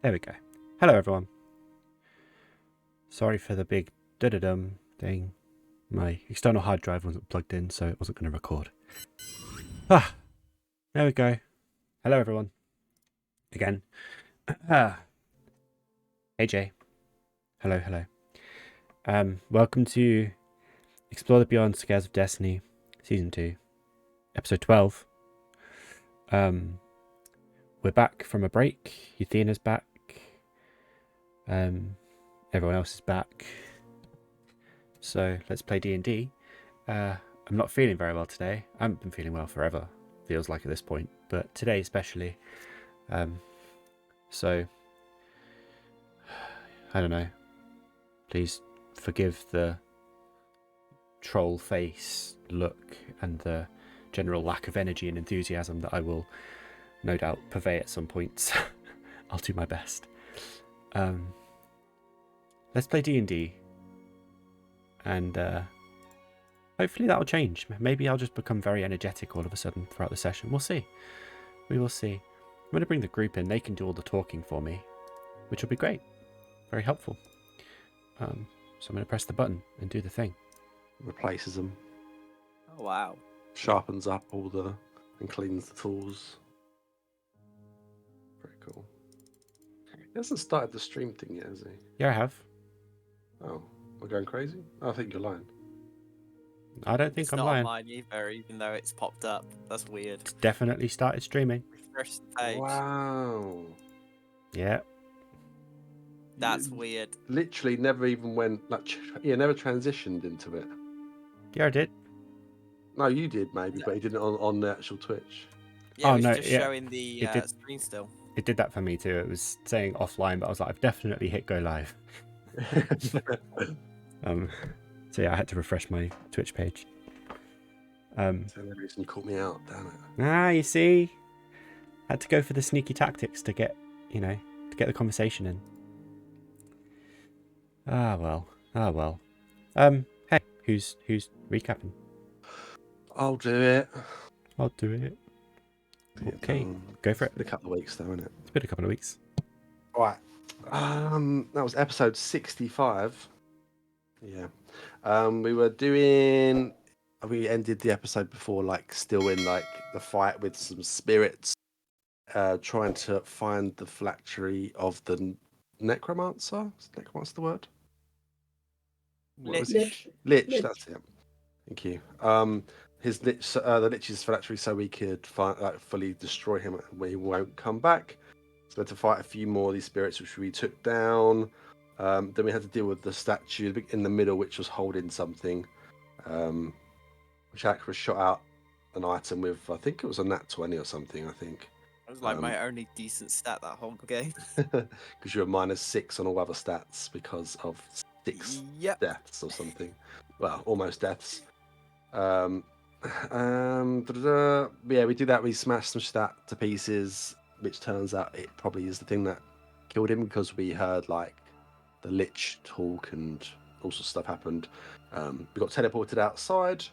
There we go. Hello, everyone. Sorry for the big da-da-dum thing. My external hard drive wasn't plugged in, so it wasn't going to record. There we go. Hello, everyone. Again. Hey, Jay. Hello, hello. Welcome to Explore the Beyond Scares of Destiny, Season 2, Episode 12. We're back from a break. Yathina's back. Everyone else is back. So let's play D&D. I'm not feeling very well today. I haven't been feeling well forever, feels like at this point, but today especially. So I don't know. Please forgive the troll face look and the general lack of energy and enthusiasm that I will no doubt purvey at some points. I'll do my best. Let's play D&D. And hopefully that'll change. Maybe I'll just become very energetic all of a sudden throughout the session. We'll see. We will see. I'm going to bring the group in. They can do all the talking for me, which will be great. Very helpful. So I'm going to press the button and do the thing. Replaces them. Oh, wow. Sharpens up all the... and cleans the tools. Very cool. He hasn't started the stream thing yet, has he? Yeah, I have. Oh, we're going crazy? I think you're lying. I don't think It's I'm not lying. on mine either, even though it's popped up. That's weird. It's definitely started streaming. Refresh the page. Wow. Yeah. That's weird. Literally never even went... never transitioned into it. Yeah, I did. No, you did maybe, but he didn't on the actual Twitch. Yeah, Oh, it was no, just yeah, showing the it did. screen still. It did that for me too. It was saying offline, but I was like, I've definitely hit go live. So yeah, I had to refresh my Twitch page. So the reason you caught me out, damn it. You see? Had to go for the sneaky tactics to get, to get the conversation in. Ah well. Hey, who's recapping? I'll do it. I'll do it. Okay, go for it. It's been a couple of weeks though, isn't it? It's been a couple of weeks. Right. That was episode 65. Yeah. We ended the episode before, still in the fight with some spirits, trying to find the phylactery of the necromancer. Is necromancer the word? What was it? Lich. That's it. Thank you. His lich, the lich's phylactery, so we could fully destroy him, where he won't come back. So we had to fight a few more of these spirits, which we took down. Then we had to deal with the statue in the middle, which was holding something. Which Aqua shot out an item with, I think it was a nat 20 or something, I think. That was like my only decent stat that whole game. Because you were -6 on all other stats because of 6 Yep. deaths or something. Well, almost deaths. Yeah, we do that. We smash some stat to pieces, which turns out it probably is the thing that killed him, because we heard the lich talk and all sorts of stuff happened. We got teleported outside,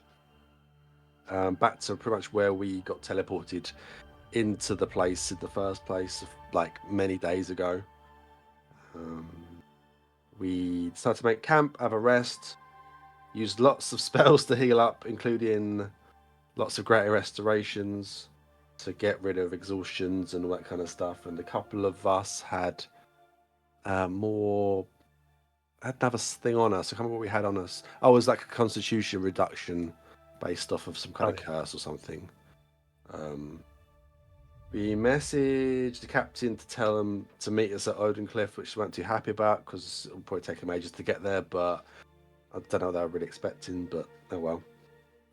back to pretty much where we got teleported into the place in the first place, many days ago. We decided to make camp, have a rest, used lots of spells to heal up, including lots of greater restorations to get rid of exhaustions and all that kind of stuff. And a couple of us had another thing on us. I can't remember what we had on us. Oh, it was like a constitution reduction based off of some kind of curse or something. We messaged the captain to tell him to meet us at Odencliff, which we weren't too happy about because it would probably take him ages to get there, but I don't know what they were really expecting, but oh well.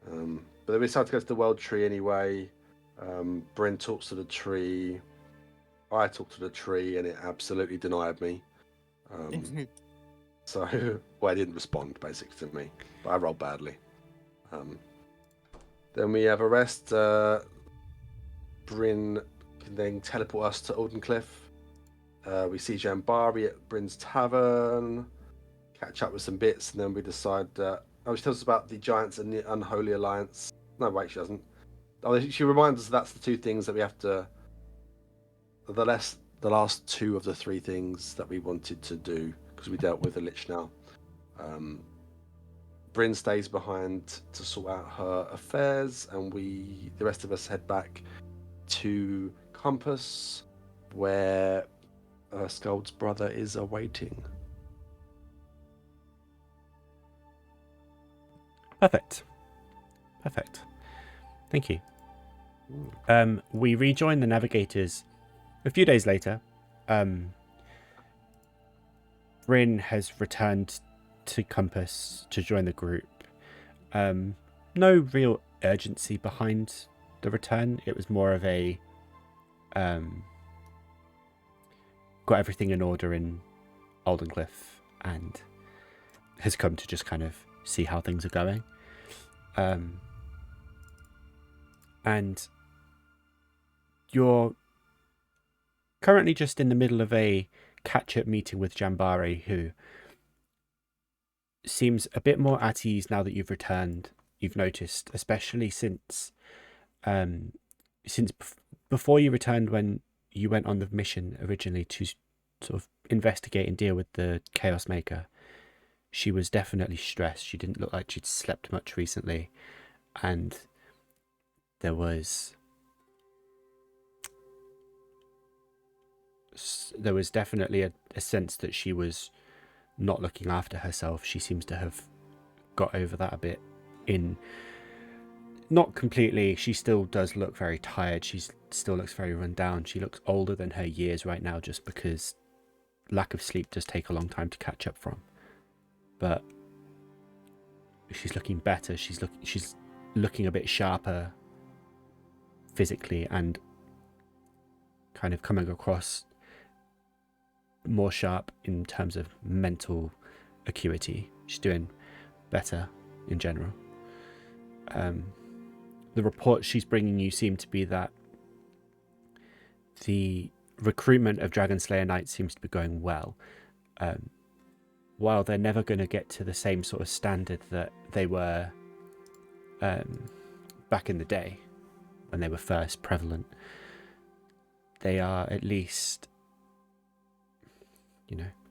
But then we decided to go to the World Tree anyway. Bryn talks to the tree. I talked to the tree, and it absolutely denied me. So, it didn't respond basically to me, but I rolled badly. Then we have a rest. Bryn can then teleport us to Odencliff. We see Jambari at Bryn's Tavern, catch up with some bits, and then we decide she tells us about the Giants and the Unholy Alliance. No, wait, she doesn't. She reminds us that's the two things that we have to... the last two of the three things that we wanted to do, because we dealt with the Lich now. Bryn stays behind to sort out her affairs, and the rest of us head back to Compass, where Sköld's brother is awaiting. Perfect. Thank you. We rejoin the navigators a few days later. Bryn has returned to Compass to join the group. No real urgency behind the return. It was more of a got everything in order in Oldencliff and has come to just kind of see how things are going. And you're currently just in the middle of a catch-up meeting with Jambari, who seems a bit more at ease now that you've returned. You've noticed, especially since before you returned, when you went on the mission originally to sort of investigate and deal with the Chaos Maker. She was definitely stressed. She didn't look like she'd slept much recently, and there was definitely a sense that she was not looking after herself. She seems to have got over that a bit. Not completely. She still does look very tired. She still looks very run down. She looks older than her years right now, just because lack of sleep does take a long time to catch up from. But she's looking better. She's looking a bit sharper physically, and kind of coming across more sharp in terms of mental acuity. She's doing better in general. The reports she's bringing you seem to be that the recruitment of Dragon Slayer Knights seems to be going well. While they're never going to get to the same sort of standard that they were back in the day when they were first prevalent, they are at least,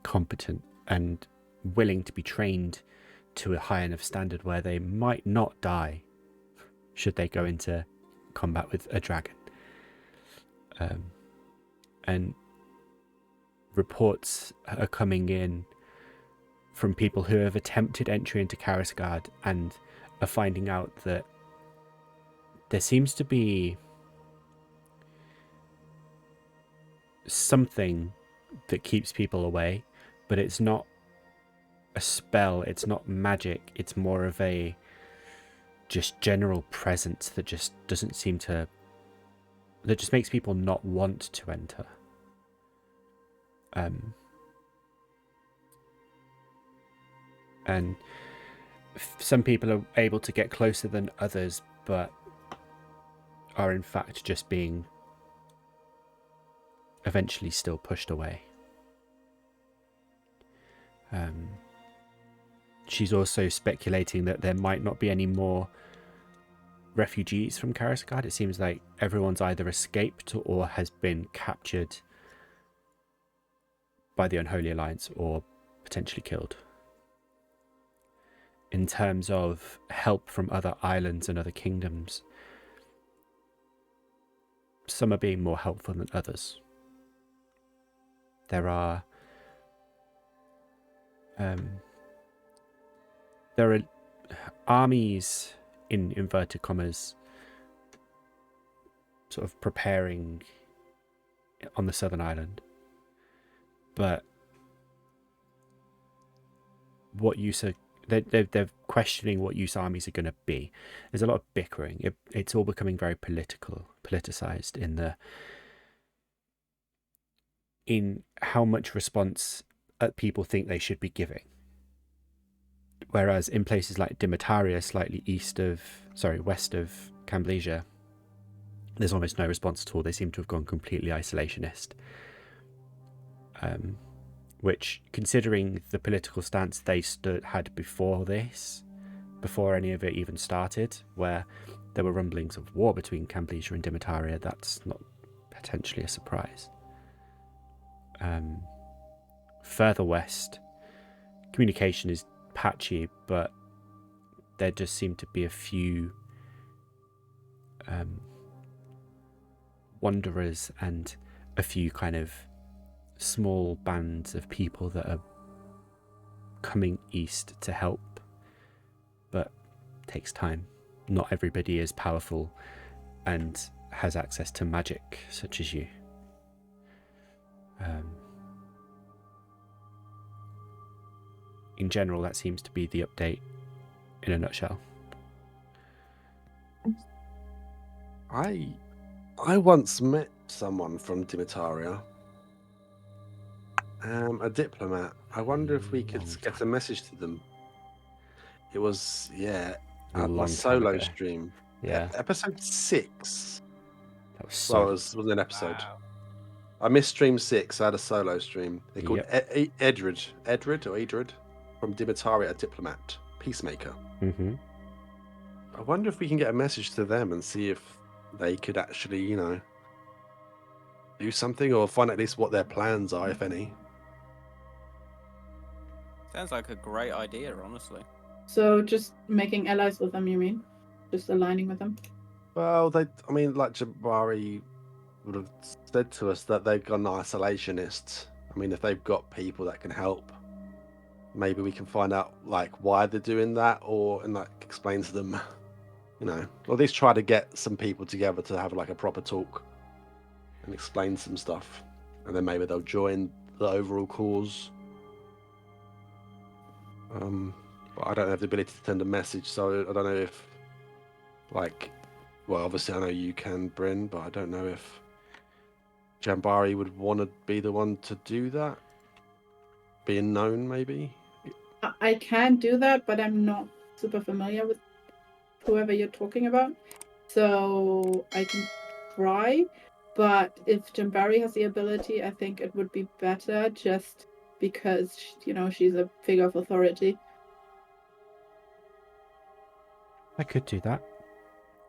competent and willing to be trained to a high enough standard where they might not die should they go into combat with a dragon. And reports are coming in from people who have attempted entry into Karasgard and are finding out that there seems to be something that keeps people away, but it's not a spell, it's not magic, it's more of a just general presence that just doesn't seem to, that just makes people not want to enter. And some people are able to get closer than others, but are in fact just being eventually still pushed away. She's also speculating that there might not be any more refugees from Karasgard. It seems like everyone's either escaped or has been captured by the Unholy Alliance or potentially killed. In terms of help from other islands and other kingdoms, some are being more helpful than others. There are armies, in inverted commas, sort of preparing on the southern island, but what use are they're questioning what use armies are going to be. There's a lot of bickering. It's all becoming very politicized in how much response people think they should be giving. Whereas in places like Dimitaria, slightly west of Camblesia, there's almost no response at all. They seem to have gone completely isolationist. Which, considering the political stance they had before this, before any of it even started, where there were rumblings of war between Camblesia and Dimitaria, that's not potentially a surprise. Further west, communication is patchy, but there just seem to be a few wanderers and a few kind of small bands of people that are coming east to help, but takes time. Not everybody is powerful and has access to magic such as you. In general, that seems to be the update in a nutshell. I once met someone from Dimitaria. A diplomat. I wonder if we could Long get a message to them. It was, A my long time solo ago. stream. Yeah, Episode 6. that was Well, so. it wasn't an episode. Wow. I missed stream 6. I had a solo stream. They're called Yep. Edred from Dimitaria, a diplomat, peacemaker. Mm-hmm. I wonder if we can get a message to them and see if they could actually, do something or find at least what their plans are, if any. Sounds like a great idea, honestly. So just making allies with them, you mean? Just aligning with them? Well, like Jabari would have said to us that they've gone isolationist. I mean, if they've got people that can help, maybe we can find out like why they're doing that, and like explain to them, or at least try to get some people together to have like a proper talk and explain some stuff, and then maybe they'll join the overall cause. But I don't have the ability to send a message, so I don't know if, well, obviously I know you can, Bryn, but I don't know if Jambari would want to be the one to do that. Being known, maybe? I can do that, but I'm not super familiar with whoever you're talking about. So I can try, but if Jambari has the ability, I think it would be better just because, she's a figure of authority. I could do that.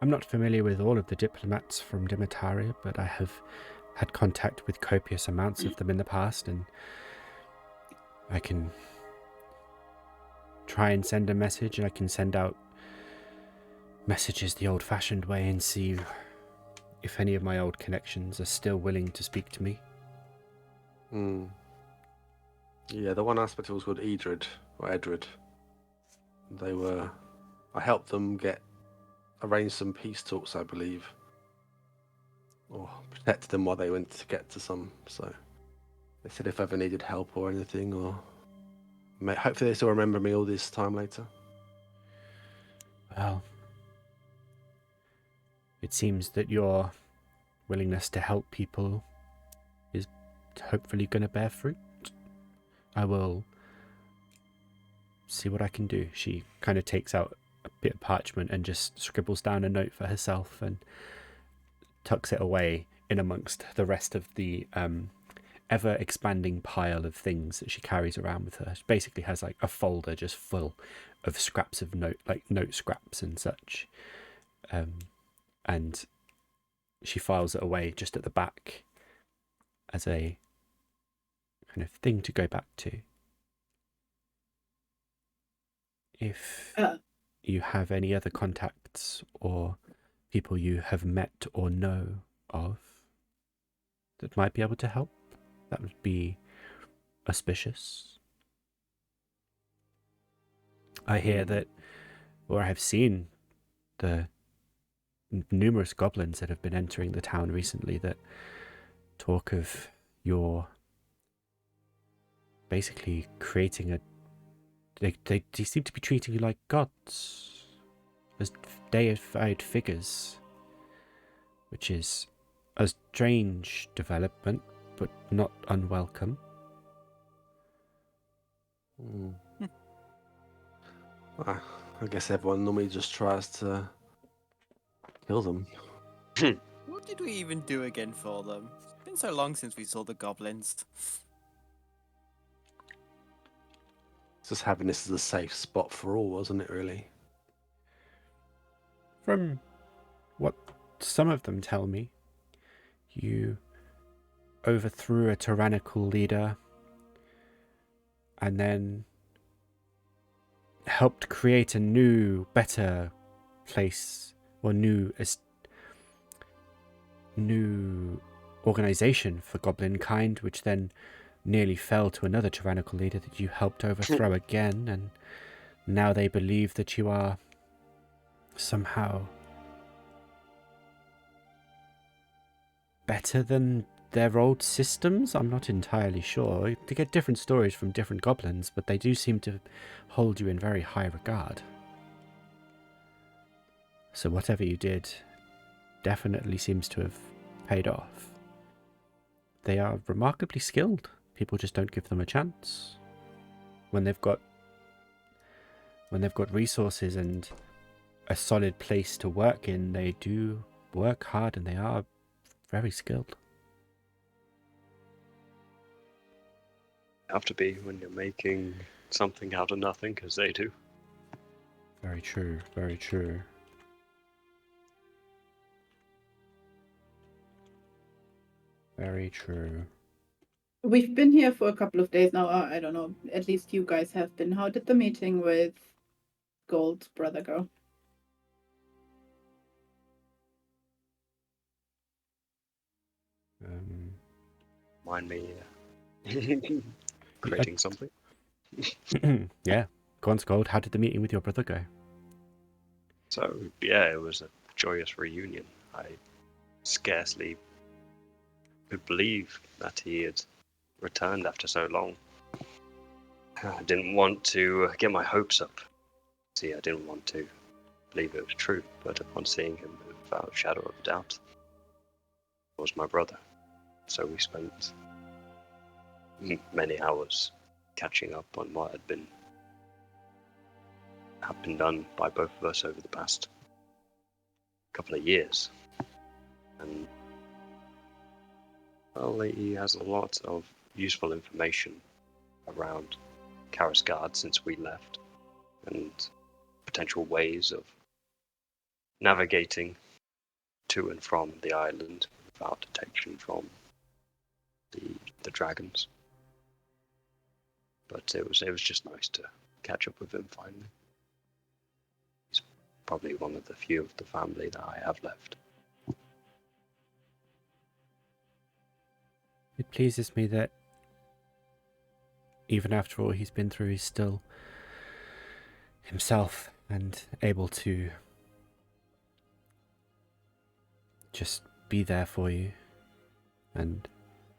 I'm not familiar with all of the diplomats from Dimitaria, but I have had contact with copious amounts of them in the past, and I can try and send a message, and I can send out messages the old-fashioned way and see if any of my old connections are still willing to speak to me. Yeah, the one aspect was called Edred. I helped them arrange some peace talks, I believe, or protected them while they went to get to some. So they said if ever needed help or anything, or hopefully they still remember me all this time later. Well, it seems that your willingness to help people is hopefully going to bear fruit. I will see what I can do. She kind of takes out a bit of parchment and just scribbles down a note for herself and tucks it away in amongst the rest of the ever-expanding pile of things that she carries around with her. She basically has like a folder just full of scraps of note scraps and such. And she files it away just at the back as a kind of thing to go back to. If you have any other contacts or people you have met or know of that might be able to help, that would be auspicious. I hear that, or I have seen the numerous goblins that have been entering the town recently that talk of your basically creating they seem to be treating you like gods, as deified figures, which is a strange development, but not unwelcome. I guess everyone normally just tries to kill them. What did we even do again for them? It's been so long since we saw the goblins. Just having this as a safe spot for all, wasn't it, really? From what some of them tell me, you overthrew a tyrannical leader and then helped create a new, better place, or new organization for goblin kind, which then nearly fell to another tyrannical leader that you helped overthrow again, and now they believe that you are somehow better than their old systems? I'm not entirely sure. You get different stories from different goblins, but they do seem to hold you in very high regard. So whatever you did definitely seems to have paid off. They are remarkably skilled. People just don't give them a chance. When they've got resources and a solid place to work in, they do work hard and they are very skilled. Have to be when you're making something out of nothing, as they do. Very true, very true. Very true. We've been here for a couple of days now. I don't know. At least you guys have been. How did the meeting with Gold's brother go? Mind me creating something. Yeah. Go on, Sköld. How did the meeting with your brother go? So, yeah, it was a joyous reunion. I scarcely could believe that he had returned after so long. I didn't want to get my hopes up. See, I didn't want to believe it was true, but upon seeing him without a shadow of a doubt, it was my brother. So we spent many hours catching up on what had been done by both of us over the past couple of years. And well, he has a lot of useful information around Karasgard since we left, and potential ways of navigating to and from the island without detection from the dragons. But it was just nice to catch up with him finally. He's probably one of the few of the family that I have left. It pleases me that even after all he's been through, he's still himself and able to just be there for you. And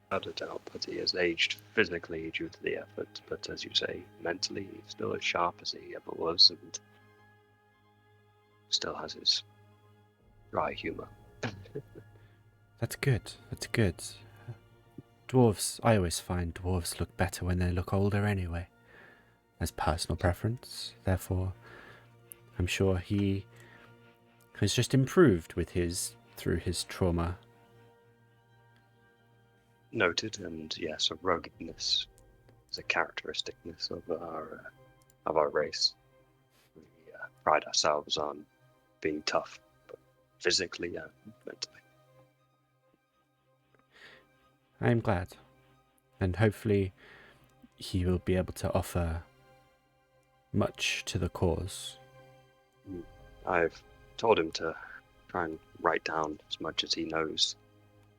Without a doubt that he has aged physically due to the effort, but as you say, mentally he's still as sharp as he ever was and still has his dry humor. that's good. That's good. Dwarves, I always find dwarves look better when they look older anyway. As personal preference. Therefore, I'm sure he has just improved through his trauma. Noted, and yes, a ruggedness is a characteristicness of our race. We pride ourselves on being tough, but physically and mentally. I'm glad. And hopefully he will be able to offer much to the cause. I've told him to try and write down as much as he knows,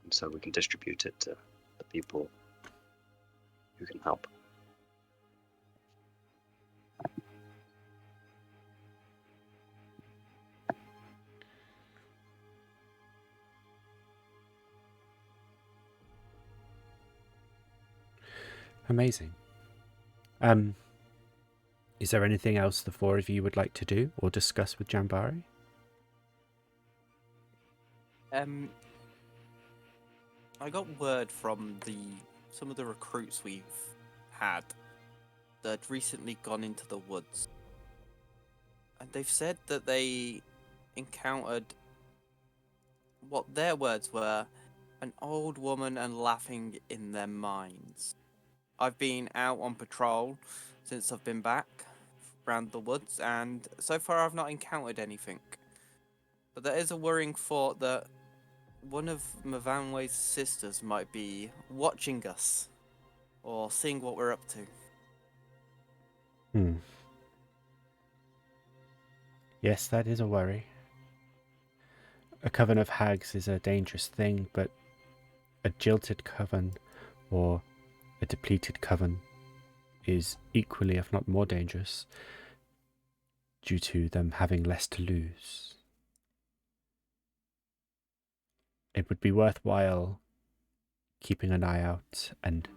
and so we can distribute it to the people who can help. Amazing. Is there anything else the four of you would like to do or discuss with Jambari? I got word from some of the recruits we've had that had recently gone into the woods. And they've said that they encountered what their words were, an old woman and laughing in their minds. I've been out on patrol since I've been back around the woods, and so far I've not encountered anything. But there is a worrying thought that one of Mavanwe's sisters might be watching us or seeing what we're up to. Hmm. Yes, that is a worry. A coven of hags is a dangerous thing, but a jilted coven or a depleted coven is equally, if not more dangerous, due to them having less to lose. It would be worthwhile keeping an eye out and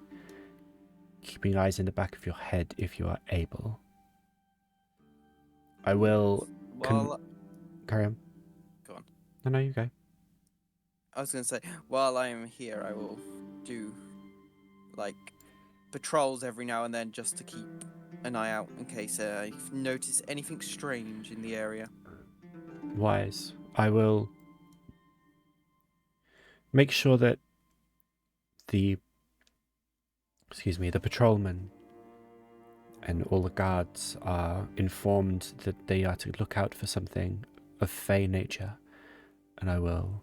keeping eyes in the back of your head if you are able. I will Well, carry on. go on. No, you go. I was going to say, while I am here, I will do, like, patrols every now and then just to keep an eye out in case I notice anything strange in the area. Wise. I will make sure that the patrolmen and all the guards are informed that they are to look out for something of fey nature, and I will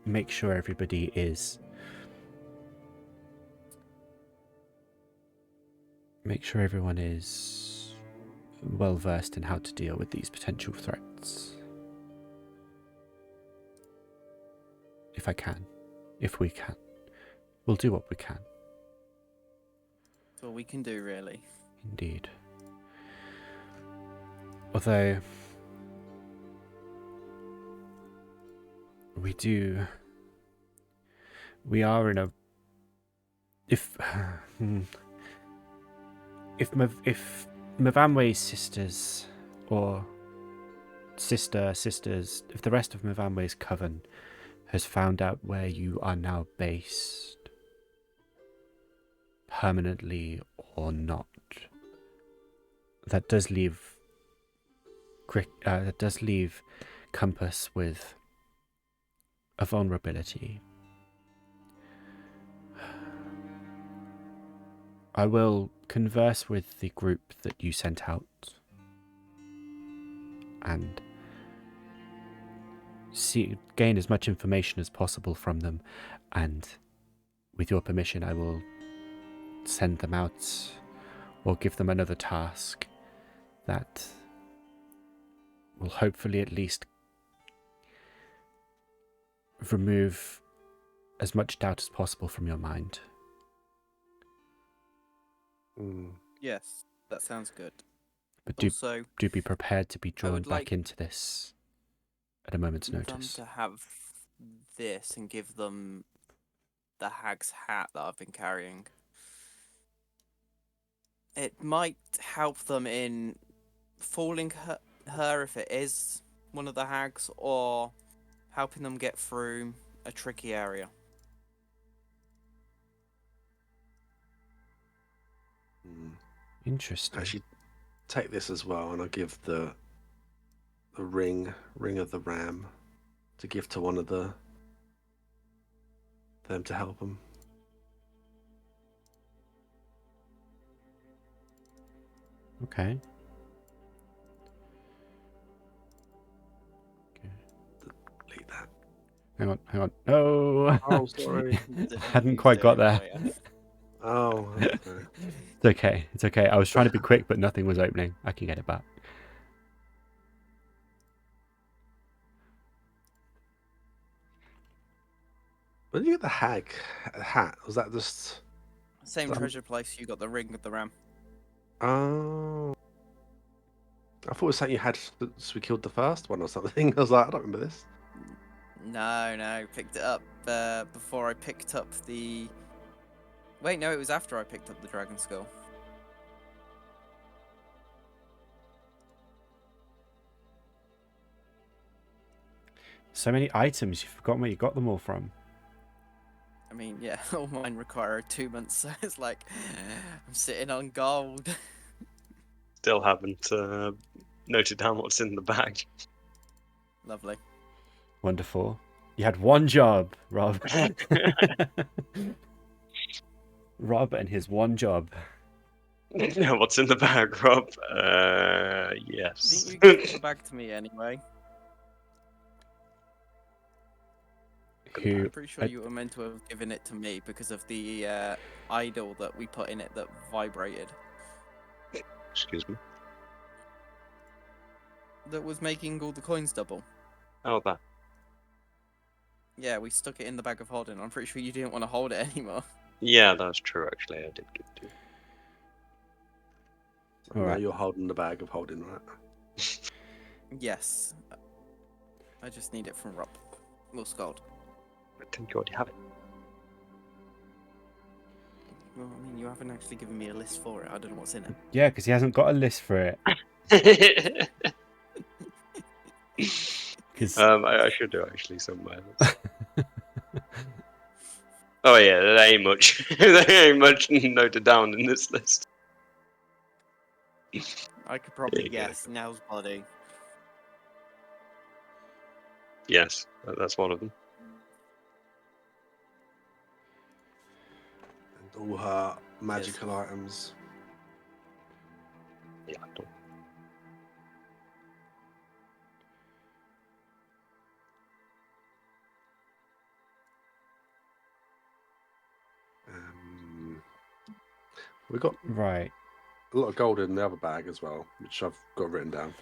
make sure everybody is everyone is well versed in how to deal with these potential threats. If I can, if we can, we'll do what we can. That's all we can do, really. Indeed. Although we are in a if Mavamwe's sisters or sisters, if the rest of Mavamwe's coven has found out where you are now based, permanently or not, that does leave Compass with a vulnerability. I will converse with the group that you sent out and gain as much information as possible from them, and with your permission I will send them out or give them another task that will hopefully at least remove as much doubt as possible from your mind. Yes, that sounds good. But Also, do be prepared to be drawn would back like into this at a moment's them notice. to have this and give them the hag's hat that I've been carrying. It might help them in fooling her if it is one of the hags, or helping them get through a tricky area. Interesting. Actually, take this as well, and I'll give the ring of the ram to give to one of them to help them. Okay. Delete that. Hang on. No! Oh, sorry. Hadn't quite got there. Oh, okay. It's okay. I was trying to be quick, but nothing was opening. I can get it back. Where did you get the hag hat? Was that just... Same treasure place you got the ring of the ram. Oh. I thought it was something you had since we killed the first one or something. I was like, I don't remember this. No, picked it up before I picked up the... Wait, no, it was after I picked up the dragon skull. So many items, you've forgotten where you got them all from. I mean, yeah, all mine require 2 months, so it's like, I'm sitting on gold. Still haven't noted down what's in the bag. Lovely. Wonderful. You had one job, Rob. Rob and his one job. What's in the bag, Rob? I Yes. think you gave the bag to me anyway. Look at who I'm pretty sure you were meant to have given it to me because of the idol that we put in it that vibrated. Excuse me. That was making all the coins double. Oh, that. Yeah, we stuck it in the bag of holding. I'm pretty sure you didn't want to hold it anymore. Yeah, that's true. Actually, I did give it to you. All Now right. you're holding the bag of holding, right? Yes. I just need it from Robb. Well, Sköld. I think you already have Well, I mean, you haven't actually given me a list for it. I don't know what's in it. Yeah, because he hasn't got a list for it. it. 'Cause- I should do actually somewhere. Oh yeah, there ain't much. There ain't much noted down in this list. I could probably There you go. guess. Nell's body. Yes, that's one of them. And all her magical items. Yeah, I don't. We got right. a lot of gold in the other bag as well, which I've got written down.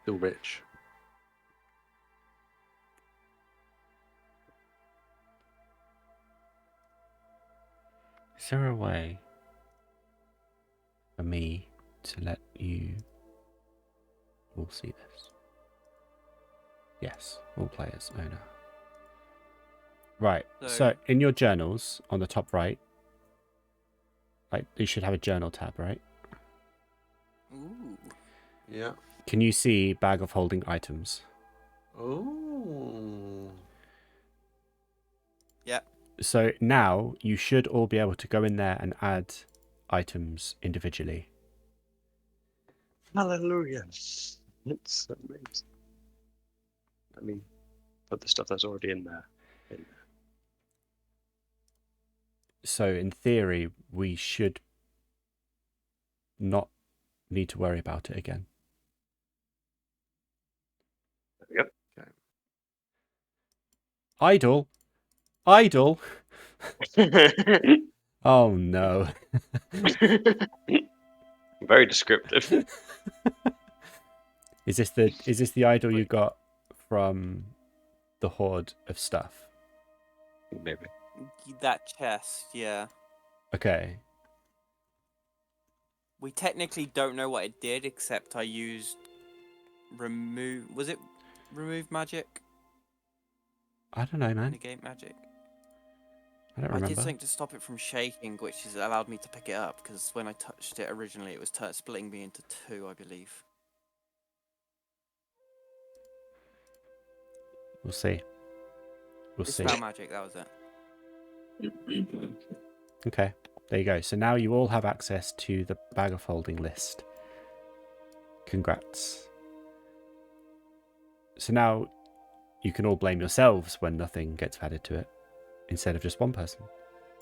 Still rich. Is there a way for me to let you all see this? Yes, all players, owner. Right, so in your journals on the top right, like you should have a journal tab, right? Ooh. Yeah. Can you see bag of holding items? Oh. Yeah. So now you should all be able to go in there and add items individually. Hallelujah! It's amazing. I mean, put the stuff that's already in there. So in theory, we should not need to worry about it again. Yep. Idle? Idle? Oh no. Very descriptive. Is this the idol you got from the hoard of stuff? Maybe. That chest, yeah. Okay. We technically don't know what it did, except I used remove. Was it remove magic? I don't know, man. Negate magic. I don't I remember. did something to stop it from shaking, which has allowed me to pick it up. Because when I touched it originally, it was splitting me into two, I believe. We'll see. We'll see. Dispel magic, that was it. Okay, there you go. So now you all have access to the bag of holding list. Congrats. So now you can all blame yourselves when nothing gets added to it, instead of just one person.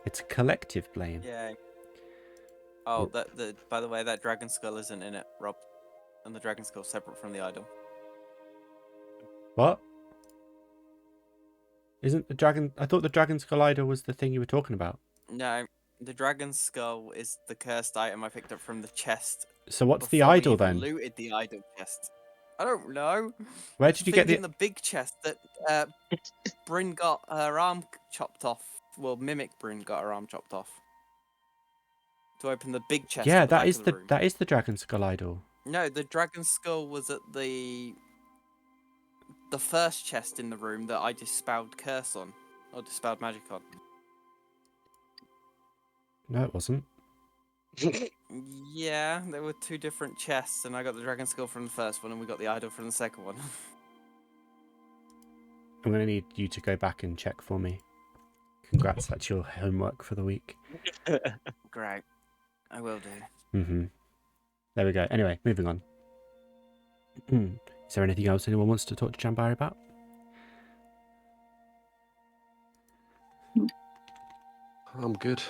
It's a collective blame. Yeah. Oh, by the way, that dragon skull isn't in it, Robb. And the dragon skull's separate from the idol. What? Isn't the dragon... I thought the dragon skull idol was the thing you were talking about. No, the dragon skull is the cursed item I picked up from the chest. So what's the before we idol even then? Looted the idol chest. I don't know. Where did you get In the big chest that Bryn got her arm chopped off? Well, Mimic Bryn got her arm chopped off. To open the big chest. Yeah, at the that back is of the the room. that is the dragon skull idol. No, the dragon skull was at the first chest in the room that I dispelled curse on, or dispelled magic on. No, it wasn't. Yeah, there were two different chests, and I got the dragon skull from the first one, and we got the idol from the second one. I'm going to need you to go back and check for me. Congrats, that's your homework for the week. Great, I will do. Mm-hmm. There we go. Anyway, moving on. Is there anything else anyone wants to talk to Jambari about? I'm good.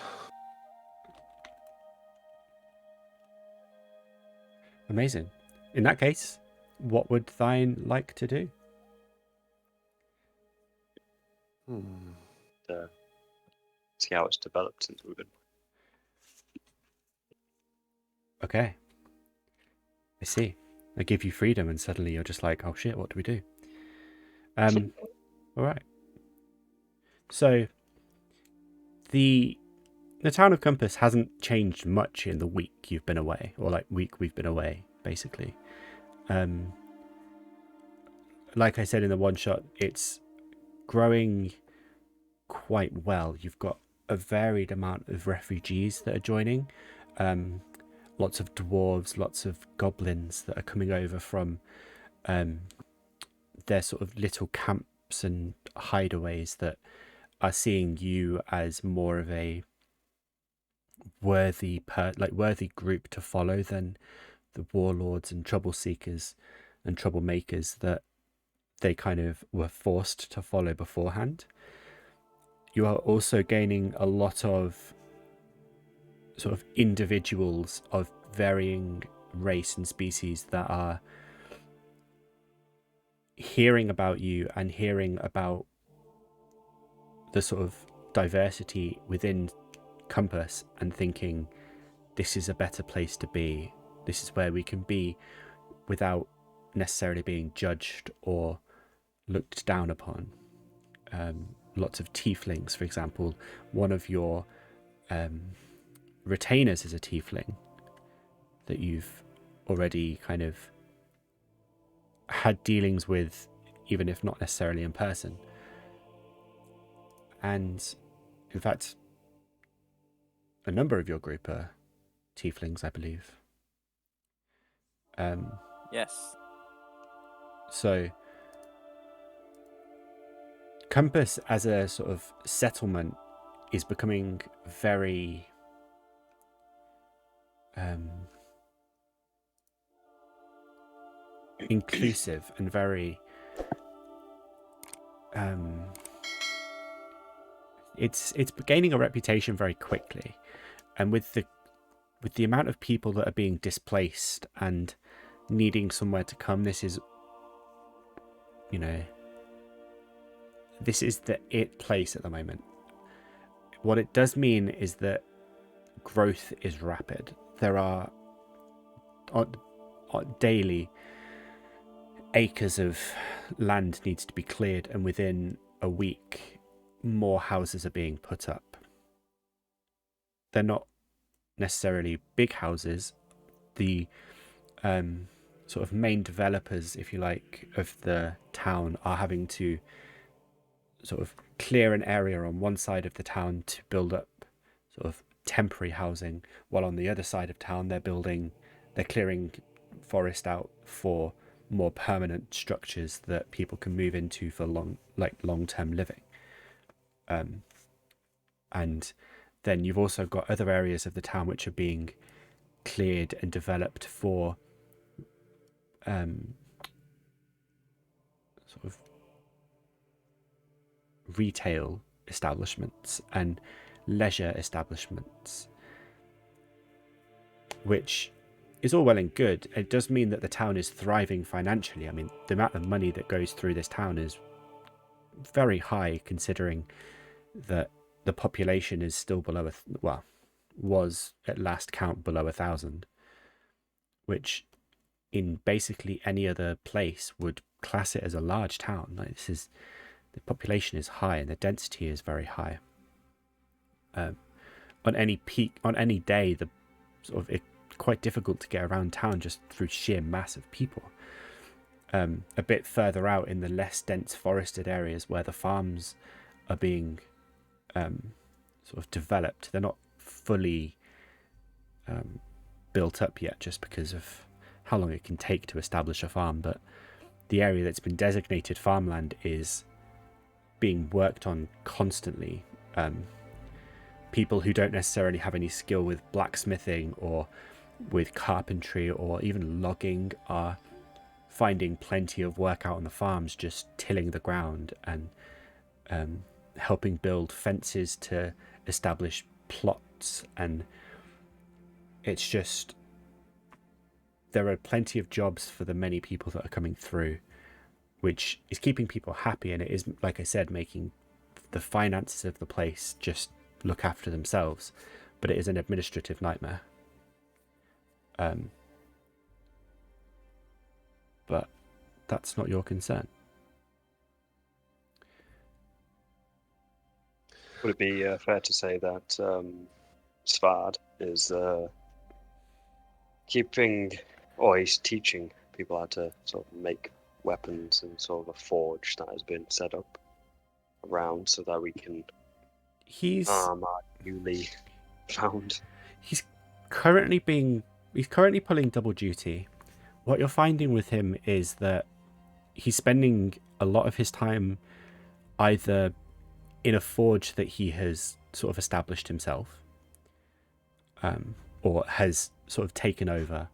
Amazing. In that case, what would Thine like to do? to see how it's developed into a good one. Okay. I see. I give you freedom, and suddenly you're just like, oh shit, what do we do? All right. So the town of Compass hasn't changed much in the week you've been away, or like week we've been away, basically. Like I said in the one shot, it's growing quite well. You've got a varied amount of refugees that are joining. Lots of dwarves, lots of goblins that are coming over from their sort of little camps and hideaways that are seeing you as more of a worthy group to follow than the warlords and trouble seekers and troublemakers that they kind of were forced to follow beforehand. You are also gaining a lot of sort of individuals of varying race and species that are hearing about you and hearing about the sort of diversity within Compass and thinking, this is a better place to be. This is where we can be without necessarily being judged or looked down upon. Lots of tieflings, for example. One of your retainers is a tiefling that you've already kind of had dealings with, even if not necessarily in person. And in fact, a number of your group are tieflings, I believe. Yes. So Compass as a sort of settlement is becoming very inclusive and very it's gaining a reputation very quickly, and with the amount of people that are being displaced and needing somewhere to come, this is, you know, this is the it place at the moment. What it does mean is that growth is rapid. There are daily acres of land needs to be cleared, and within a week more houses are being put up. They're not necessarily big houses. The sort of main developers, if you like, of the town are having to sort of clear an area on one side of the town to build up sort of temporary housing, while on the other side of town they're clearing forest out for more permanent structures that people can move into for long-term living. And then you've also got other areas of the town which are being cleared and developed for sort of retail establishments and leisure establishments, which is all well and good. It does mean that the town is thriving financially. I mean, the amount of money that goes through this town is very high, considering that the population is still below was at last count below 1,000, which in basically any other place would class it as a large town. Like, the population is high and the density is very high. On any day, it's quite difficult to get around town just through sheer mass of people. A bit further out in the less dense forested areas where the farms are being sort of developed, they're not fully built up yet, just because of how long it can take to establish a farm. But the area that's been designated farmland is being worked on constantly. People who don't necessarily have any skill with blacksmithing or with carpentry or even logging are finding plenty of work out on the farms, just tilling the ground and helping build fences to establish plots. And it's just, there are plenty of jobs for the many people that are coming through, which is keeping people happy, and it is, like I said, making the finances of the place just look after themselves, but it is an administrative nightmare. But that's not your concern. Would it be fair to say that Svard is he's teaching people how to sort of make weapons and sort of a forge that has been set up around so that we can arm our newly found. He's currently pulling double duty. What you're finding with him is that he's spending a lot of his time either in a forge that he has sort of established himself, or has sort of taken over.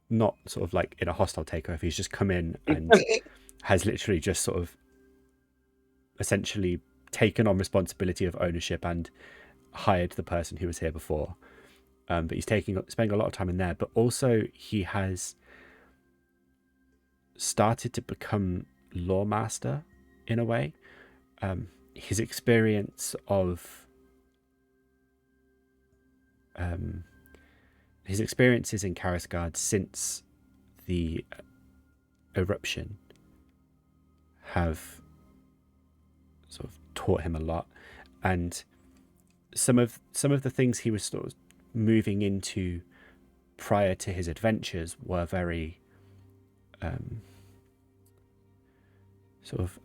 Not sort of like in a hostile takeover. He's just come in and has literally just sort of essentially taken on responsibility of ownership and hired the person who was here before. But he's spending a lot of time in there. But also he has started to become lawmaster in a way. His experience of his experiences in Karasgard since the eruption have sort of taught him a lot, and some of the things he was sort of moving into prior to his adventures were very sort of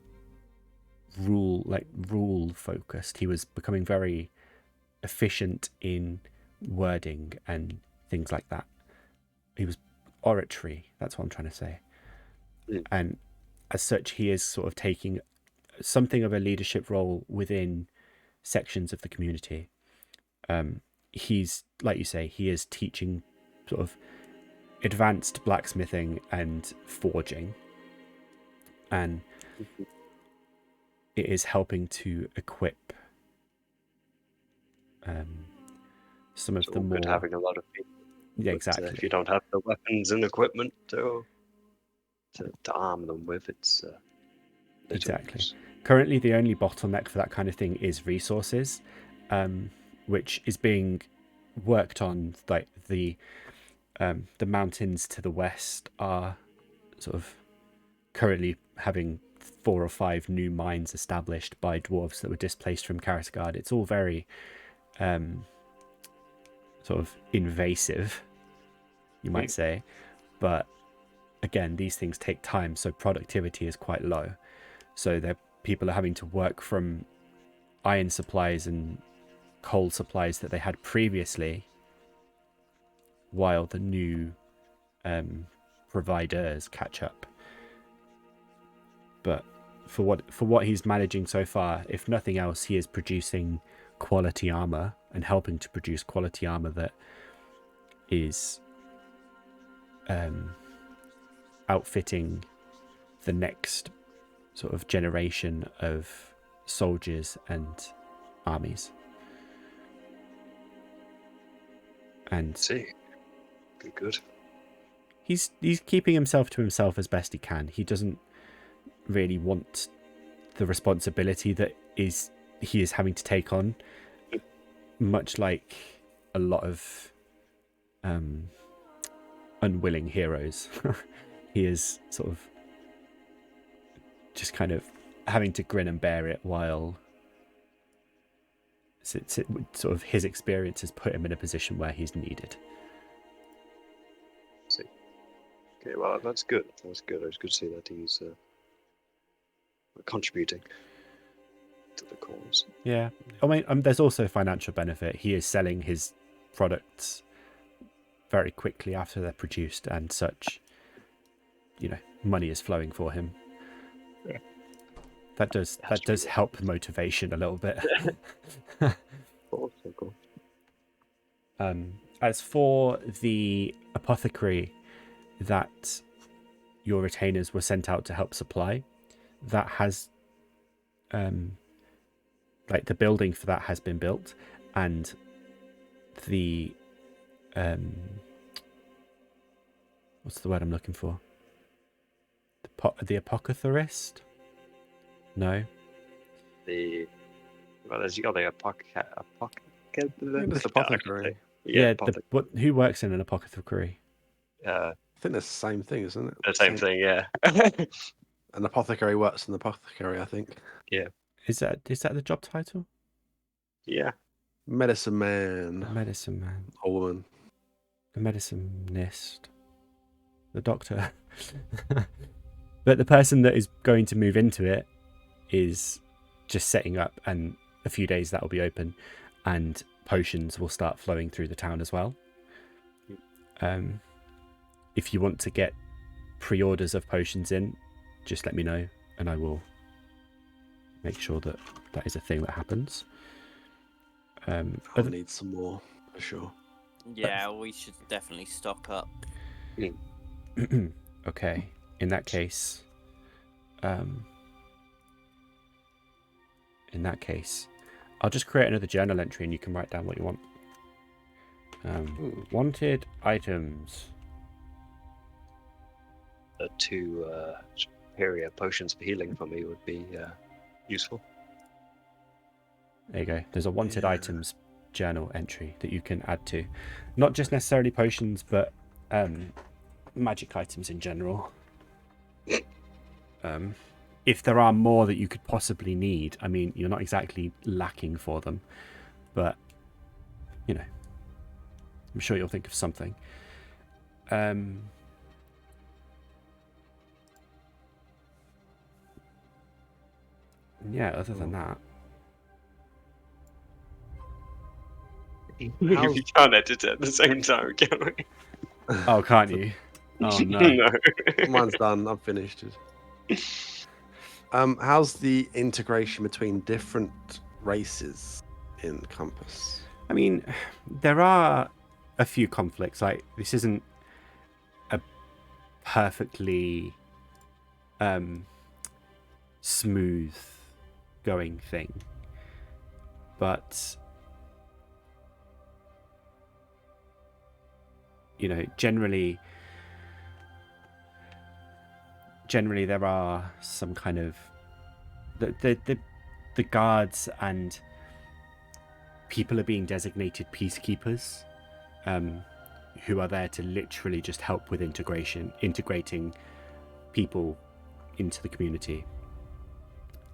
rule focused. He was becoming very efficient in wording and things like that. He was oratory, that's what I'm trying to say. And as such, he is sort of taking something of a leadership role within sections of the community. He's, like you say, he is teaching sort of advanced blacksmithing and forging, and it is helping to equip some of the more... Good having a lot of people. Yeah, exactly. If you don't have the weapons and equipment to arm them with, it's exactly. Currently, the only bottleneck for that kind of thing is resources, which is being worked on. Like the mountains to the west are sort of currently having 4 or 5 new mines established by dwarves that were displaced from Karasgard. It's all very sort of invasive, you might say, but again, these things take time, so productivity is quite low. So people are having to work from iron supplies and coal supplies that they had previously, while the new providers catch up. But for what he's managing so far, if nothing else, he is producing quality armor and helping to produce quality armor that is outfitting the next sort of generation of soldiers and armies. And see, good. He's keeping himself to himself as best he can. He doesn't really want the responsibility that he is having to take on, much like a lot of unwilling heroes. He is sort of just kind of having to grin and bear it, while sort of his experience has put him in a position where he's needed. See. Okay, well, that's good. That's good. It's good to see that he's contributing to the cause. Yeah. I mean, there's also financial benefit. He is selling his products very quickly after they're produced, and such, money is flowing for him. Yeah. That does help motivation a little bit. Of course. As for the apothecary that your retainers were sent out to help supply, that has the building for that has been built, and the what's the word I'm looking for? The apothecarist? No. the there's the apothecary. It's apothecary. Yeah, apothecary. who works in an apothecary? I think it's the same thing, isn't it? The same thing, yeah. An apothecary works in the apothecary, I think. Is that the job title? Yeah. Medicine man. Medicine man. Or woman. The medicinist. The doctor. But the person that is going to move into it is just setting up, and a few days that will be open, and potions will start flowing through the town as well. If you want to get pre-orders of potions in, just let me know and I will make sure that that is a thing that happens. I'll need some more for sure. Yeah, we should definitely stock up. Okay, in that case, I'll just create another journal entry and you can write down what you want. Wanted items. 2 superior potions for healing for me would be useful. There you go. There's a wanted items journal entry that you can add to. Not just necessarily potions, but magic items in general. If there are more that you could possibly need, I mean, you're not exactly lacking for them, but, you know, I'm sure you'll think of something. Yeah, other than that. You can't edit it at the same time, can we? Oh, can't you? Oh, no. No. Mine's done. I've finished it. How's the integration between different races in Compass? I mean, there are a few conflicts. Like, this isn't a perfectly smooth going thing, but you know, generally there are some kind of the guards and people are being designated peacekeepers, who are there to literally just help with integrating people into the community.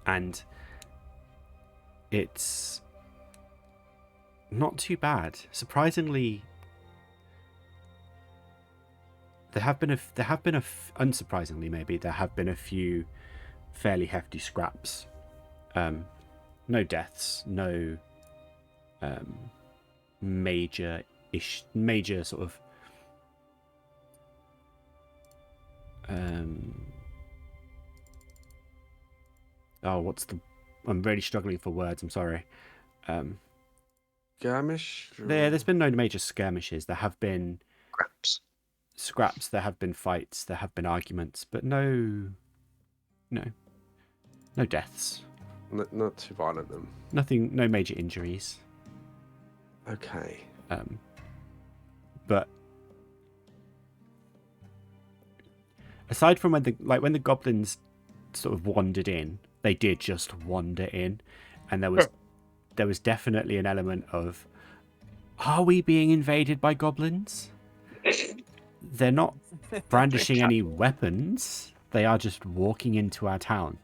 And it's not too bad. Surprisingly, unsurprisingly maybe, there have been a few fairly hefty scraps. No deaths, no major sort of I'm really struggling for words, I'm sorry. Skirmish? There's been no major skirmishes. There have been Scraps. there have been fights, there have been arguments, but no deaths. Not too violent then. Nothing, no major injuries. Okay. But aside from when the goblins sort of wandered in, they did just wander in, and there was definitely an element of, are we being invaded by goblins? They're not brandishing any weapons. They are just walking into our town.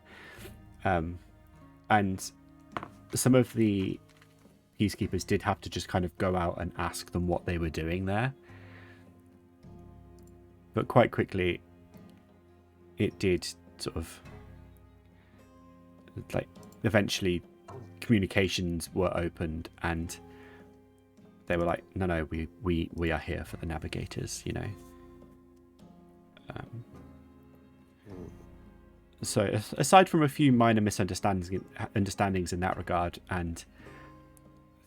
And some of the peacekeepers did have to just kind of go out and ask them what they were doing there. But quite quickly, it did sort of, like, eventually communications were opened and they were like, no, we are here for the navigators, you know. So aside from a few minor misunderstandings in that regard and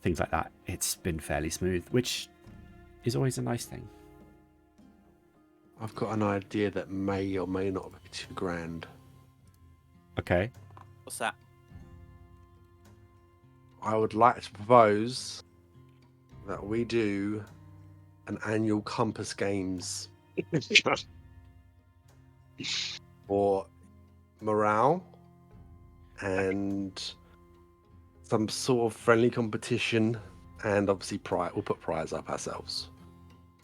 things like that, it's been fairly smooth, which is always a nice thing. I've got an idea that may or may not be too grand. Okay. What's that? I would like to propose that we do an annual Compass Games for morale and some sort of friendly competition, and obviously we'll put prize up ourselves.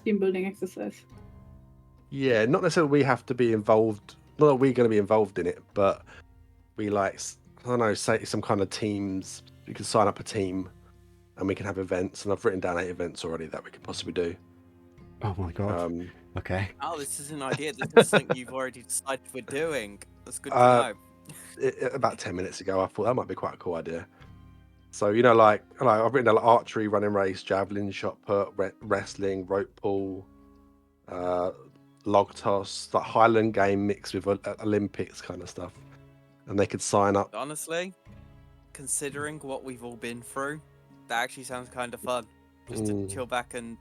Team building exercise. Yeah, not necessarily we have to be involved. Not that we're going to be involved in it, but we like, I don't know, say some kind of teams. We can sign up a team, and we can have events. And I've written down 8 events already that we could possibly do. Oh my god. Okay. Oh, this is an idea. This is something you've already decided we're doing. That's good to know. About 10 minutes ago, I thought that might be quite a cool idea. So, you know, like I've written down archery, running race, javelin, shot put, wrestling, rope pull, log toss, like Highland game mixed with Olympics kind of stuff. And they could sign up. Honestly, considering what we've all been through, that actually sounds kind of fun. Just to chill back and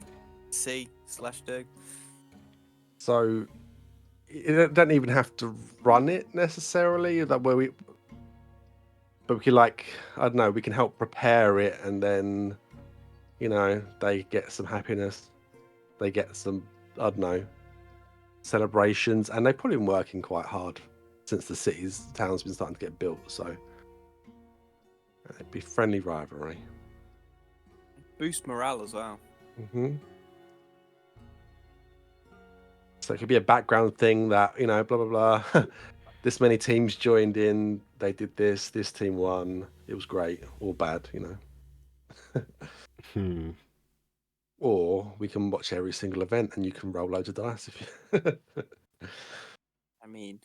see/do. So you don't even have to run it necessarily. That where we, but we can, like, I don't know, we can help prepare it, and then, you know, they get some happiness, they get some, I don't know, celebrations, and they've probably been working quite hard since the town's been starting to get built. So it'd be friendly rivalry. Boost morale as well. So it could be a background thing that, you know, blah blah blah. This many teams joined in. They did this. This team won. It was great or bad, you know. Or we can watch every single event, and you can roll loads of dice if you. I mean,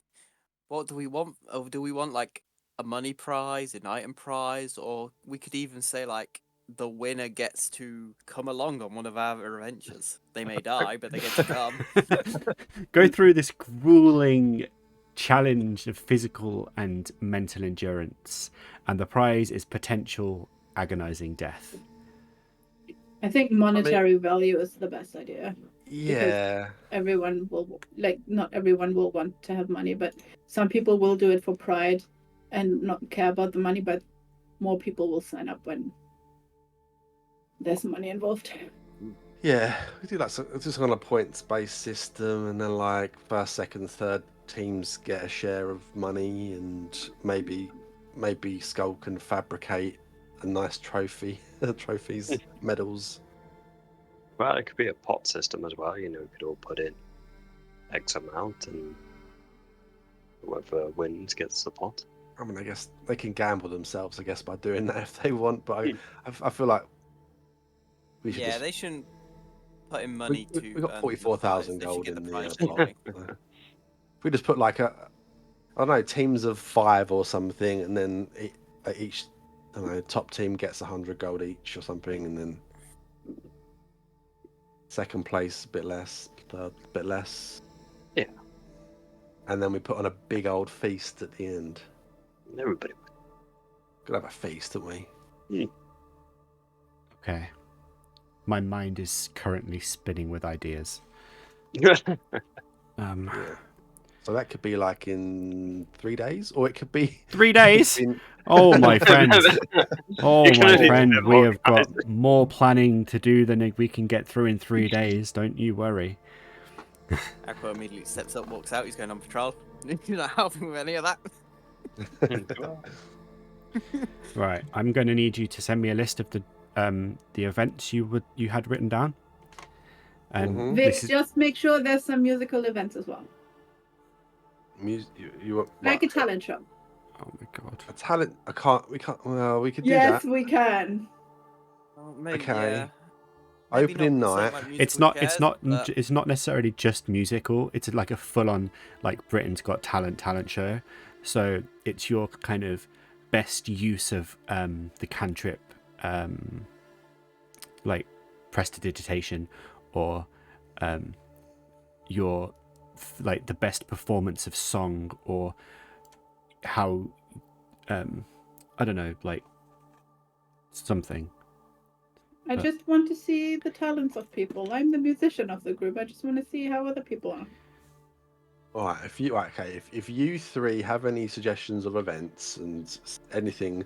what do we want? Oh, do we want like a money prize, an item prize, or we could even say like the winner gets to come along on one of our adventures. They may die, but they get to come. Go through this grueling challenge of physical and mental endurance, and the prize is potential agonizing death. I think monetary value is the best idea. Yeah. Everyone will, like, not everyone will want to have money, but some people will do it for pride and not care about the money, but more people will sign up when there's money involved. Yeah, we do like just on a points-based system, and then like first, second, third teams get a share of money, and maybe Sköld can fabricate a nice trophies, medals. Well, it could be a pot system as well. You know, we could all put in X amount, and whoever wins gets the pot. I mean, I guess they can gamble themselves, I guess, by doing that if they want. But I feel like we should. Yeah, they shouldn't put in money to. We got 44,000 gold in the prize pot. If we just put like I don't know, teams of 5 or something, and then each, I don't know, top team gets 100 gold each or something, and then second place a bit less, third a bit less. Yeah. And then we put on a big old feast at the end. Everybody. Could have a feast, don't we? Okay. My mind is currently spinning with ideas. Yeah. So that could be like in 3 days, or it could be 3 days. Oh my friend! Oh my friend! We have got more planning to do than we can get through in 3 days. Don't you worry. Aqua immediately steps up, walks out. He's going on patrol. You're not helping with any of that. Right, I'm going to need you to send me a list of the events you had written down. And Just make sure there's some musical events as well. You want, like a talent show. Oh my god. A talent? We can't. Well, we could do yes, that. we can. Well, maybe, Okay. yeah. Opening night. It's not necessarily just musical. It's like a full-on, like, Britain's Got talent show. So it's your kind of best use of the cantrip, like prestidigitation, or your like the best performance of song, or how I don't know, like something. I just want to see the talents of people. I'm the musician of the group. I just want to see how other people are. All right. If you 3 have any suggestions of events and anything,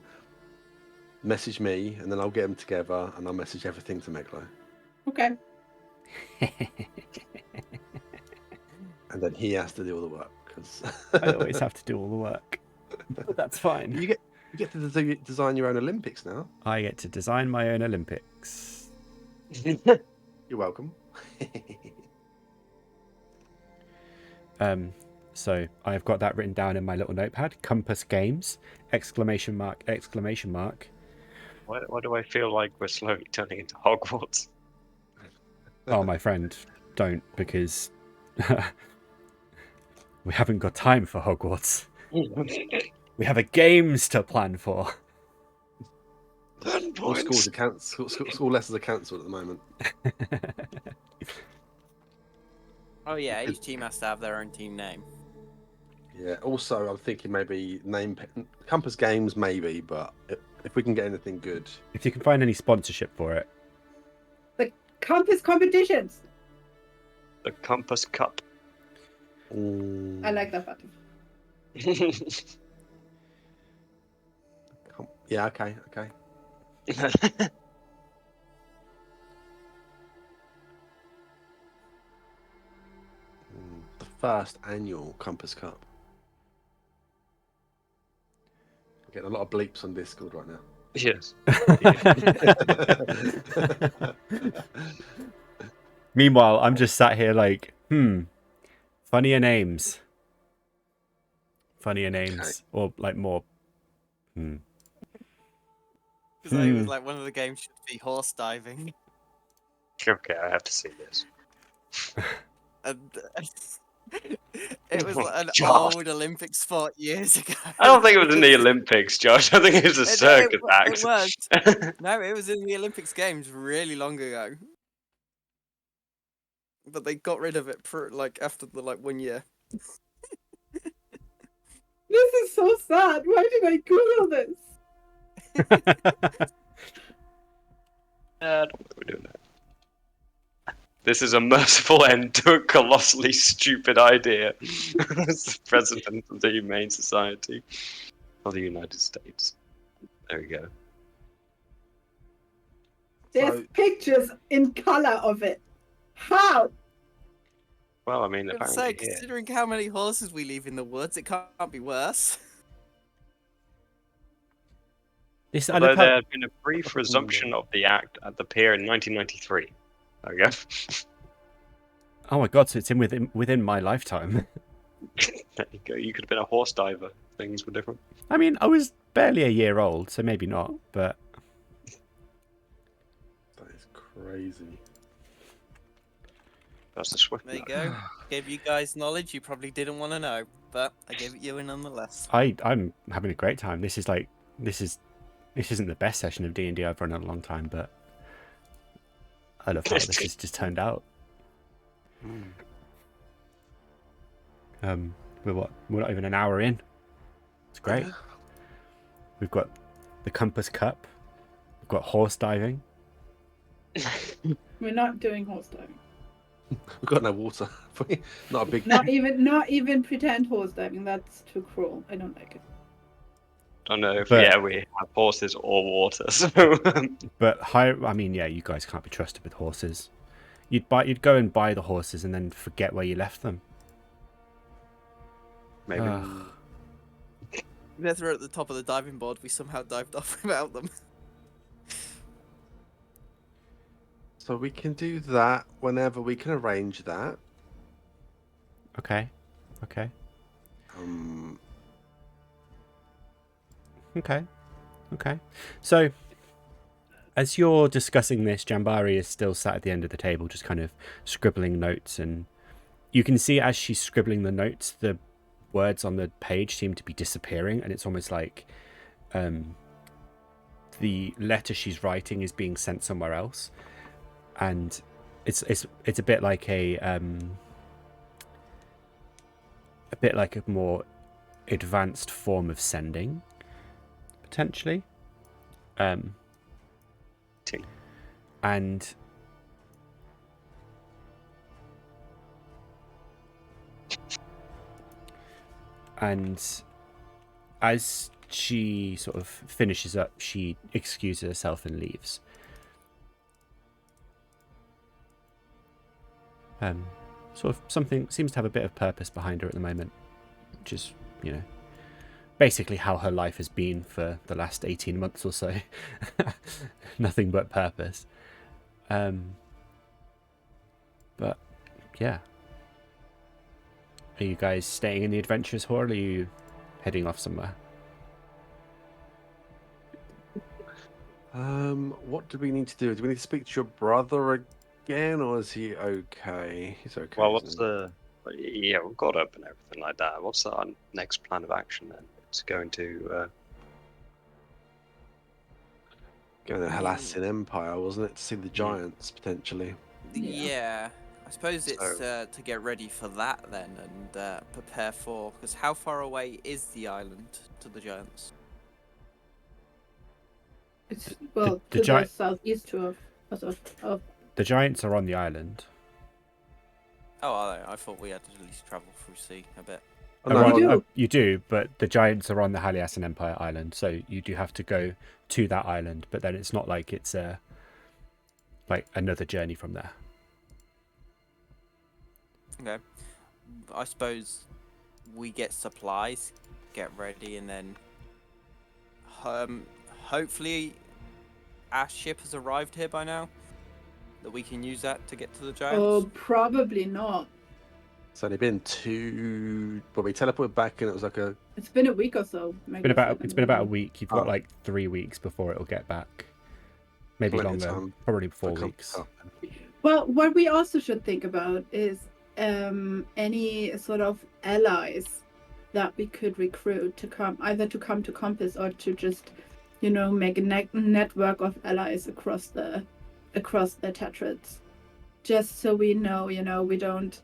message me, and then I'll get them together, and I'll message everything to Meglo. Okay. And then he has to do all the work, because I always have to do all the work. But that's fine. You You get to design your own Olympics now. I get to design my own Olympics. You're welcome. So I've got that written down in my little notepad. Compass Games! Exclamation mark! Exclamation mark! Why do I feel like we're slowly turning into Hogwarts? Oh, my friend, don't, because we haven't got time for Hogwarts. We have a games to plan for. All schools are school lessons are cancelled at the moment. Oh yeah, each team has to have their own team name. Yeah. Also, I'm thinking maybe Compass Games, maybe, but if we can get anything good, If you can find any sponsorship for it. The Compass competitions. The Compass Cup. I like that button. Yeah. Okay. The first annual Compass Cup. I'm getting a lot of bleeps on Discord right now. Yes. Meanwhile, I'm just sat here like, funnier names. Funnier names. Or like more. Because it was like one of the games should be horse diving. Okay, I have to see this. And it was like an Josh. old Olympic sport years ago. I don't think it was in the Olympics, Josh. I think it was a circus act. It was. No, it was in the Olympics Games really long ago. But they got rid of it after the 1 year. This is so sad. Why did I Google this? I don't think we're doing that. This is a merciful end to a colossally stupid idea. As the president of the Humane Society of the United States. There we go. There's pictures in color of it. How? Well, I mean, I would say, considering how many horses we leave in the woods, it can't be worse. Although there had been a brief resumption of the act at the pier in 1993. There we go. Oh my god, so it's within my lifetime. There you go. You could have been a horse diver. Things were different. I mean, I was barely a year old, so maybe not, but... That is crazy. That's the swift. There you go. Gave you guys knowledge you probably didn't want to know, but I gave it you nonetheless. I'm having a great time. This isn't the best session of D&D I've run in a long time, but I love how this has just turned out. We're not even an hour in. It's great. We've got the Compass Cup. We've got horse diving. We're not doing horse diving. We've got no water. Not a big. Not even pretend horse diving. That's too cruel. I don't like it. I don't know if But- we have horses or water. So But you guys can't be trusted with horses. You'd go and buy the horses and then forget where you left them. maybe. They're at the top of the diving board. We somehow dived off without them. So we can do that whenever we can arrange that. Okay. Okay. So, as you're discussing this, Jambari is still sat at the end of the table, just kind of scribbling notes, and you can see as she's scribbling the notes, the words on the page seem to be disappearing, and it's almost like the letter she's writing is being sent somewhere else, and it's a bit like a more advanced form of sending, potentially. And as she sort of finishes up, she excuses herself and leaves. Sort of something seems to have a bit of purpose behind her at the moment, which is, basically how her life has been for the last 18 months or so. Nothing but purpose. But yeah. Are you guys staying in the Adventurers Hall, or are you heading off somewhere? What do we need to do? Do we need to speak to your brother again, or is he okay? He's okay. Well, isn't what's he? the? Yeah, we've got up and everything like that. What's our next plan of action then? It's going to. Going to I mean- Halassian Empire, wasn't it? To see the giants potentially. Yeah. I suppose it's So- to get ready for that then and prepare for. Because how far away is the island to the giants? It's The to the giant, southeast of the giants are on the island. Oh, I thought we had to at least travel through sea a bit. Oh, no, You do. You do, but the giants are on the Haliasan Empire island, so you do have to go to that island. But then it's not like it's like another journey from there. Okay. I suppose we get supplies, get ready, and then hopefully our ship has arrived here by now. That we can use that to get to the giants. Oh, probably not. It's only been well, we teleported back and it was like a. It's been a week or so. It's been about a week. You've got Oh. like 3 weeks before it'll get back. Maybe Plenty of longer. time Probably for 4 com- weeks. oh, Well, what we also should think about is any sort of allies that we could recruit to come, either to come to Compass or to just, make a network of allies across the Tetrads, just so we know, we don't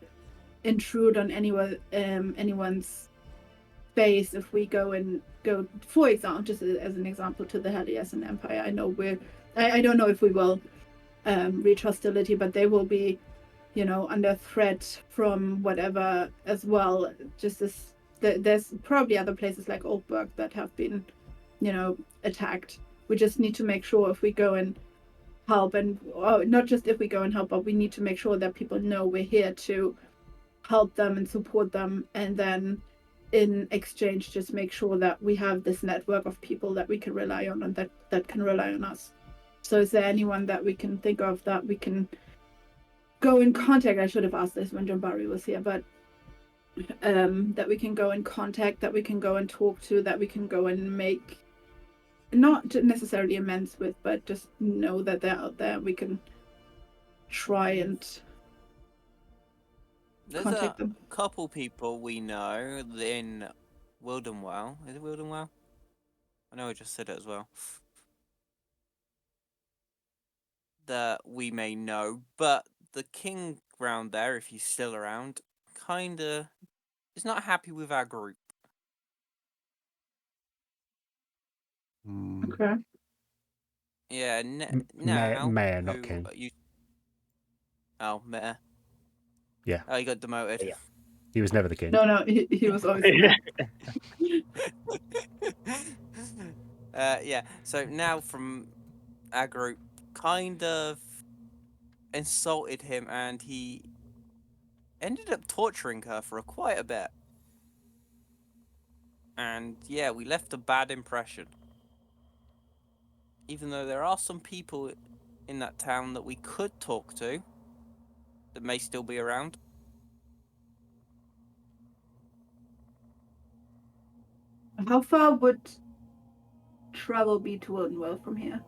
intrude on anyone's space if we go, for example, just as an example, to the Haliasan Empire. I don't know if we will reach hostility, but they will be, under threat from whatever as well. Just as there's probably other places like Oldburg that have been, attacked. We just need to make sure if we go and help, and not just if we go and help, but we need to make sure that people know we're here to help them and support them, and then in exchange just make sure that we have this network of people that we can rely on and that can rely on us. So is there anyone that we can think of that we can go in contact? I should have asked this when Jambari was here, but that we can go in contact, that we can go and talk to, that we can go and make not necessarily amends with, but just know that they're out there. We can try and There's contact a them. couple people we know in Wildenwell. Is it Wildenwell? I know I just said it as well. That we may know, but the king round there, if he's still around, kinda is not happy with our group. Okay. Yeah, now Mayor, not who king. Oh, mayor. Yeah. Oh, he got demoted. Yeah. He was never the king. No, he was always there. Yeah. So now from our group, kind of insulted him, and he ended up torturing her for quite a bit. And yeah, we left a bad impression. Even though there are some people in that town that we could talk to, that may still be around. How far would travel be to Wildenwell from here?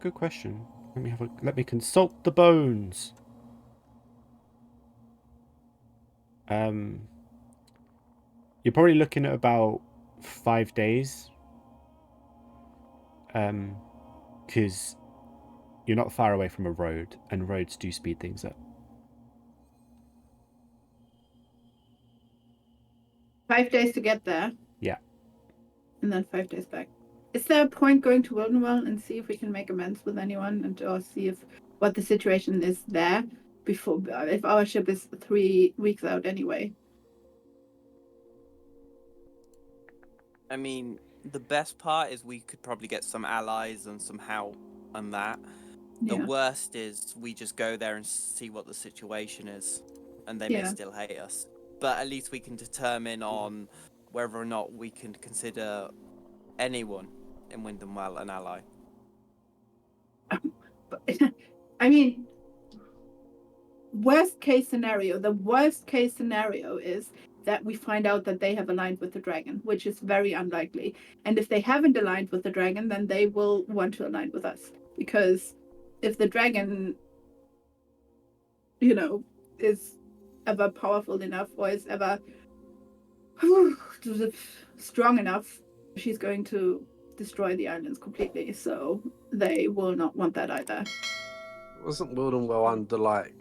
Good question. Let me consult the bones. You're probably looking at about 5 days. Because you're not far away from a road, and roads do speed things up. 5 days to get there. Yeah. And then 5 days back. Is there a point going to Wildenwell and see if we can make amends with anyone, and or see if what the situation is there before, if our ship is 3 weeks out anyway? I mean, the best part is we could probably get some allies and some help on that. The Yeah. worst is we just go there and see what the situation is, and they may Yeah. still hate us. but at least we can determine on whether or not we can consider anyone in Windhamwell an ally. I mean, worst case scenario, the worst case scenario is that we find out that they have aligned with the dragon, which is very unlikely. And if they haven't aligned with the dragon, then they will want to align with us. Because if the dragon, is ever powerful enough or is ever strong enough, she's going to destroy the islands completely. So they will not want that either. Wasn't Wildenwell under like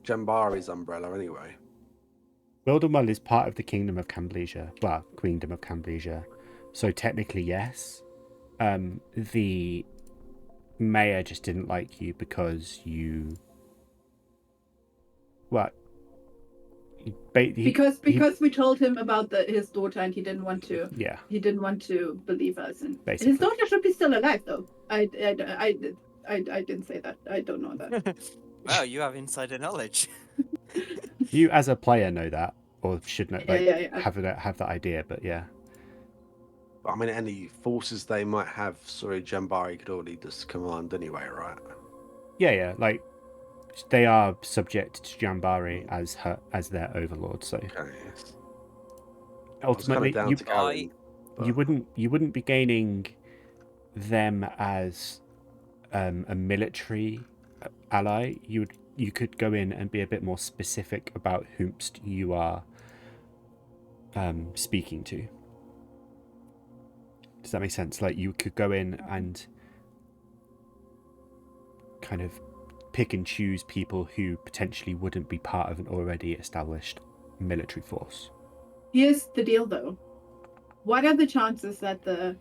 Jambari's umbrella anyway? Wildenwell is part of the Kingdom of Camblesia. Well, Queendom of Camblesia. So technically, yes. The mayor just didn't like you because you... What? Because we told him about his daughter and he didn't want to. Yeah. He didn't want to believe us. And Basically. his daughter should be still alive, though. I didn't say that. I don't know that. Wow, you have insider knowledge. You, as a player, know that, or should know, Yeah. have that idea. But yeah. But I mean, any forces they might have, Jambari could already just command anyway, right? Yeah. Like, they are subject to Jambari as their overlord. So Okay, yes. ultimately, you you wouldn't be gaining them as a military ally. You could go in and be a bit more specific about whomst you are speaking to. Does that make sense? Like, you could go in and kind of pick and choose people who potentially wouldn't be part of an already established military force. Here's the deal, though. What are the chances that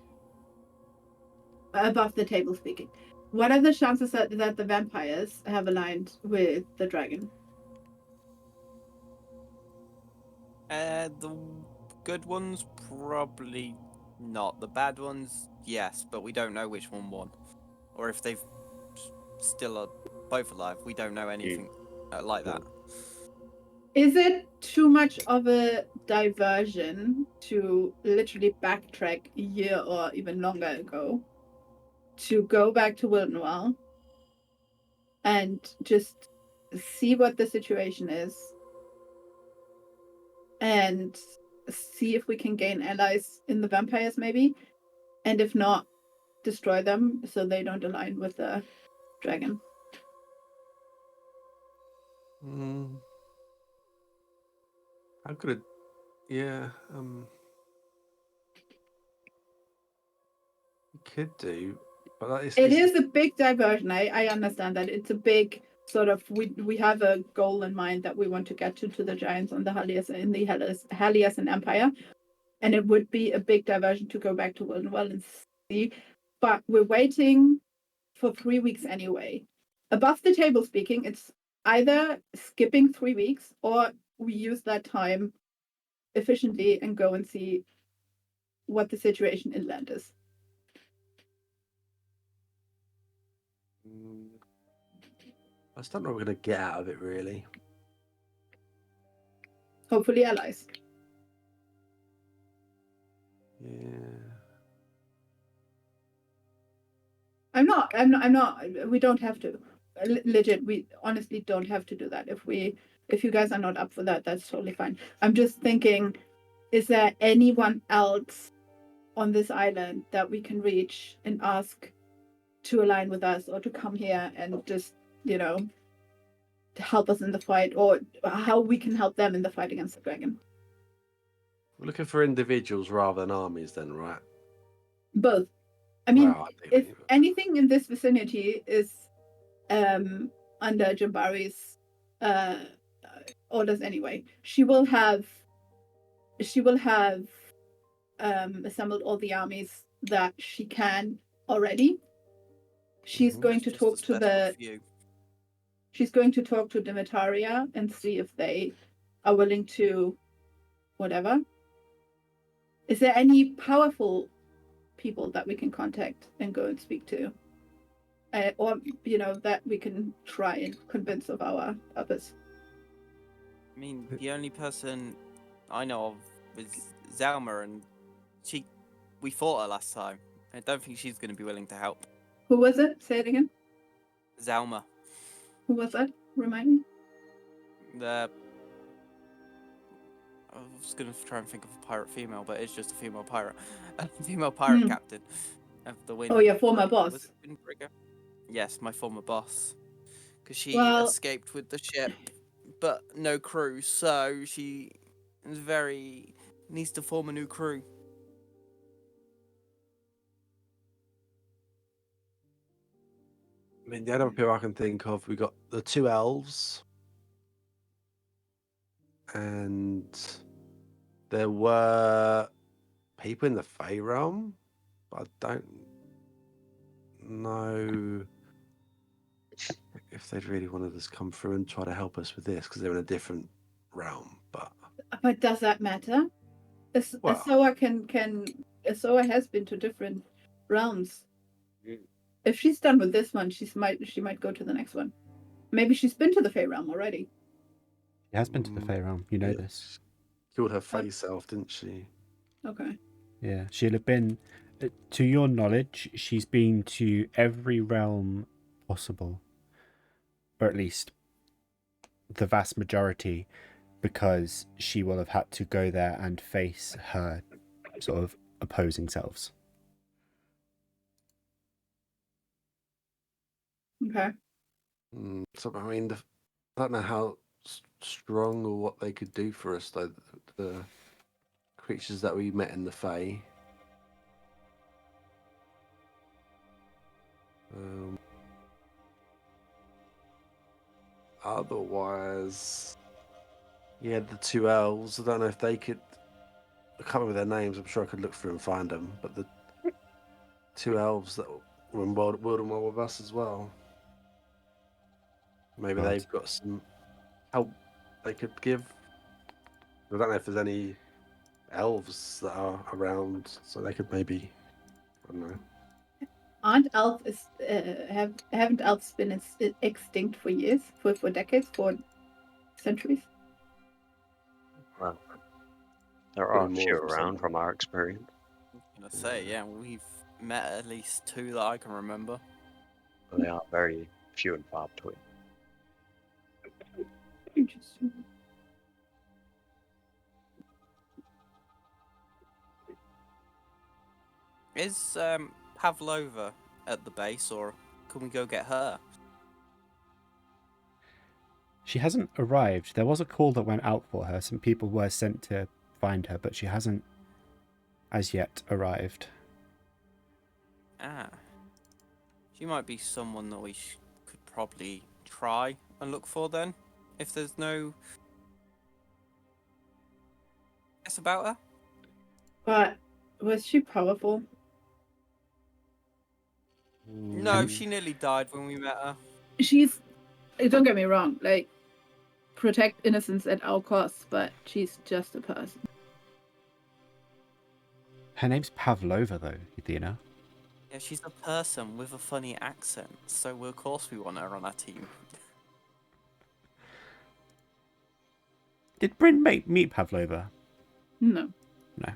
above the table speaking, what are the chances that the vampires have aligned with the dragon? The good ones, probably not. The bad ones, yes, but we don't know which one won. Or if they've still are both alive, we don't know anything like that. Is it too much of a diversion to literally backtrack a year or even longer ago to go back to Wildenwell and just see what the situation is and see if we can gain allies in the vampires, maybe? And if not, destroy them so they don't align with the dragon? How could it? Yeah. You could do, but that is. It is a big diversion. I understand that it's a big sort of. We have a goal in mind that we want to get to the giants on the Haliasan Empire, and it would be a big diversion to go back to Wildenwell and see. But we're waiting for 3 weeks anyway. Above the table speaking, it's either skipping 3 weeks or we use that time efficiently and go and see what the situation inland is. I just don't know what we're going to get out of it, really. Hopefully allies. Yeah. I'm not. We don't have to. Legit, we honestly don't have to do that. If you guys are not up for that, that's totally fine. I'm just thinking, is there anyone else on this island that we can reach and ask to align with us or to come here and just, to help us in the fight, or how we can help them in the fight against the dragon? We're looking for individuals rather than armies then, right? Both. I mean, Well, if anything in this vicinity is under Jambari's orders anyway, she will have assembled all the armies that she can already. She's going to talk to she's going to talk to Dimitaria and see if they are willing to whatever. Is there any powerful people that we can contact and go and speak to? Or, that we can try and convince of our purpose? I mean, the only person I know of is Zelma, and we fought her last time. I don't think she's going to be willing to help. Who was it? Say it again. Zelma, Who was that? Remind me. I was going to try and think of a pirate female, but it's just a female pirate. A female pirate captain of the Wind. Oh, your former boss. Was it Windbreaker? Yes, my former boss. Because she Well- escaped with the ship, but no crew, so she is needs to form a new crew. I mean, the other people I can think of, we got the 2 elves, and there were people in the Fey realm, but I don't know if they'd really wanted us to come through and try to help us with this because they're in a different realm. But does that matter? Well- Asoa has been to different realms. If she's done with this one, she might go to the next one. Maybe she's been to the Fey realm already. She has been to the Fey realm. You know Yeah. this. Killed her Fey self, didn't she? Okay. Yeah, she'll have been. To your knowledge, she's been to every realm possible, or at least the vast majority, because she will have had to go there and face her sort of opposing selves. Okay. So I mean, I don't know how strong or what they could do for us, though. The creatures that we met in the Fey. Otherwise, yeah, the 2 elves. I don't know if they could. I can't remember their names. I'm sure I could look through and find them. But the 2 elves that were in World and War with us as well. Maybe Right. they've got some help they could give. I don't know if there's any elves that are around, so they could maybe. I don't know. Haven't elves been extinct for years, for decades, for centuries? Well, there Probably are a more few from around some. from our experience, I'm gonna say, yeah, we've met at least 2 that I can remember. but they are very few and far between. Interesting. Is Pavlova at the base, or can we go get her? She hasn't arrived. There was a call that went out for her. Some people were sent to find her, but she hasn't as yet arrived. Ah. She might be someone that we could probably try and look for then, if there's no guess about her. But was she powerful? No, she nearly died when we met her. She's. Don't get me wrong. Like, protect innocence at all costs, but she's just a person. Her name's Pavlova, though, Yathina. Yeah, she's a person with a funny accent, so of course we want her on our team. Did Bryn meet Pavlova? No. No.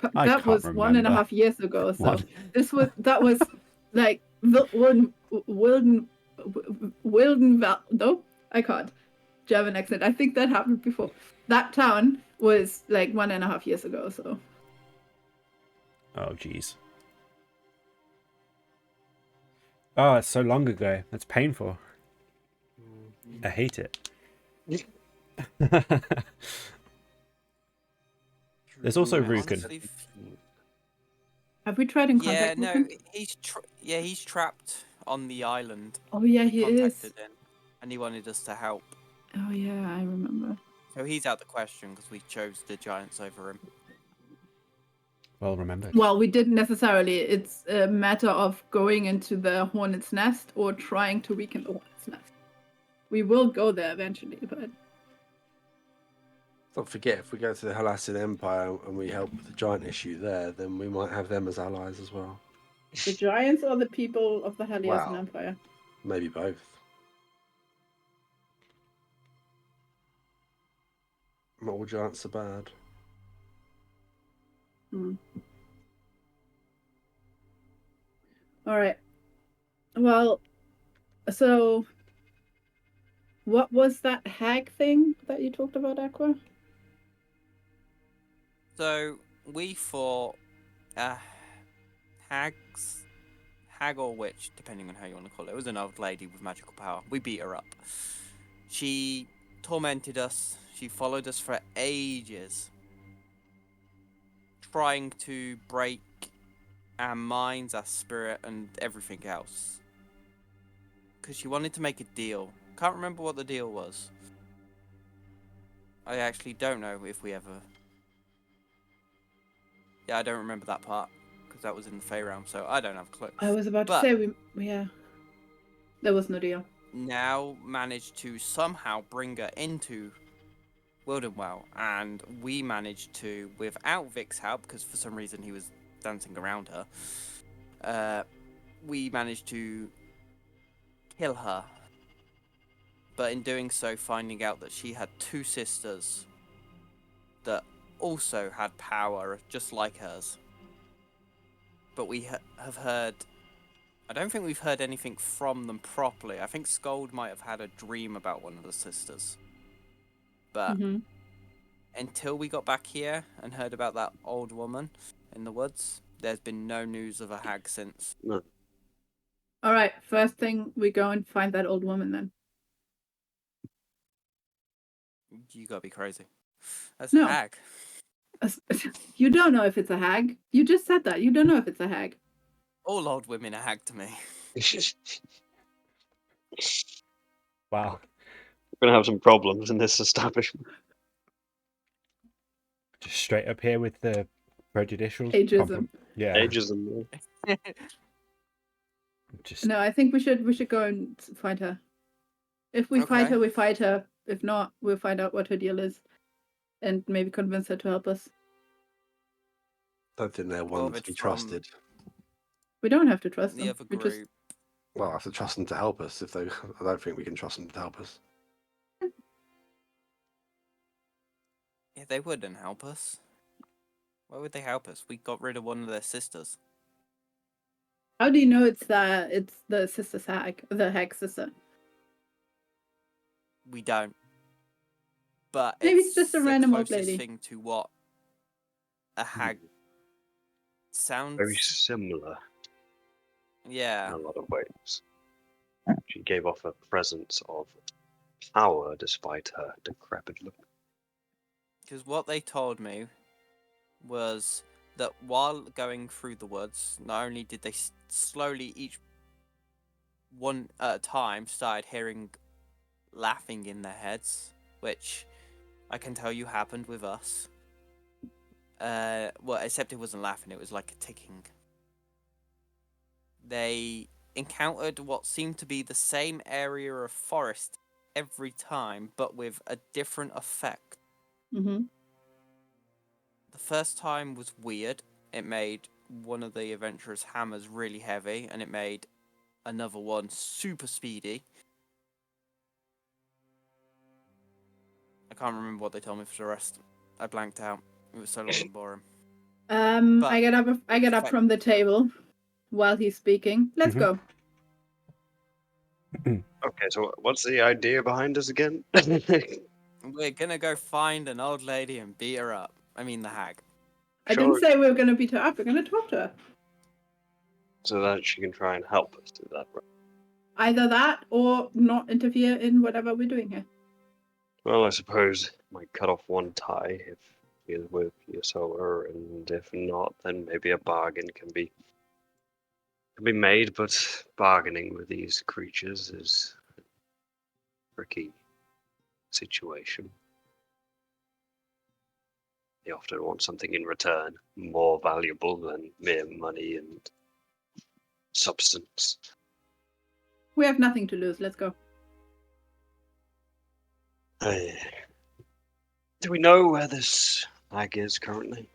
That can't was 1.5 remember. years ago. So What? that was like Wilden. No, I can't. German accent. I think that happened before. That town was like 1.5 years ago. So Oh, jeez. Oh, it's so long ago. That's painful. I hate it. There's also Rugen. Honestly, have we tried in yeah, contact with no, him? he's trapped on the island. Oh yeah, We he is. contacted him, and he wanted us to help. Oh yeah, I remember. So he's out the question because we chose the giants over him. Well remembered. Well, we didn't necessarily. It's a matter of going into the hornet's nest or trying to weaken the hornet's nest. We will go there eventually, but Don't forget, if we go to the Halassin Empire and we help with the giant issue there, then we might have them as allies as well. the giants or the people of the Helios Wow. Empire? Maybe both. Not all giants are bad. All right. Well, so what was that hag thing that you talked about, Aqua? So we fought hags, hag or witch, depending on how you want to call it. It was an old lady with magical power. We beat her up. She tormented us. She followed us for ages, trying to break our minds, our spirit, and everything else. Because she wanted to make a deal. Can't remember what the deal was. I actually don't know if we ever... Yeah, I don't remember that part, because that was in the Fey realm, so I don't have a clue. I was about to But- say, yeah. There was no deal. Now managed to somehow bring her into Wildenwell, and we managed to, without Vic's help, because for some reason he was dancing around her, we managed to kill her. But in doing so, finding out that she had two sisters that also had power just like hers. But we have heard... I don't think we've heard anything from them properly. I think Sköld might have had a dream about one of the sisters. But until we got back here and heard about that old woman in the woods, there's been no news of a hag since. No. All right. First thing, we go and find that old woman then. You gotta be crazy. That's No. a hag. You don't know if it's a hag. You just said that. You don't know if it's a hag. All old women are hag to me. Wow. We're gonna have some problems in this establishment. Just straight up here with the prejudicial. Ageism. Yeah. Ageism. Just No, I think we should go and find her. If we fight Okay. her, we fight her. If not, we'll find out what her deal is, and maybe convince her to help us. Don't think they're Well, one to it's be from- trusted. We don't have to trust The them. other We group. just Well, I have to trust them to help us. If they, I don't think we can trust them to help us. Yeah, they wouldn't help us. Why would they help us? We got rid of one of their sisters. How do you know it's the sister's hag, the hag sister? We don't. But Maybe it's just a the random old closest lady. thing to what a hag sounds. Very similar Yeah. in a lot of ways. She gave off a presence of power despite her decrepit look. Because what they told me was that while going through the woods, not only did they slowly, each one at a time, started hearing laughing in their heads, which I can tell you happened with us. Well, except it wasn't laughing, it was like a ticking. They encountered what seemed to be the same area of forest every time, but with a different effect. Mm-hmm. The first time was weird. It made one of the adventurers' hammers really heavy, and it made another one super speedy. I can't remember what they told me for the rest. I blanked out. It was so long and boring. I get up from the table while he's speaking. Let's Mhm. go. Okay, so what's the idea behind us again? We're gonna go find an old lady and beat her up. I mean the hag. I Sure. didn't say we were going to beat her up. We're going to talk to her. So that she can try and help us do that. Right? Either that or not interfere in whatever we're doing here. Well, I suppose might cut off one tie if you're with your sower, and if not, then maybe a bargain can be made. But bargaining with these creatures is a tricky situation. They often want something in return more valuable than mere money and substance. We have nothing to lose. Let's go. Do we know where this hag is currently?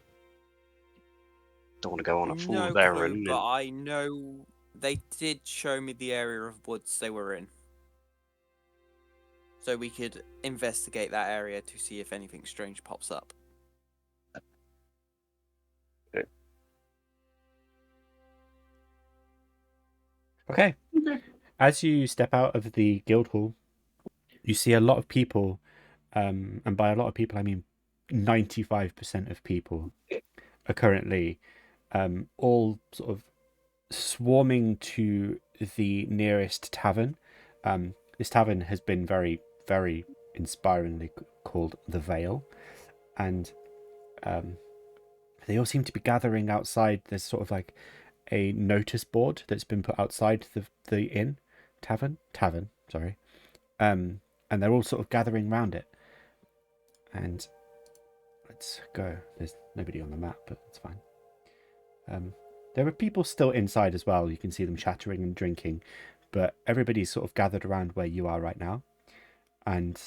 Don't want to go on a fool's No clue, errand. but I know they did show me the area of woods they were in. so we could investigate that area to see if anything strange pops up. Okay. Okay. As you step out of the guild hall, you see a lot of people, and by a lot of people I mean 95% of people are currently all sort of swarming to the nearest tavern. This tavern has been very, very inspiringly called the Vale, and they all seem to be gathering outside. There's sort of like a notice board that's been put outside the inn tavern, sorry, and they're all sort of gathering around it. And let's go. There's nobody on the map, but it's fine. There are people still inside as well. You can see them chattering and drinking, but everybody's sort of gathered around where you are right now, and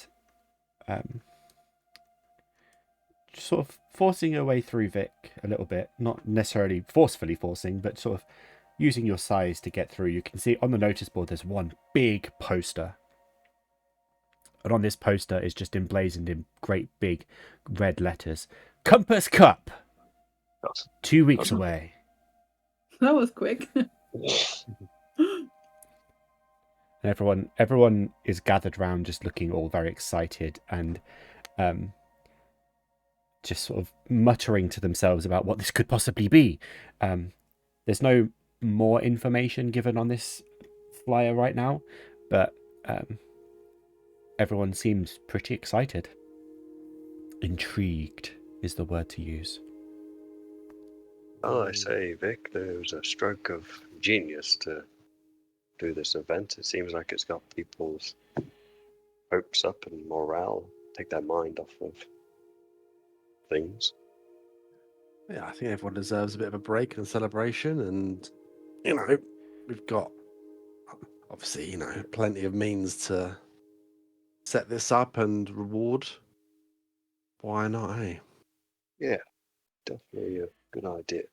sort of forcing your way through Vic a little bit, not necessarily forcefully forcing, but sort of using your size to get through. You can see on the notice board there's one big poster, and on this poster is just emblazoned in great big red letters, Compass Cup, 2 weeks away. That was quick. And everyone is gathered around, just looking all very excited and just sort of muttering to themselves about what this could possibly be. There's no more information given on this flyer right now, but everyone seems pretty excited. Intrigued is the word to use. Oh, I say, Vic, there was a stroke of genius to do this event. It seems like it's got people's hopes up and morale, take their mind off of things. Yeah, I think everyone deserves a bit of a break and celebration, and you know, we've got obviously, plenty of means to set this up and reward. Why not, eh? Yeah, definitely a good idea.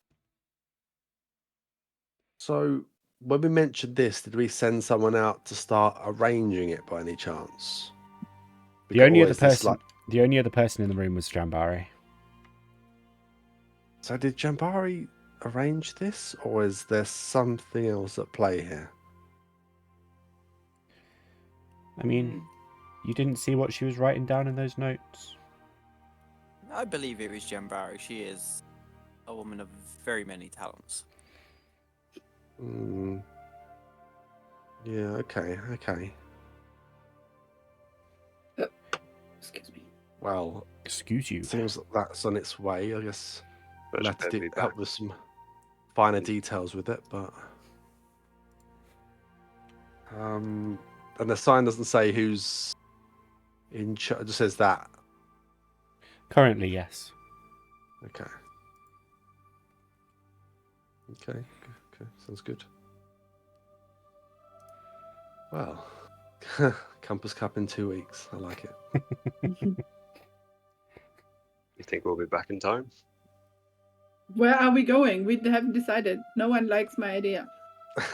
So, when we mentioned this, did we send someone out to start arranging it by any chance? The only other Or is this person in the room was Jambari. So did Jambari arrange this, or is there something else at play here? I mean, you didn't see what she was writing down in those notes? I believe it was Jambari. She is a woman of very many talents. Yeah, okay. Excuse me. Well, Excuse you. seems like that's on its way. I guess But we'll have to she'll be back. help with some finer details with it, but and the sign doesn't say who's in charge. It just says that. Currently, yes. Okay, sounds good. Well, Compass Cup in 2 weeks. I like it. You think we'll be back in time? Where are we going? We haven't decided. No one likes my idea.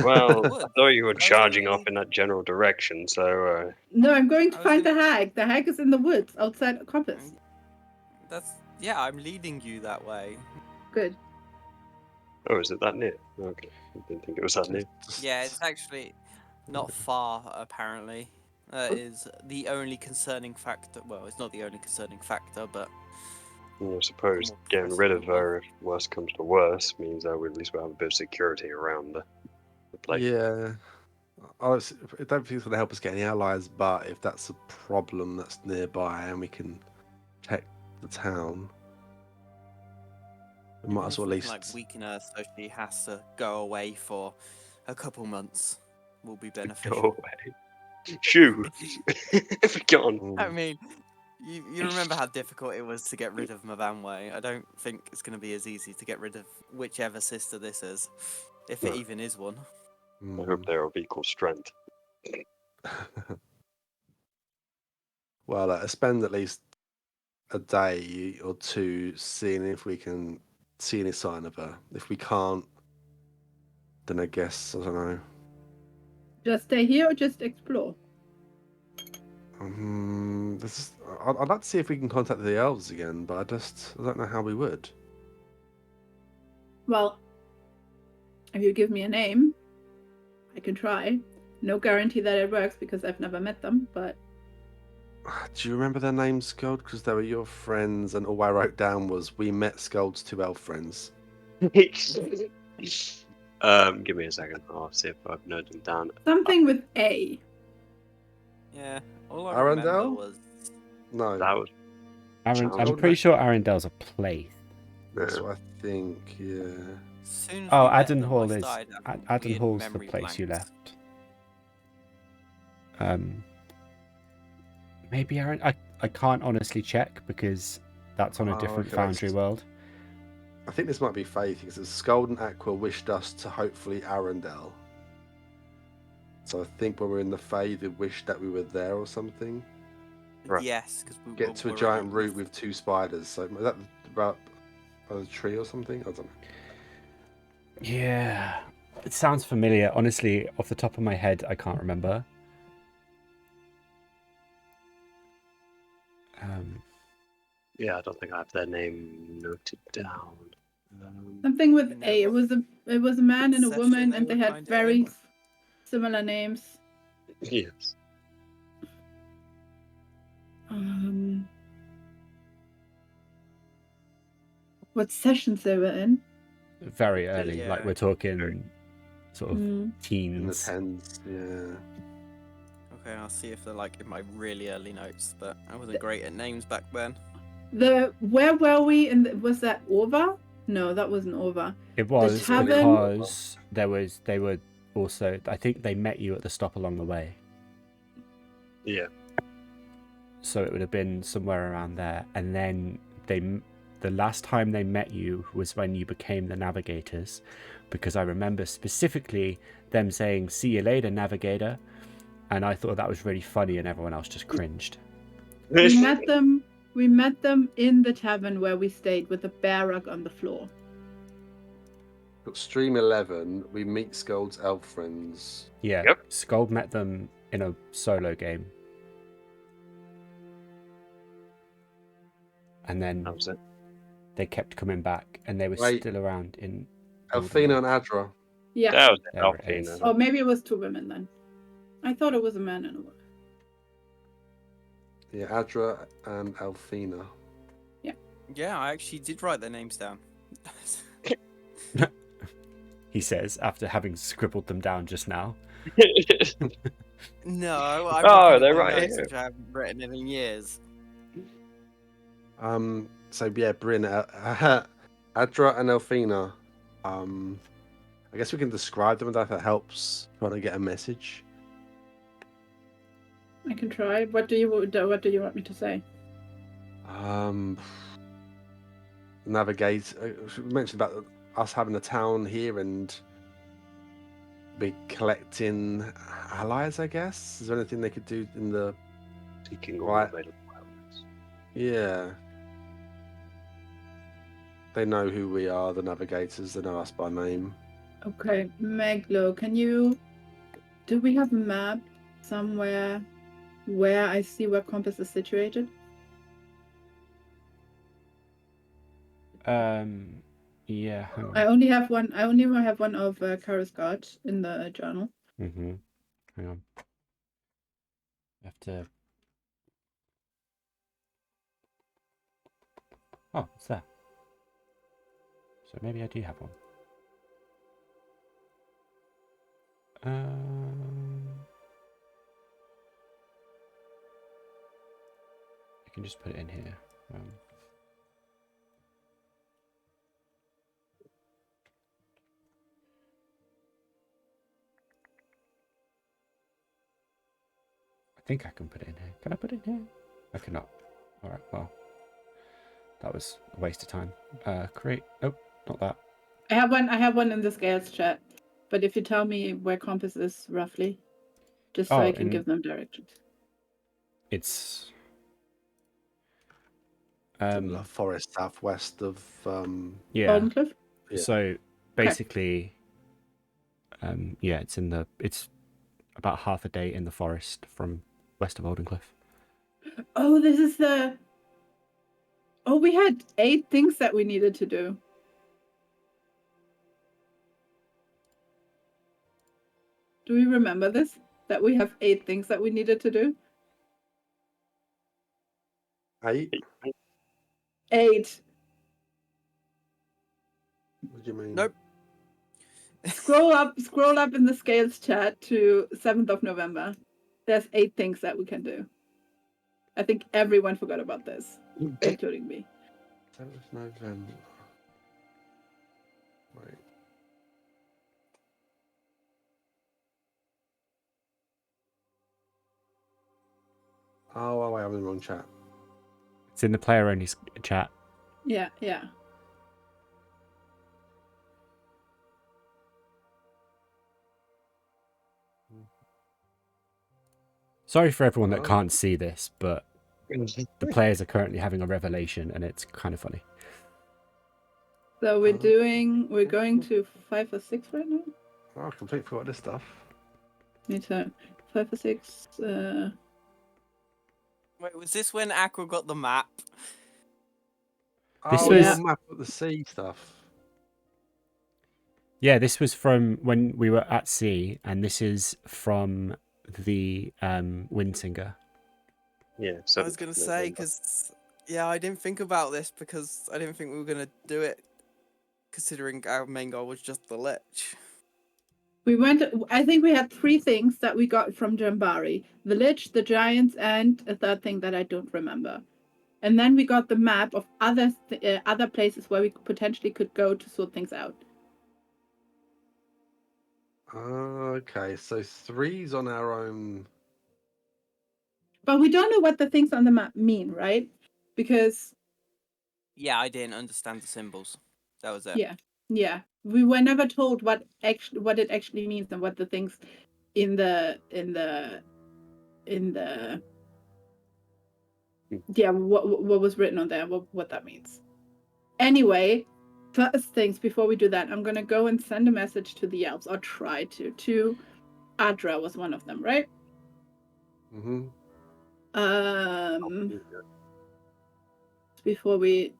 Well, I thought you were I was charging gonna off in that general direction, so No, I'm going to I was find gonna- the hag. The hag is in the woods outside of Compass. I'm leading you that way. Good. oh, is it that near? Okay, I didn't think it was that near. Yeah, it's actually not far, apparently. That is the only concerning factor. Well, it's not the only concerning factor, but Well, I suppose more getting rid of pressing one. her, if worse comes to worse, means that we at least we'll have a bit of security around the place. Yeah. I don't think it's going to help us get any allies, but if that's a problem that's nearby and we can protect the town, we might as well at It's least. like weaken her so she has to go away for a couple months. Will be beneficial. Go away. Shoo! Be gone. I mean, you remember how difficult it was to get rid of Mavanway. I don't think it's going to be as easy to get rid of whichever sister this is, if it No. even is one. I hope they're of equal strength. Well, spend at least a day or two seeing if we can see any sign of her. If we can't, then I guess, I don't know. Just stay here or just explore? I'd like to see if we can contact the elves again, but I don't know how we would. Well, if you give me a name, I can try. No guarantee that it works because I've never met them, but Do you remember their names, Sköld? Because they were your friends, and all I wrote down was we met Sköld's 2 elf friends. Give me a second. I'll see if I've noted them down. something with A. Yeah, all I remember Arundel? was No, That was I'm Sounds pretty sure Arendel's a place. that's what I think. Yeah. soon as Oh, we met them, Adenhall I is started having weird Adenhall's the memory place you blanks. left. Maybe Aaron. I can't honestly check because that's on a different okay, Foundry world. I think this might be Faith because Sköld and Aqua wished us to hopefully Arundel. So I think when we were in the Fae, they wished that we were there or something. Right. Yes, because we Get to a were giant in- root with 2 spiders. So is that about a tree or something? I don't know. Yeah, it sounds familiar. Honestly, off the top of my head, I can't remember. Yeah, I don't think I have their name noted down. Something with You know A. It what? was a man and a Session woman, they and they would had find it very in. similar names. Yes. What sessions they were in? Very early, Yeah. like we're talking sort of Mm. In the teens. 10s, yeah. Okay, I'll see if they're like in my really early notes, but I wasn't great at names back then. Where were we? Was that Orva? No, that wasn't Orva. It was tavern- because they were also. I think they met you at the stop along the way, Yeah. so it would have been somewhere around there. And then the last time they met you was when you became the navigators, because I remember specifically them saying "See you later, navigator," and I thought that was really funny, and everyone else just cringed. We met them. We met them in the tavern where we stayed with the bear rug on the floor. Got Stream 11, we meet Sköld's elf friends. Yeah, Yep. Sköld met them in a solo game, and then That was it. they kept coming back, and they were Wait. still around in Elfina and Adra. Yeah. That was it. There it is. Alpina. Or maybe it was 2 women then. I thought it was a man and a woman. Yeah, Adra and Elfina. Yeah, I actually did write their names down. He says after having scribbled them down just now. No, I'm Oh, looking at they're my right notes, here. which I haven't written in years. So yeah, Bryn, Adra and Elfina. I guess we can describe them if that helps trying to get a message. I can try. What do you want me to say? Navigate. We mentioned about us having a town here and be collecting allies, I guess. Is there anything they could do in the... Seeking all Right. available outlets. Yeah. They know who we are, the navigators. They know us by name. Okay, Meglo, do we have a map somewhere where I see where Compass is situated? Yeah. Hang on. I only have one of Karasgard in the journal. Hang on. I have to. Oh, it's there. So maybe I do have one. I can just put it in here. I think I can put it in here. Can I put it in here? I cannot. All right. Well, that was a waste of time. Create. Nope, not that. I have one in the scales chat, but if you tell me where Compass is roughly, just so I can give them directions. It's In the forest southwest of... yeah. Goldencliff? Yeah. So basically, it's about half a day in the forest from west of Oldencliff. Oh, this is the. Oh, we had 8 things that we needed to do. Do we remember this? That we have 8 things that we needed to do? 8? 8. What do you mean? Nope. Scroll up in the scales chat to 7th of November. There's 8 things that we can do. I think everyone forgot about this, including me. 7th of November. Wait. Oh, wait, I'm in the wrong chat. It's in the player only chat. Yeah. Sorry for everyone that can't see this, but the players are currently having a revelation, and it's kind of funny. So we're going to 5 or 6 right now? Oh, I completely forgot this stuff. Me too. 5 or 6. Wait, was this when Aqua got the map? This Oh, was- your map of the sea stuff. Yeah, this was from when we were at sea, and this is from the Windsinger. Yeah. So I was gonna say because I didn't think about this because I didn't think we were gonna do it, considering our main goal was just the lich. I think we had 3 things that we got from Jambari. The Lich, the Giants, and a third thing that I don't remember. And then we got the map of other places where we potentially could go to sort things out. Okay, so 3's on our own. But we don't know what the things on the map mean, right? Because Yeah, I didn't understand the symbols. That was it. yeah, we were never told what it actually means and what the things in the what was written on there, what that means. Anyway, first things before we do that, I'm gonna go and send a message to the elves, or try to Adra was one of them, right? Mm-hmm. Before we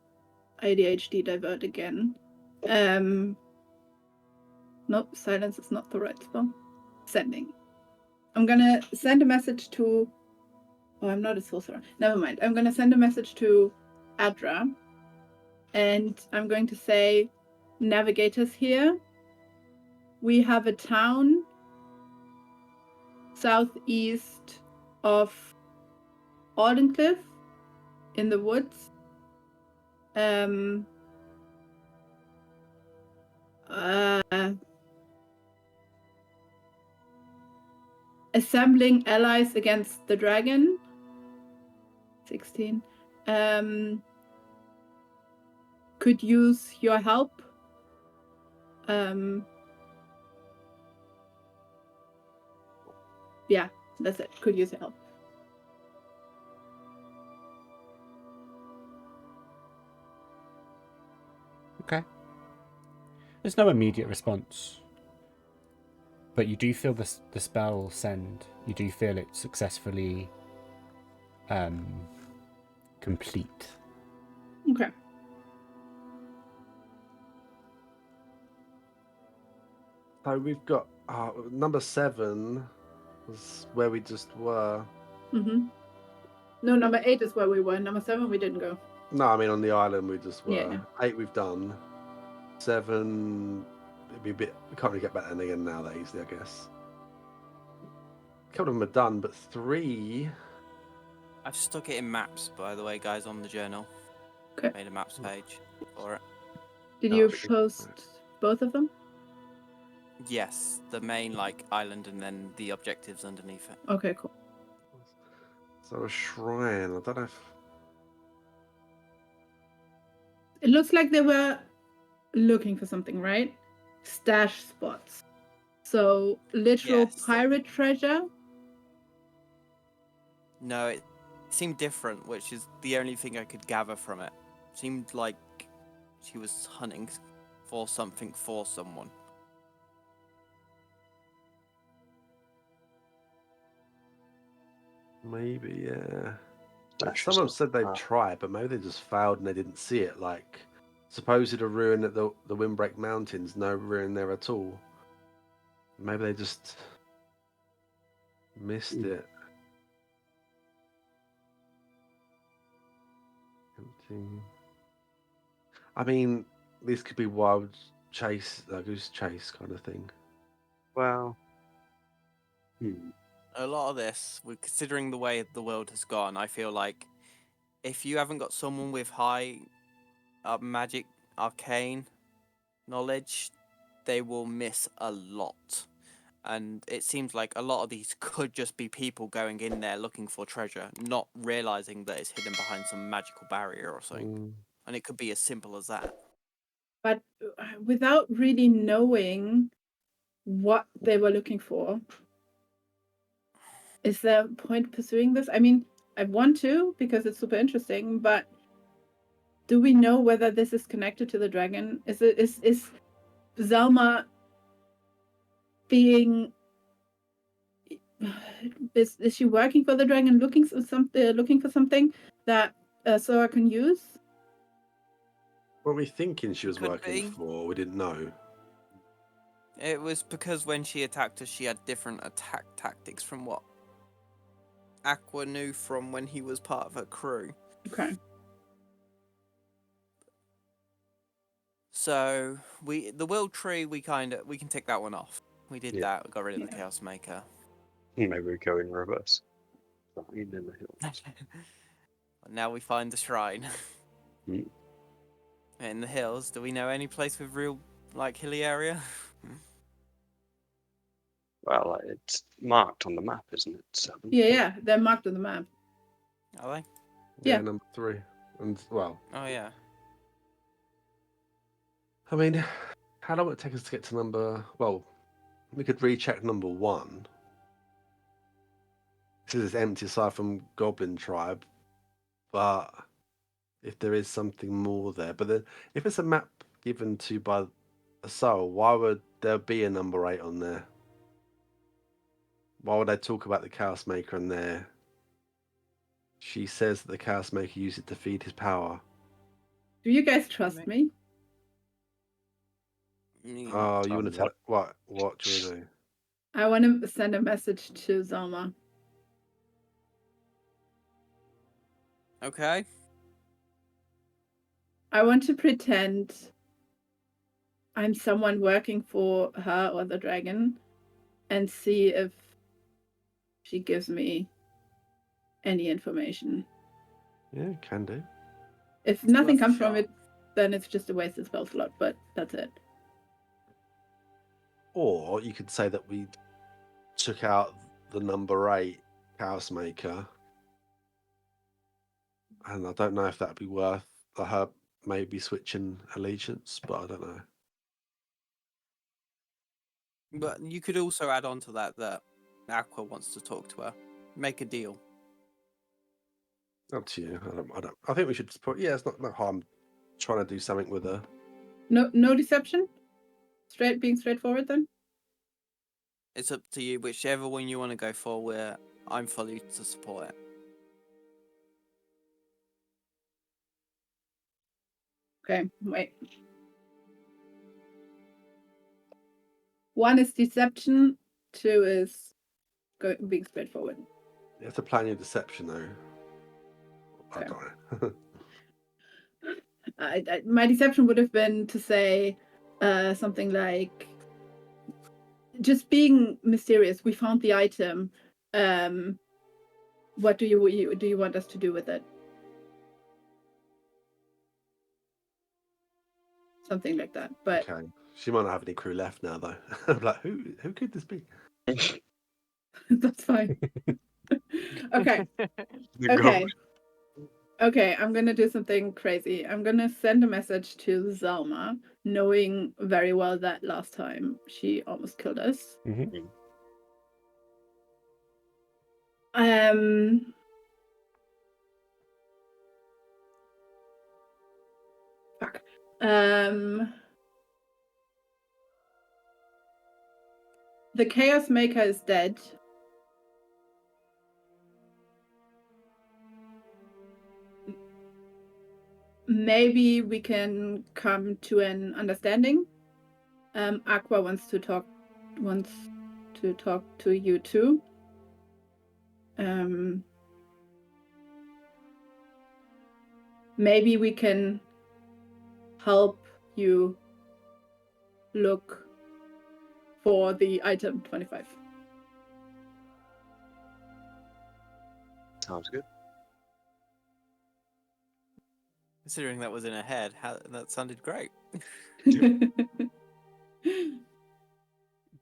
ADHD divert again. Nope, silence is not the right spell. Sending. I'm gonna send a message to. Oh, I'm not a sorcerer. Never mind. I'm gonna send a message to Adra, and I'm going to say, navigators here. We have a town southeast of Aldencliff in the woods. Assembling allies against the dragon. 16. Could use your help. Yeah, that's it. Could use your help. Okay. There's no immediate response, but you do feel the spell send. You do feel it successfully complete. Okay. So we've got number 7 was where we just were. Mm-hmm. No, number 8 is where we were. Number 7 we didn't go. No, I mean on the island we just were. Yeah. 8 we've done. 7, it'd be a bit. We can't really get back then again now that easily, I guess. A couple of them are done, but 3. I've stuck it in maps, by the way, guys, on the journal. Okay. Made a maps page for it. Did Oh, you shit. post both of them? Yes, the main island and then the objectives underneath it. Okay, cool. So a shrine. I don't know if. It looks like they were looking for something, right? Stash spots. So literal Yes. pirate treasure. No, it seemed different, which is the only thing I could gather from it. Seemed like she was hunting for something for someone. Maybe, yeah. Some of them said they've tried, but maybe they just failed and they didn't see it. Like, supposed a ruin at the Windbreak Mountains, no ruin there at all. Maybe they just missed it. Empty. I mean, this could be wild chase, goose chase kind of thing. Well, A lot of this, considering the way the world has gone, I feel like if you haven't got someone with high magic arcane knowledge, they will miss a lot. And it seems like a lot of these could just be people going in there looking for treasure, not realizing that it's hidden behind some magical barrier or something. And it could be as simple as that. But without really knowing what they were looking for, is there a point pursuing this? I mean, I want to because it's super interesting, but do we know whether this is connected to the dragon? Is Zelma being is she working for the dragon, looking for something that Sora can use? Weren't we thinking she was Could working be. for? We didn't know. It was because when she attacked us, she had different attack tactics from what Aqua knew from when he was part of her crew. Okay. So the Will Tree, we can tick that one off. We did that. We got rid of the Chaos Maker. maybe we go in reverse. In the hills. Now we find the shrine. Mm. In the hills. Do we know any place with real hilly area? Well, it's marked on the map, isn't it? 7. Yeah, they're marked on the map. Are they? Yeah. Number 3. And well. Oh yeah. I mean, how long would it take us to get to number? Well, we could recheck number 1. This is empty aside from Goblin Tribe, but if there is something more there, but then if it's a map given to by a soul, why would there be a number 8 on there? Why would I talk about the Chaos Maker in there? She says that the Chaos Maker used it to feed his power. Do you guys trust me? Oh, you want to tell what? What do you want to do? I want to send a message to Zelma. Okay. I want to pretend I'm someone working for her or the dragon and see if she gives me any information. Yeah, can do. If It's nothing worth a comes from shot. it, then it's just a wasted spell slot, but that's it. Or you could say that we took out the number 8 Chaos Maker. And I don't know if that'd be worth her maybe switching allegiance, but I don't know. But you could also add on to that Aqua wants to talk to her. Make a deal. Up to you. I think we should support. Yeah, it's not no harm trying to do something with her. No deception? Being straightforward then? It's up to you. Whichever one you want to go for, I'm fully to support it. Okay, wait. 1 is deception, 2 is being straightforward. You have to plan your deception though. Okay. I don't know. My deception would have been to say something like, just being mysterious. We found the item. What do you want us to do with it? Something like that. But Okay. She might not have any crew left now though. I'm like, who could this be? that's fine. Okay. The Okay. Okay, I'm gonna do something crazy. I'm gonna send a message to Zelma, knowing very well that last time she almost killed us. Mm-hmm. Fuck. The Chaos Maker is dead. maybe we can come to an understanding. Aqua wants to talk to you too. Maybe we can help you look for the item 25. Sounds good. Considering that was in her head, that sounded great.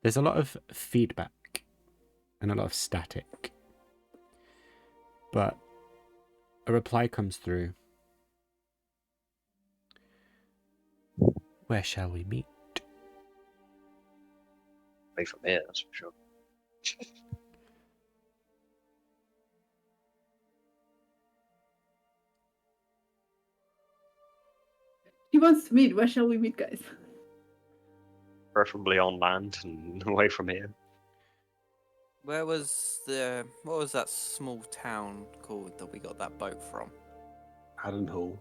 There's a lot of feedback and a lot of static. But a reply comes through. Where shall we meet? Away from here, that's for sure. He wants to meet. Where shall we meet, guys? Preferably on land and away from here. What was that small town called that we got that boat from? Haddon Hall.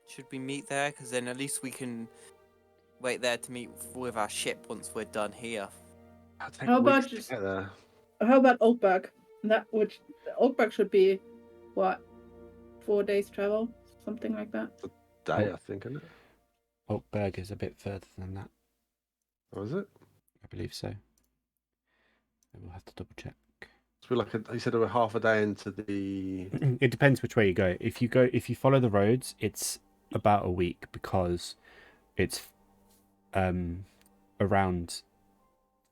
Should we meet there? Because then at least we can wait there to meet with our ship once we're done here. I'll take How weeks about to just- get there. How about Oakberg? Oakberg should be what? 4 days travel, something like that. Day, I think, isn't it? Oakberg is a bit further than that. Or is it? I believe so. We'll have to double check. So we're you said we're half a day into the. It depends which way you go. If you follow the roads, it's about a week because it's around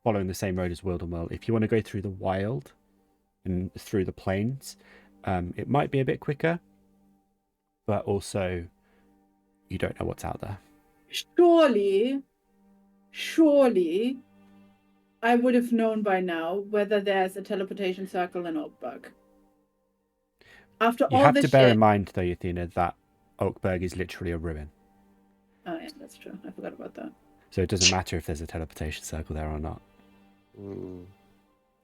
following the same road as Wild and Well. If you want to go through the wild and through the plains, it might be a bit quicker, but also you don't know what's out there. Surely, I would have known by now whether there's a teleportation circle in Oakberg. After You all have this to bear shit... in mind, though, Yathina, that Oakberg is literally a ruin. Oh yeah, that's true. I forgot about that. So it doesn't matter if there's a teleportation circle there or not. Mm.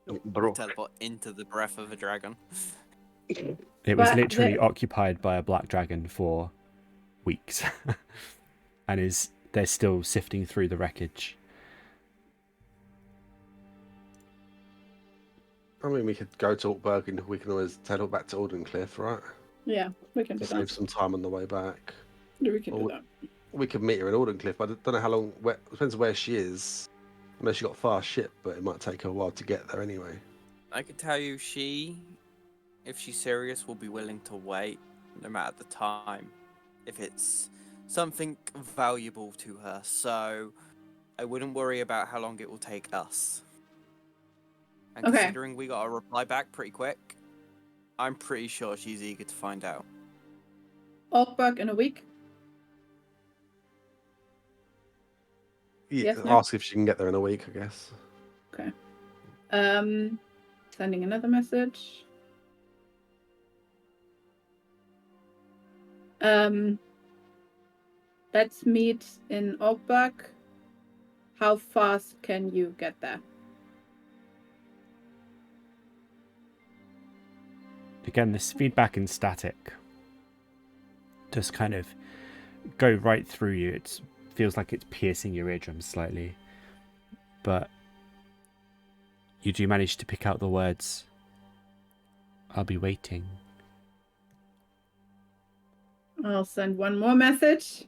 We Brooke. teleport into the breath of a dragon. It was But literally the- occupied by a black dragon for weeks. And they're still sifting through the wreckage. I mean, we could go to Altberg and we can always teleport back to Aldencliff, right? Yeah, we can do Save that. some time on the way back. We can do Or- that. We could meet her in Aldencliff, but I don't know how long. Depends where she is. I know she got a fast ship, but it might take her a while to get there anyway. I could tell you if she's serious, will be willing to wait, no matter the time, if it's something valuable to her. So I wouldn't worry about how long it will take us. And Okay. considering we got a reply back pretty quick, I'm pretty sure she's eager to find out. Oakberg in a week. Yeah, Yes, no? ask if she can get there in a week, I guess. Okay. Sending another message. Let's meet in Oakberg. How fast can you get there? Again, this feedback and static just kind of go right through you. It feels like it's piercing your eardrums slightly. But you do manage to pick out the words, "I'll be waiting." I'll send one more message.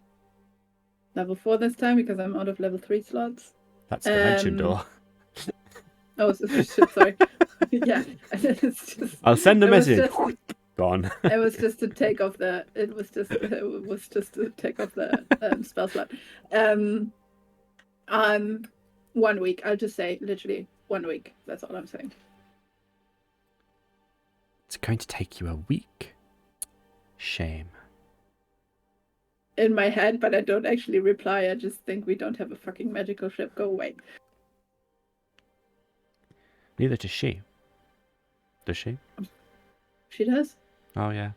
Level 4 this time because I'm out of level 3 slots. That's the mention Um, door. Oh, shit, sorry. Yeah. It's just, I'll send a it was message. just- Gone. It was just to take off the. It was just to take off the spell slot. 1 week. I'll just say literally 1 week. That's all I'm saying. It's going to take you a week. Shame. In my head, but I don't actually reply. I just think we don't have a fucking magical ship. Go away. Neither does she. Does she? She does. Oh, yeah.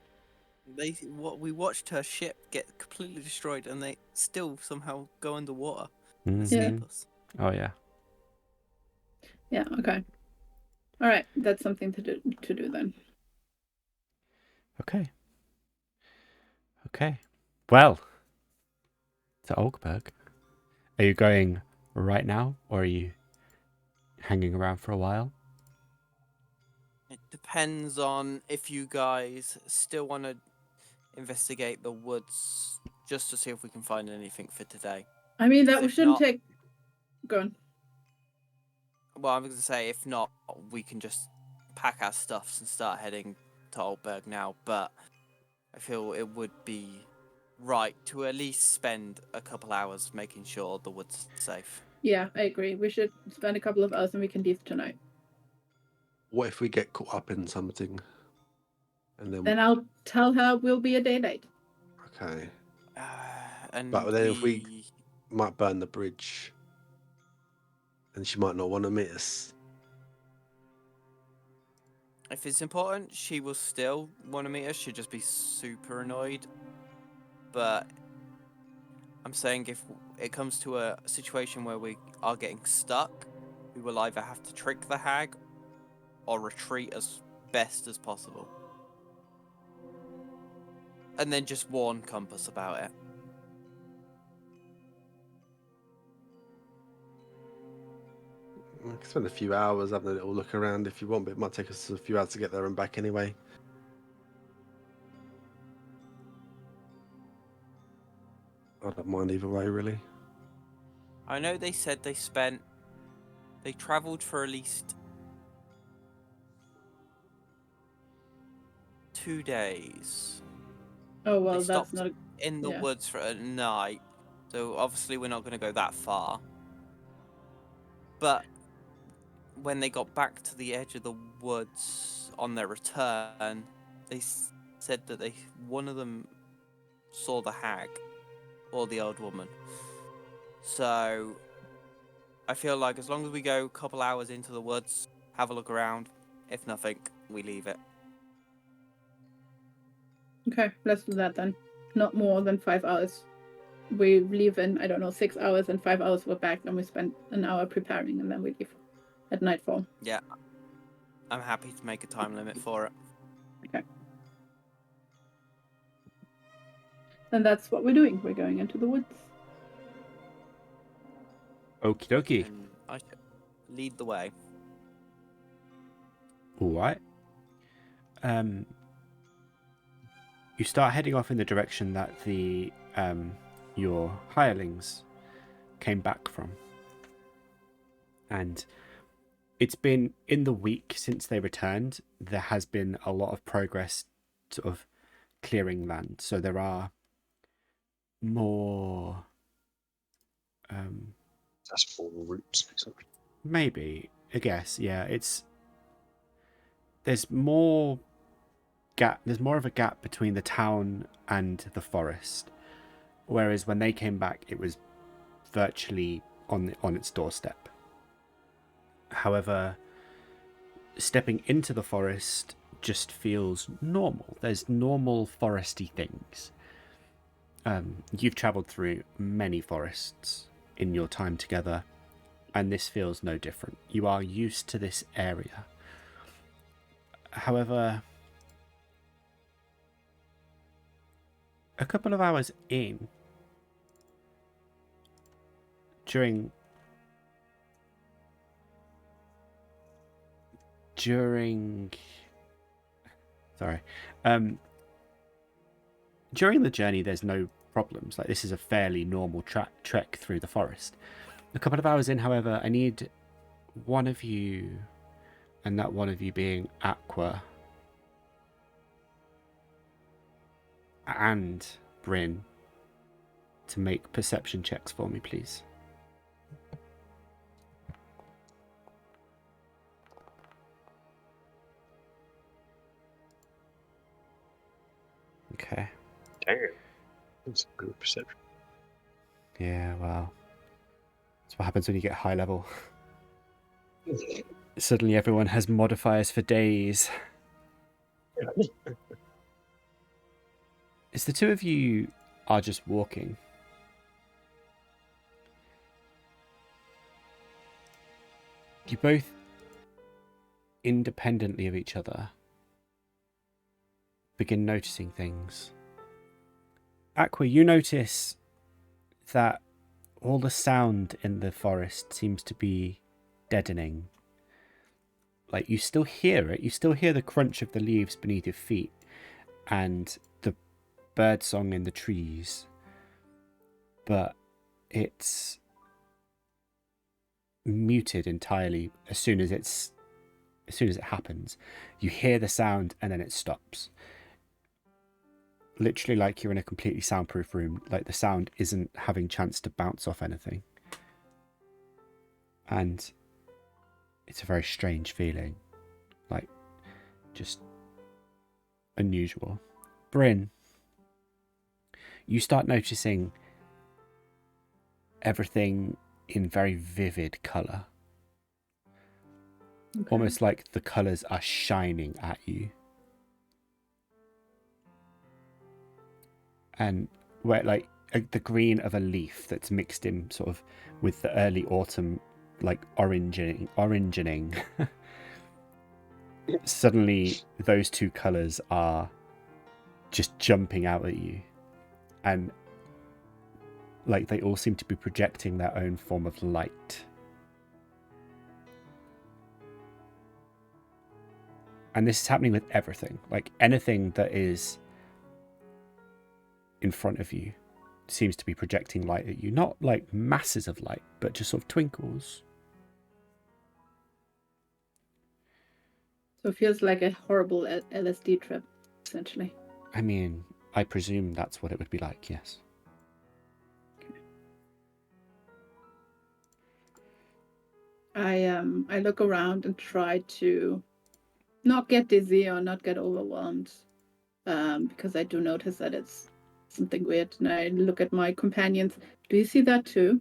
We watched her ship get completely destroyed, and they still somehow go underwater Mhm. and escape us. Oh, yeah. Yeah. Okay. All right. That's something to do then. Okay. Okay. Well, to Olgberg. Are you going right now, or are you hanging around for a while? It depends on if you guys still want to investigate the woods just to see if we can find anything for today. I mean, that If shouldn't not- take. Go on. Well, I was going to say, if not, we can just pack our stuffs and start heading to Oldberg now, but I feel it would be right to at least spend a couple hours making sure the woods are safe. Yeah, I agree. We should spend a couple of hours and we can leave tonight. What if we get caught up in something? And Then I'll tell her we'll be a day late. okay, And but then if we might burn the bridge, and she might not want to meet us. If it's important, she will still want to meet us. She'll just be super annoyed. But I'm saying if it comes to a situation where we are getting stuck, we will either have to trick the hag or retreat as best as possible. And then just warn Compass about it. We can spend a few hours having a little look around if you want, but it might take us a few hours to get there and back anyway. I don't mind either way, really. I know they said they travelled for at least 2 days. Oh, well, They that's stopped not. in the yeah. woods for a night, so obviously we're not going to go that far. But when they got back to the edge of the woods on their return, they said that one of them saw the hag or the old woman. So I feel like as long as we go a couple hours into the woods, have a look around, if nothing, we leave it. Okay, let's do that then. Not more than 5 hours. We leave in, I don't know, 6 hours, and 5 hours we're back, and we spend an hour preparing, and then we leave at nightfall. Yeah, I'm happy to make a time limit for it. Okay. And that's what we're doing. We're going into the woods. Okie dokie. And I should lead the way. All right. You start heading off in the direction that the your hirelings came back from, and it's been in the week since they returned. There has been a lot of progress, sort of clearing land. So there are more. That's 4 routes. Maybe, I guess, yeah. There's more gap. There's more of a gap between the town and the forest, whereas when they came back, it was virtually on its doorstep. However, stepping into the forest just feels normal. There's normal foresty things. You've travelled through many forests in your time together, and this feels no different. You are used to this area. However, a couple of hours in, during the journey, there's no problems. Like, this is a fairly normal trek through the forest. A couple of hours in, however, I need one of you, and that one of you being Aqua and Bryn, to make perception checks for me, please. Okay. Damn. That's a good perception. Yeah, well, that's what happens when you get high level. Suddenly everyone has modifiers for days. As the two of you are just walking, you both, independently of each other, begin noticing things. Aqua, you notice that all the sound in the forest seems to be deadening. Like, you still hear it. You still hear the crunch of the leaves beneath your feet and the bird song in the trees. But it's muted entirely as soon as it happens. You hear the sound and then it stops. Literally like you're in a completely soundproof room. Like the sound isn't having chance to bounce off anything. And it's a very strange feeling. Like, just unusual. Bryn, you start noticing everything in very vivid colour. Okay. Almost like the colours are shining at you. And where, like, the green of a leaf that's mixed in sort of with the early autumn, like, orangening. Suddenly, those two colours are just jumping out at you. And, like, they all seem to be projecting their own form of light. And this is happening with everything. Like, anything that is in front of you seems to be projecting light at you. Not like masses of light, but just sort of twinkles. So it feels like a horrible LSD trip, essentially. I mean, I presume that's what it would be like, yes. I look around and try to not get dizzy or not get overwhelmed, because I do notice that it's something weird. And I look at my companions. Do you see that too?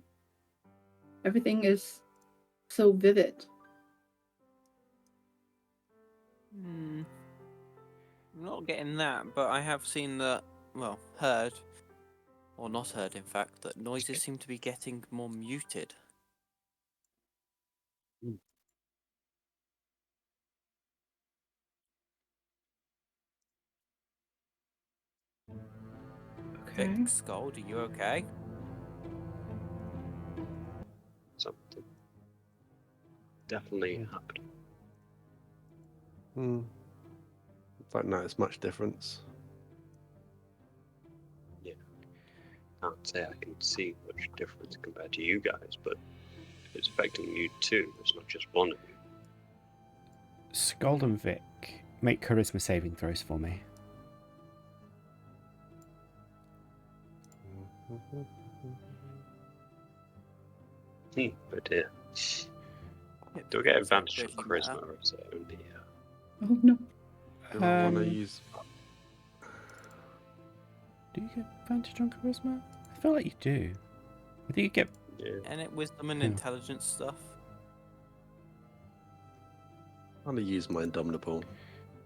Everything is so vivid. I'm not getting that, but I have seen that, well, heard, or not heard in fact, that noises seem to be getting more muted. Okay. Vic, Sköld, are you okay? Something definitely happened. Don't notice much difference. Can't say I can see much difference compared to you guys, but if it's affecting you too, it's not just one of you. Sköld and Vic, make charisma saving throws for me. Oh dear. Do I get advantage on charisma, or is it only... Oh no. Do I want to use... Do you get advantage on charisma? I feel like you do. I think you get... Yeah. And it wisdom and Yeah. intelligence stuff. I'm going to use my Indomitable.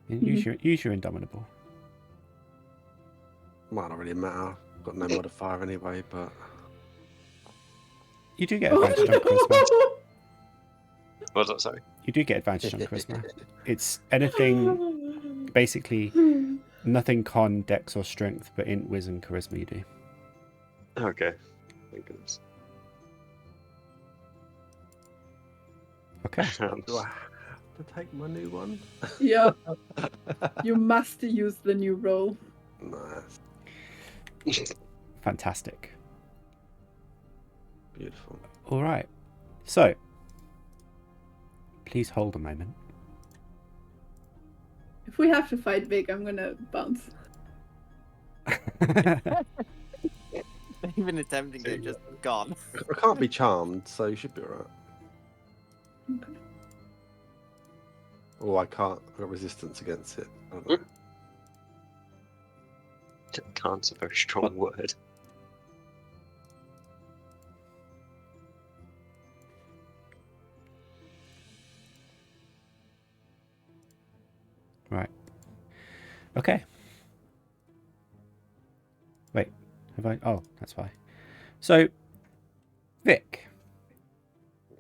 Use your Indomitable. Might not really matter. Got no modifier anyway, but... You do get advantage on charisma. What was that, sorry? You do get advantage on charisma. It's anything, basically, nothing con, dex, or strength, but int, wisdom, charisma you do. Okay. Thank goodness. Okay. Do I have to take my new one? Yeah. You must use the new roll. Nice. Fantastic. Beautiful. All right. So, please hold a moment. If we have to fight Vic, I'm gonna bounce. Even attempting it, just gone. I can't be charmed, so you should be alright. Okay. Oh, I can't. I've got resistance against it. I don't know. Can't's a very strong word. Right. Okay. Wait, have I? Oh, that's why. So, Vic.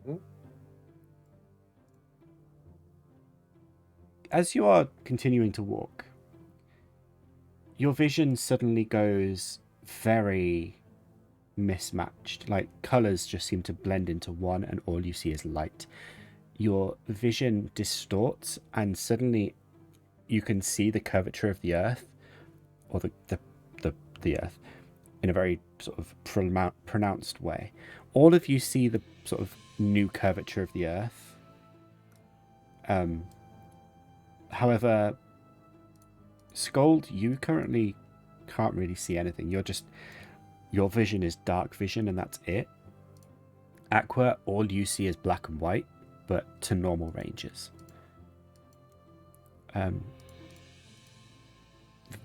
Mhm. As you are continuing to walk, your vision suddenly goes very mismatched. Like colors just seem to blend into one, and all you see is light. Your vision distorts, and suddenly you can see the curvature of the earth, or the earth, in a very sort of pronounced way. All of you see the sort of new curvature of the earth. However, Sköld, you currently can't really see anything. Your vision is dark vision, and that's it. Aqua, all you see is black and white, but to normal ranges.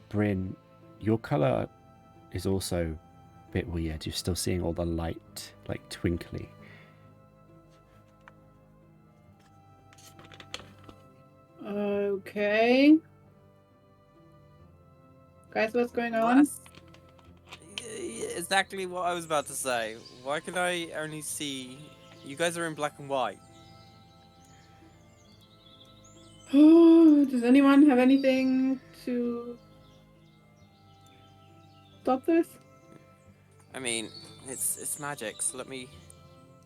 Bryn, your color is also a bit weird. You're still seeing all the light, like twinkly. Okay. Guys, what's going on? That's exactly what I was about to say. Why can I only see... You guys are in black and white. Does anyone have anything to stop this? I mean, it's magic, so let me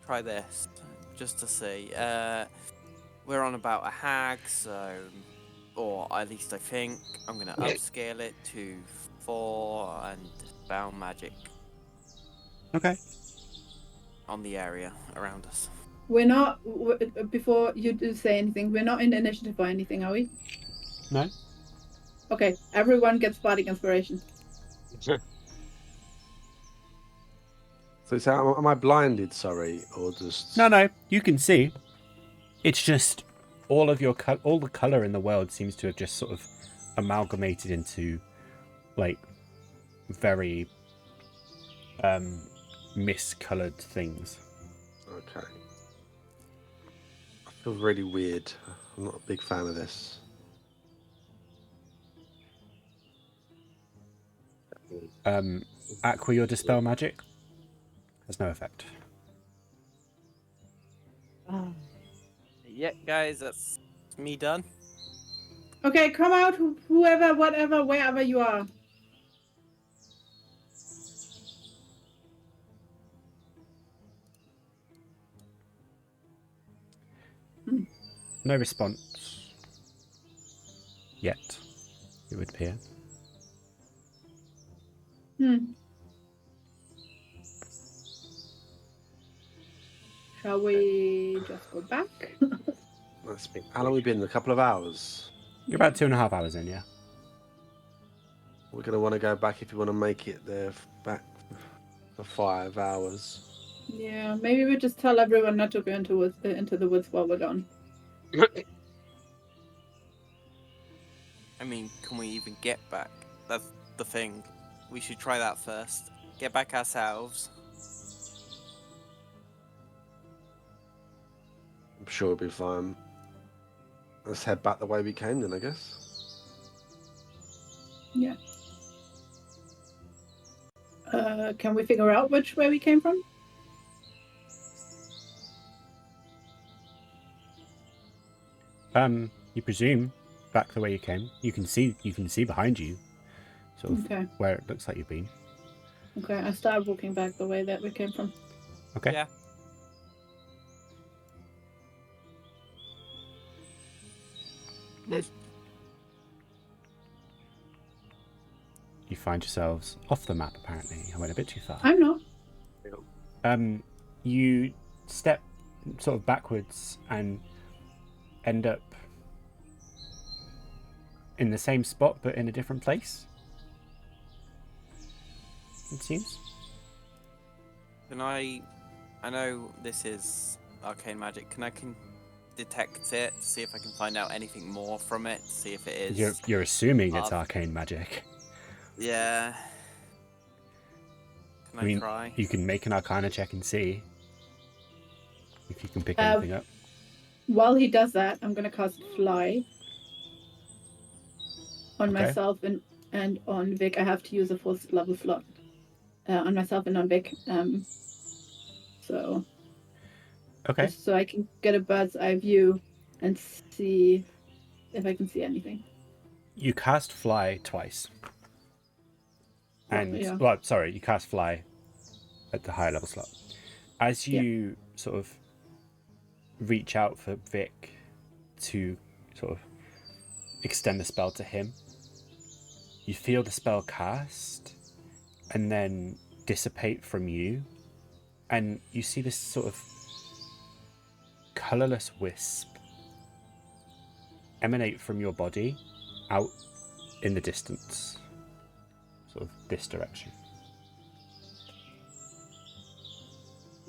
try this just to see. We're on about a HAG, so, or at least I think I'm gonna upscale it to 4 and dispel magic Okay. on the area around us. We're not, before you do say anything, we're not in initiative or anything, are we? No? Okay, everyone gets bardic inspiration. So am I blinded? Sorry, or just No, you can see. It's just all of all the color in the world seems to have just sort of amalgamated into like very miscolored things. Okay. I feel really weird. I'm not a big fan of this. Aqua, your dispel magic has no effect. Yeah, guys, that's me done. Okay, come out, whoever, whatever, wherever you are. No response yet, it would appear. Shall we just go back? How long have we been? A couple of hours. You're about 2.5 hours in, yeah. We're going to want to go back if you want to make it there back for 5 hours. Yeah, maybe we just tell everyone not to go into the woods while we're gone. I mean, can we even get back? That's the thing. We should try that first. Get back ourselves. I'm sure it'll be fine. Let's head back the way we came then, I guess. Yeah. Can we figure out which way we came from? You presume back the way you came. You can see behind you, sort of Okay. where it looks like you've been. Okay, I started walking back the way that we came from. Okay. Yeah. You find yourselves off the map. Apparently, I went a bit too far. I'm not. You step sort of backwards and end up in the same spot but in a different place, it seems. Can I know this is arcane magic. Can detect it to see if I can find out anything more from it? To see if it is. You're assuming it's of- arcane magic. Yeah. Can I mean, try? you can make an Arcana check and see if you can pick anything up. While he does that, I'm gonna cast Fly on Okay. myself and on Vic. I have to use a 4th level slot on myself and on Vic. So Okay. just so I can get a bird's eye view and see if I can see anything. You cast Fly twice. And yeah. well, sorry, you cast fly at the higher level slot. As you sort of reach out for Vic to sort of extend the spell to him, you feel the spell cast and then dissipate from you, and you see this sort of colorless wisp emanate from your body out in the distance, sort of this direction.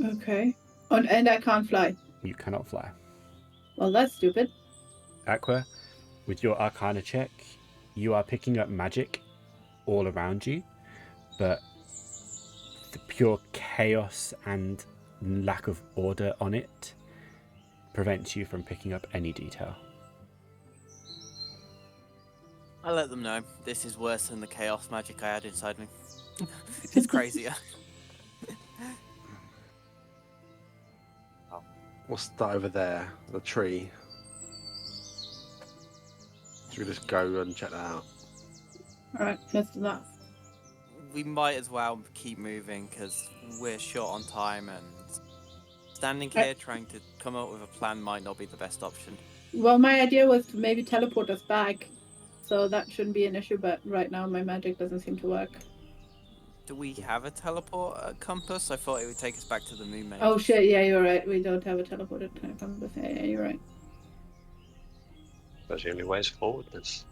Okay. And I can't fly. You cannot fly. Well, that's stupid. Aqua, with your Arcana check, you are picking up magic all around you, but the pure chaos and lack of order on it prevents you from picking up any detail. I let them know this is worse than the chaos magic I had inside me. It's crazier. What's that over there? The tree. Should we just go and check that out? Alright, let's do that. We might as well keep moving because we're short on time, and standing here trying to come up with a plan might not be the best option. Well, my idea was to maybe teleport us back, so that shouldn't be an issue, but right now my magic doesn't seem to work. Do we have a teleport compass? I thought it would take us back to the moon maze. Oh shit, yeah, you're right. We don't have a teleported compass. Yeah, you're right. That's the only ways forwardness.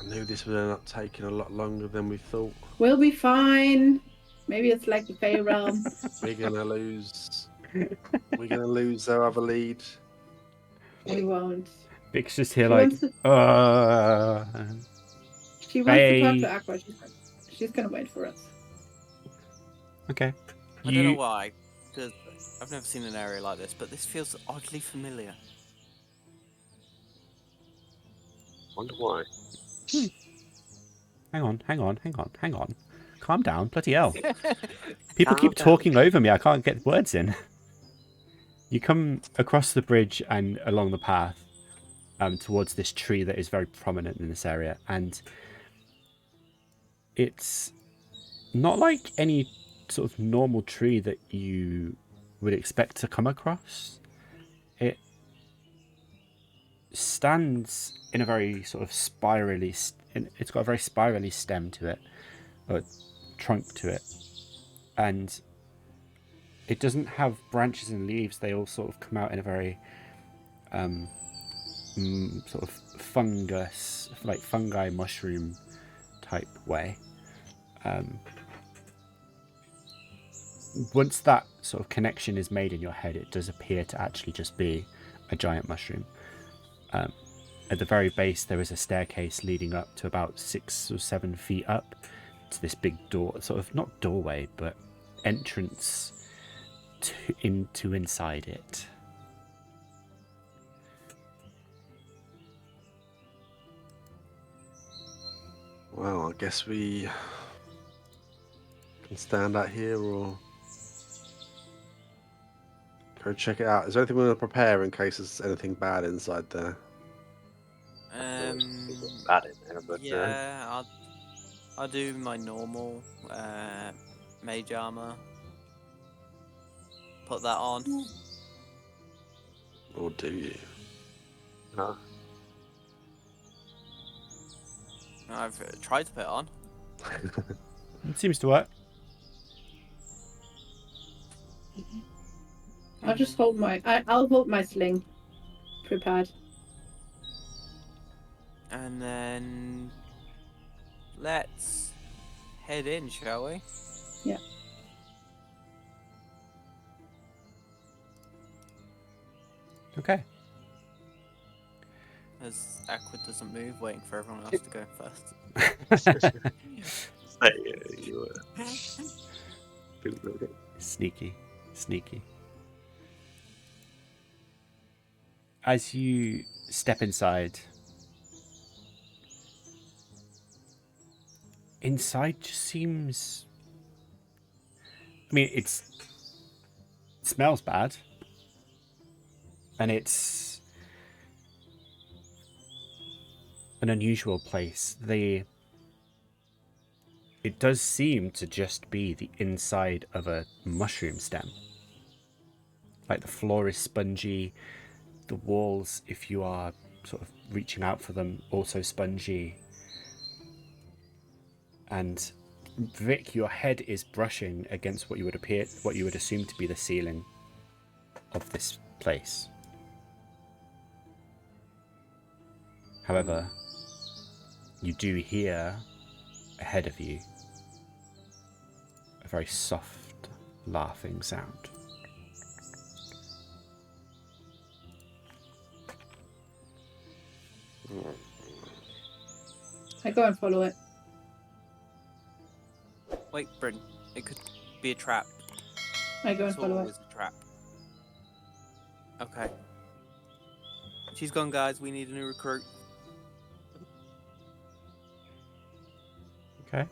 I knew this would end up taking a lot longer than we thought. We'll be fine. Maybe it's like the Fey realm. We're gonna lose. We're gonna lose our other lead. We won't. Vic's just here She like, wants to talk Hey. to Aqua. She's gonna wait for us. Okay. I don't know why, because I've never seen an area like this, but this feels oddly familiar. Wonder why. Hang on. Calm down, bloody hell. People Calm keep down. talking over me, I can't get words in. You come across the bridge and along the path towards this tree that is very prominent in this area, and it's not like any sort of normal tree that you would expect to come across. It stands in a very sort of spirally, it's got a very spirally stem to it, or trunk to it, and it doesn't have branches and leaves. They all sort of come out in a very sort of fungus, like fungi mushroom type way. Once that sort of connection is made in your head, it does appear to actually just be a giant mushroom. At the very base, there is a staircase leading up to about 6 or 7 feet up to this big door, sort of not doorway, but entrance into inside it. Well, I guess we can stand out here or go check it out. Is there anything we want to prepare in case there's anything bad inside there? Bad in there, but Yeah, I'll do my normal mage armor. Put that on. Or do you? no. I've tried to put it on. It seems to work. I'll just hold I'll hold my sling prepared. And then let's head in, shall we? Yeah. Okay. As Aqua doesn't move, waiting for everyone else to go first. You were Sneaky. As you step inside just seems, I mean, it smells bad, and it's an unusual place. it does seem to just be the inside of a mushroom stem. Like the floor is spongy, the walls, if you are sort of reaching out for them, also spongy. And Vic, your head is brushing against what you would assume to be the ceiling of this place. However, you do hear ahead of you a very soft laughing sound. I go and follow it. Wait, Bryn, it could be a trap. I go and It's follow it. always a trap. Okay. She's gone, guys. We need a new recruit. Okay.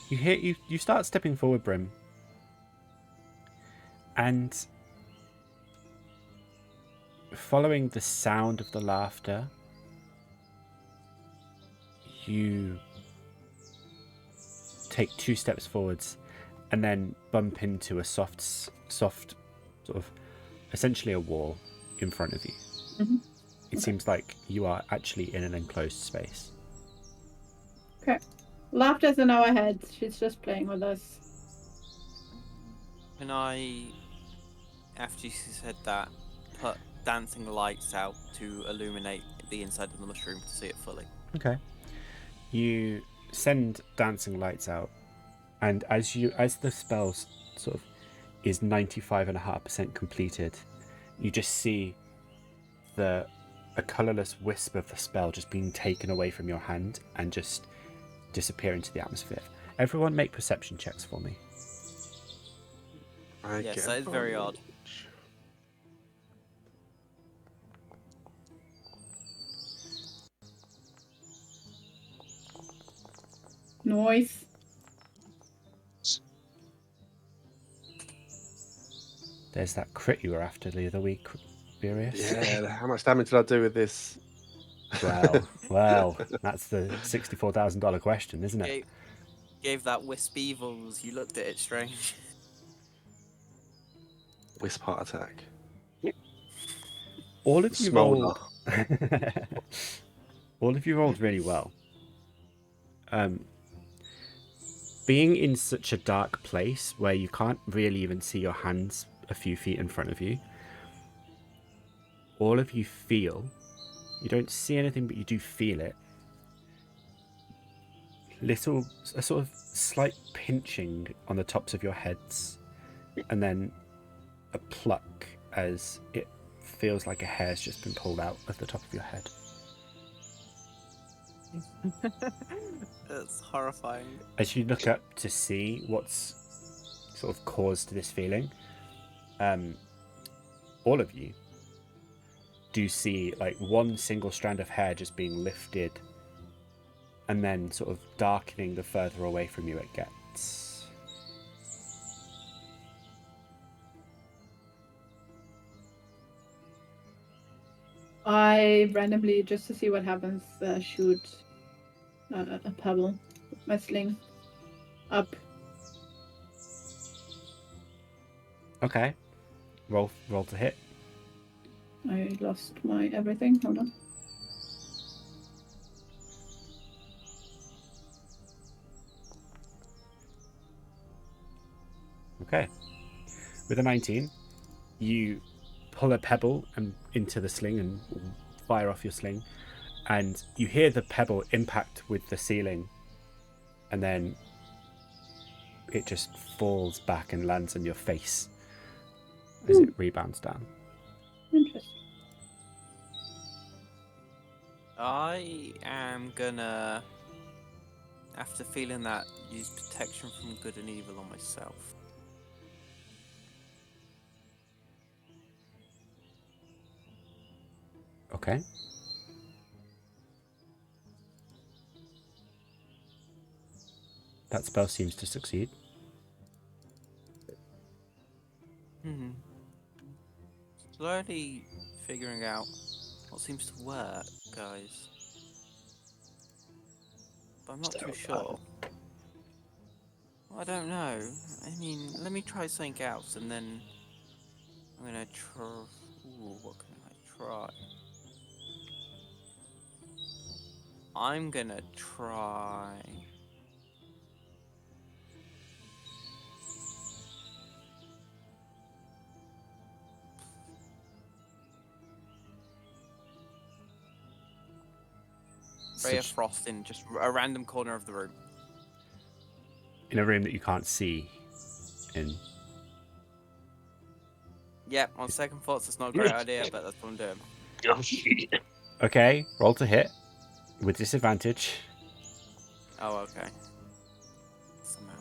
You start stepping forward, Brim. And following the sound of the laughter, you take 2 steps forwards and then bump into a soft sort of, essentially a wall in front of you. Mm-hmm. It seems like you are actually in an enclosed space. Okay. Laughter's in our heads. She's just playing with us. Can I, after she said that, put dancing lights out to illuminate the inside of the mushroom to see it fully? Okay. You send dancing lights out, and as the spell sort of is 95.5% completed, you just see a colourless wisp of the spell just being taken away from your hand and just disappear into the atmosphere. Everyone make perception checks for me. Yes, that is very odd. Noise. There's that crit you were after the other week, Furious. Yeah, how much damage did I do with this? Well, that's the $64,000 question, isn't it? Gave that wisp evils. You looked at it strange. Wisp heart attack. All of you Smolder. rolled. All of you rolled really well. Being in such a dark place where you can't really even see your hands a few feet in front of you, all of you feel, you don't see anything, but you do feel it. A sort of slight pinching on the tops of your heads, and then a pluck as it feels like a hair's just been pulled out of the top of your head. That's horrifying. As you look up to see what's sort of caused this feeling, all of you do see like one single strand of hair just being lifted and then sort of darkening the further away from you it gets. I randomly, just to see what happens, shoot a pebble with my sling up. Okay. Roll to hit. I lost my everything. Hold on. Okay. With a 19, you pull a pebble into the sling and fire off your sling, and you hear the pebble impact with the ceiling, and then it just falls back and lands on your face as it rebounds down. Interesting. I am gonna, after feeling that, use protection from good and evil on myself. Okay. That spell seems to succeed. Slowly figuring out what seems to work, guys. but I'm not Stare too at sure. Well, I don't know. I mean, let me try something else, and then I'm gonna try. Ooh, what can I try? I'm gonna try. Ray of frost in just a random corner of the room. In a room that you can't see in. Yep, on second thoughts, it's not a great idea, but that's what I'm doing. Oh, shit. Okay, roll to hit with disadvantage. Oh, okay. Somehow.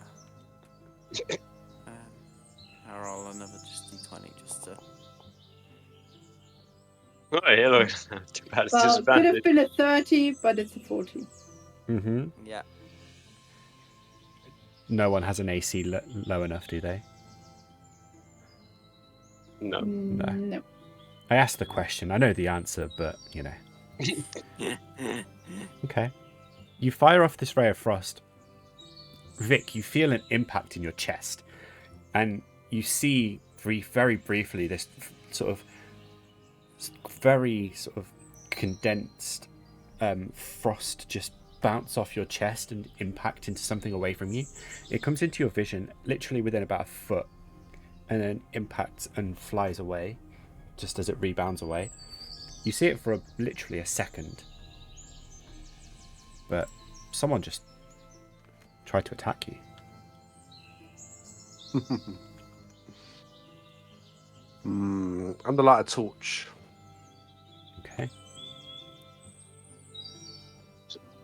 I'll roll another just d20 just to. Oh, yeah, look. Too bad it's Well, it could have disadvantage. been a 30, but it's a 40. Mm-hmm. Yeah. No one has an AC low enough, do they? No. No. I asked the question. I know the answer, but, you know. Okay. You fire off this ray of frost. Vic, you feel an impact in your chest. And you see very briefly this sort of very sort of condensed frost just bounce off your chest and impact into something away from you. It comes into your vision literally within about a foot and then impacts and flies away just as it rebounds away. You see it for literally a second, but someone just tried to attack you. Under light a torch. Okay.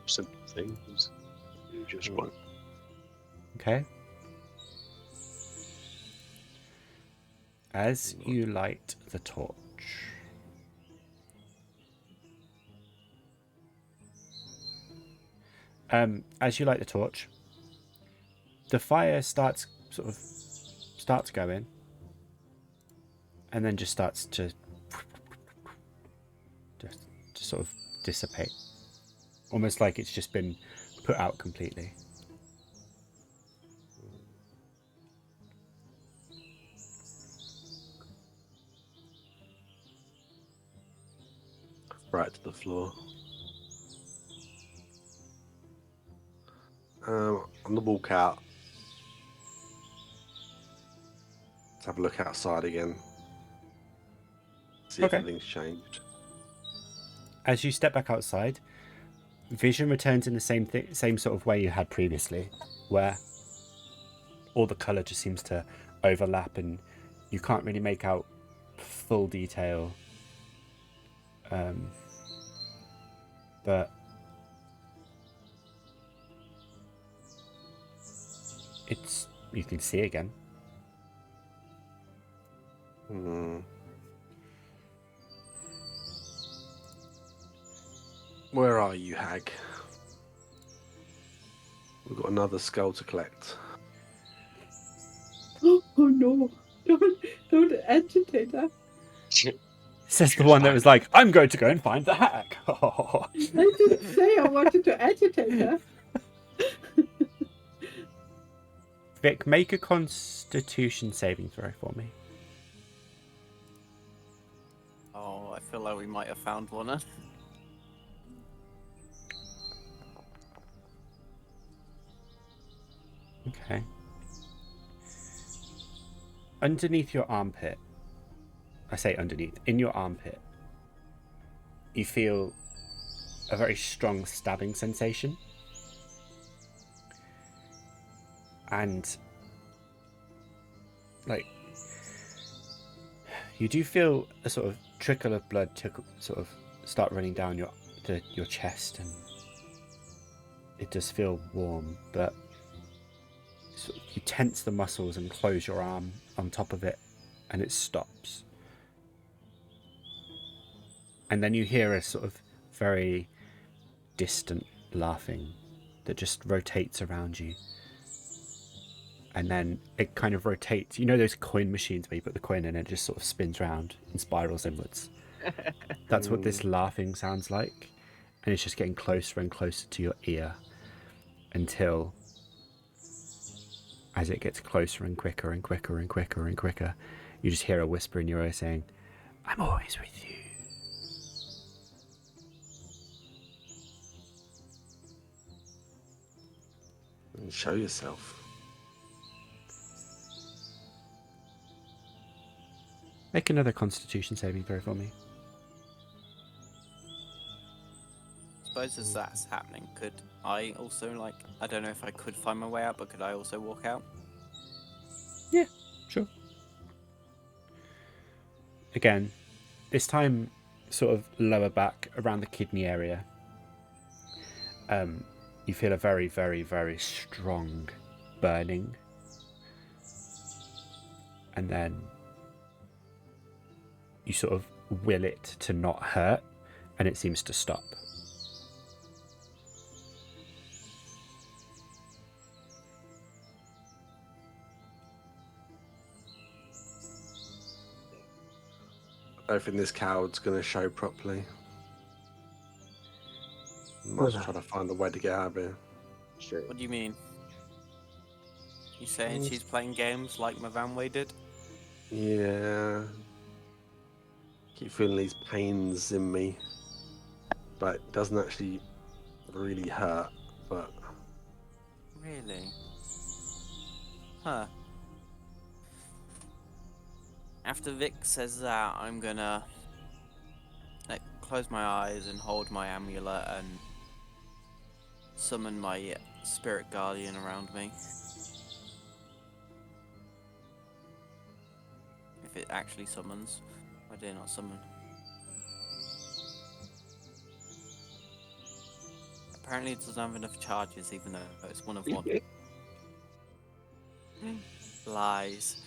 Simple things. You just want. Okay. As you light the torch, the fire starts going, and then just starts to sort of dissipate, almost like it's just been put out completely. Right to the floor. On the walk out. Let's have a look outside again. See Okay. if anything's changed. As you step back outside, vision returns in the same sort of way you had previously, where all the colour just seems to overlap and you can't really make out full detail. But you can see again. Where are you, Hag? We've got another skull to collect. Oh no. Don't agitate her. Says the one that was like, I'm going to go and find the hack. I didn't say I wanted to agitate her. Vic, make a Constitution saving throw for me. Oh, I feel like we might have found one. Okay. Underneath your armpit, I say underneath, in your armpit, you feel a very strong stabbing sensation. And, like, you do feel a sort of trickle of blood sort of start running down your chest, and it does feel warm, but you tense the muscles and close your arm on top of it, and it stops. And then you hear a sort of very distant laughing that just rotates around you. And then it kind of rotates. You know those coin machines where you put the coin in and it just sort of spins round and spirals inwards? That's what this laughing sounds like. And it's just getting closer and closer to your ear. until, as it gets closer and quicker and quicker and quicker and quicker, you just hear a whisper in your ear saying, "I'm always with you." And show yourself. Make another Constitution saving throw for me. Suppose as that's happening, could I also, like, I don't know if I could find my way out, but could I also walk out? Yeah, sure. Again, this time sort of lower back around the kidney area. You feel a very, very, very strong burning. And then you sort of will it to not hurt, and it seems to stop. I don't think this coward's going to show properly. Must try to find a way to get out of here. Shit. What do you mean? You saying she's playing games like Mavanwe did? Yeah. Keep feeling these pains in me. But it doesn't actually really hurt, but... Really? Huh. After Vic says that, I'm gonna like close my eyes and hold my amulet and summon my spirit guardian around me. If it actually summons. Why did it not summon? Apparently it doesn't have enough charges, even though it's one of one. Lies.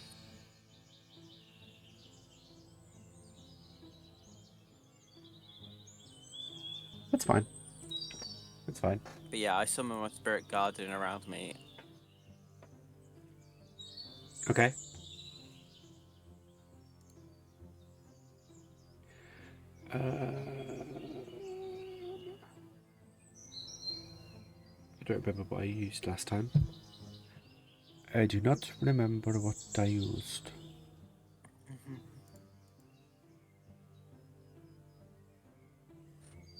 That's fine. That's fine. But yeah, I summon my spirit guardian around me. Okay. I don't remember what I used last time. I do not remember what I used.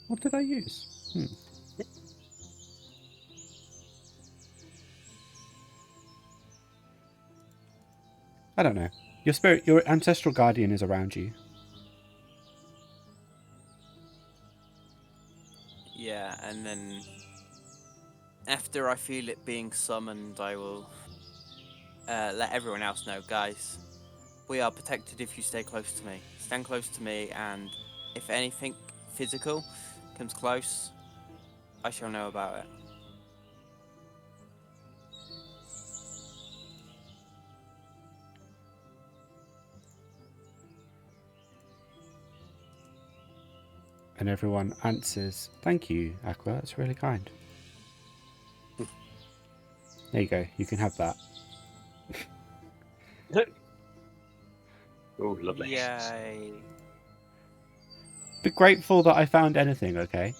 What did I use? I don't know. Your ancestral guardian is around you. Yeah, and then after I feel it being summoned, I will let everyone else know, guys. We are protected if you stay close to me. Stand close to me, and if anything physical comes close, I shall know about it. And everyone answers, "Thank you, Aqua. That's really kind." There you go. You can have that. Oh, lovely. Yay. Be grateful that I found anything, okay?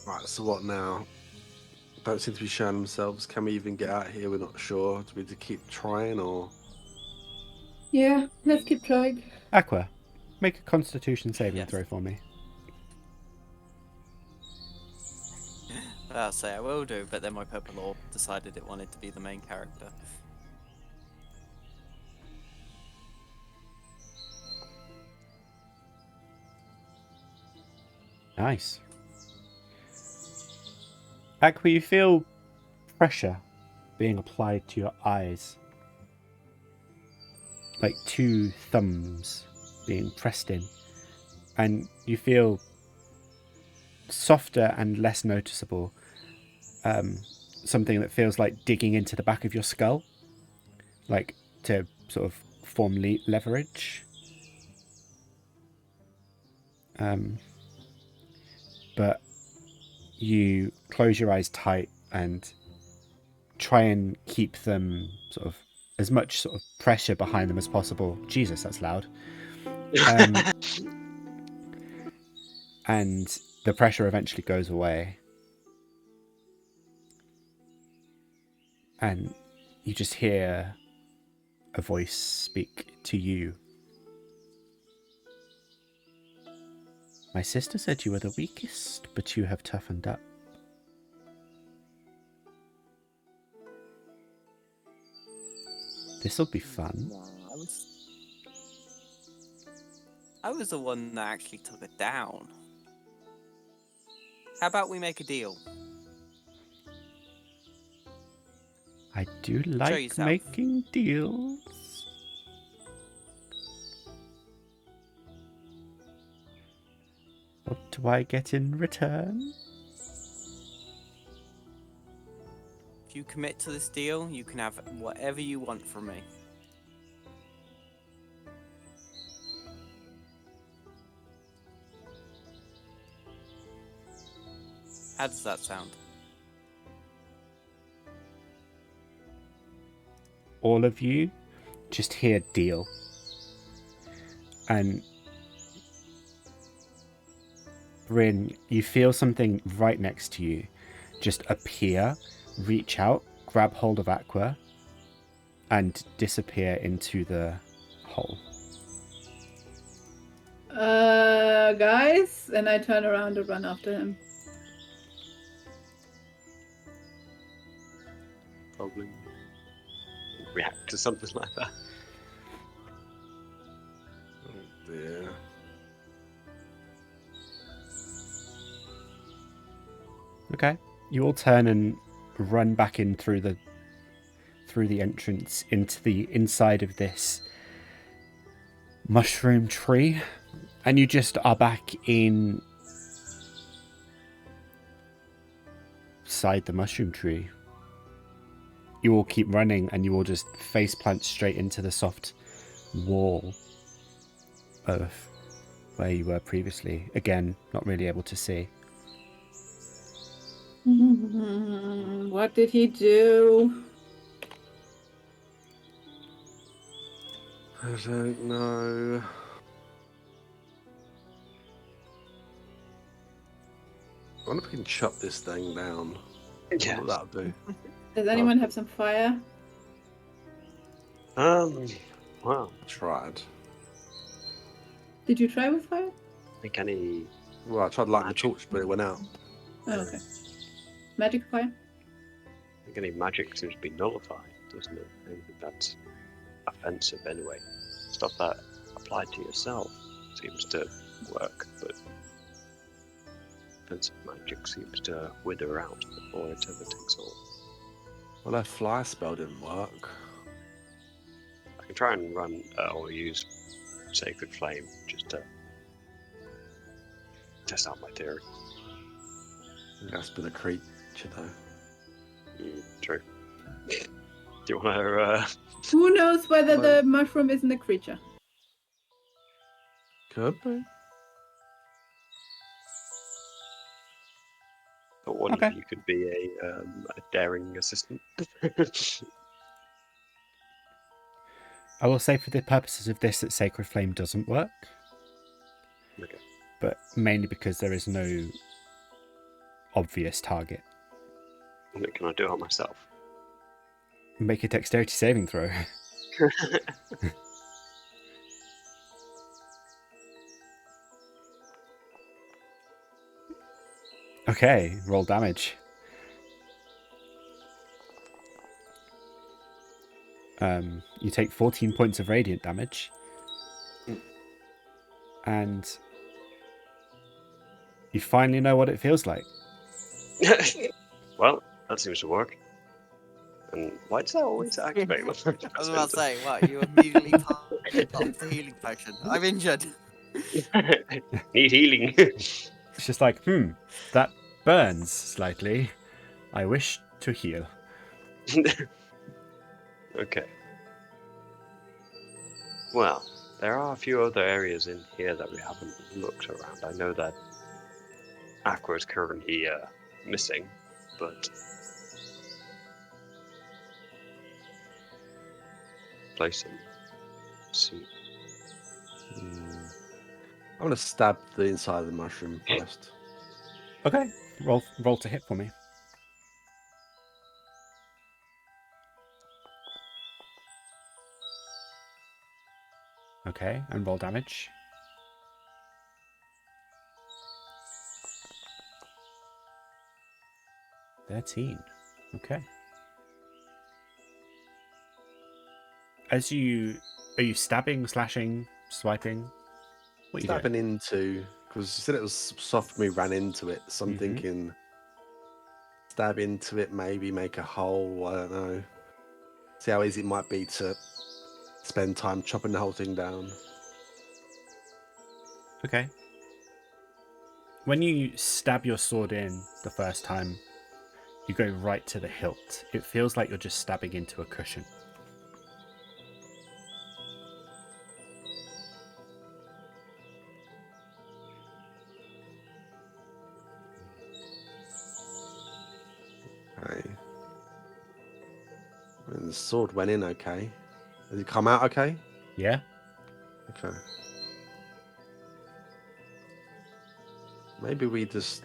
Right, so what now? Don't seem to be showing themselves. Can we even get out here? We're not sure. Do we need to keep trying, or...? Yeah, let's keep trying. Aqua, make a Constitution saving Yes. throw for me. I'll say I will do, but then my purple orb decided it wanted to be the main character. Nice. Aqua, you feel pressure being applied to your eyes. Like 2 thumbs being pressed in. And you feel softer and less noticeable. Something that feels like digging into the back of your skull. Like to sort of form leverage. But you close your eyes tight and try and keep them sort of as much sort of pressure behind them as possible. Jesus, that's loud. and the pressure eventually goes away. And you just hear a voice speak to you. My sister said you were the weakest, but you have toughened up. This'll be fun. Nah, I was the one that actually took it down. How about we make a deal? I do like yourself. making deals. What do I get in return? If you commit to this deal, you can have whatever you want from me. How does that sound? All of you just hear deal. And Bryn, you feel something right next to you just appear, reach out, grab hold of Aqua, and disappear into the hole. Guys, and I turn around and run after him. Probably react to something like that. Oh dear. Okay. You all turn and run back in through the entrance into the inside of this mushroom tree, and you just are back inside the mushroom tree. You all keep running, and you all just face plant straight into the soft wall of where you were previously. Again, not really able to see. What did he do? I don't know. I wonder if we can chop this thing down. Yeah. What that'll do. Does anyone have some fire? Well, I tried. Did you try with fire? I think any Well, I tried lighting the Magic. torch, but it went out. Oh, okay. Magic fire? magic seems to be nullified, doesn't it? Anything that's offensive anyway. Stuff that applied to yourself seems to work, but offensive magic seems to wither out before it ever takes hold. Well, that fly spell didn't work. I can try and run or use Sacred Flame just to test out my theory. That's been a creature, though. True. Do you want to? Who knows whether Well- the mushroom isn't a creature? Could be. But what Okay. if you could be a daring assistant? I will say for the purposes of this that Sacred Flame doesn't work, Okay. but mainly because there is no obvious target. Can I do it myself? Make a dexterity saving throw. Okay, roll damage. You take 14 points of radiant damage. And you finally know what it feels like. Well, that seems to work. And why does that always activate? I was about to say, what, you immediately popped the healing potion. I'm injured. Need healing. It's just like, that burns slightly. I wish to heal. Okay. Well, there are a few other areas in here that we haven't looked around. I know that Aqua is currently missing, but placing. See. I'm gonna stab the inside of the mushroom first. Okay, roll to hit for me. Okay, and roll damage. $13. Okay. Are you stabbing, slashing, swiping? What are you doing? Stabbing into, because you said it was soft when we ran into it. So I'm Mhm. thinking stab into it, maybe make a hole. I don't know. See how easy it might be to spend time chopping the whole thing down. Okay. When you stab your sword in the first time, you go right to the hilt. It feels like you're just stabbing into a cushion. Okay. And the sword went in okay. Did it come out okay? Yeah? Okay. Maybe we just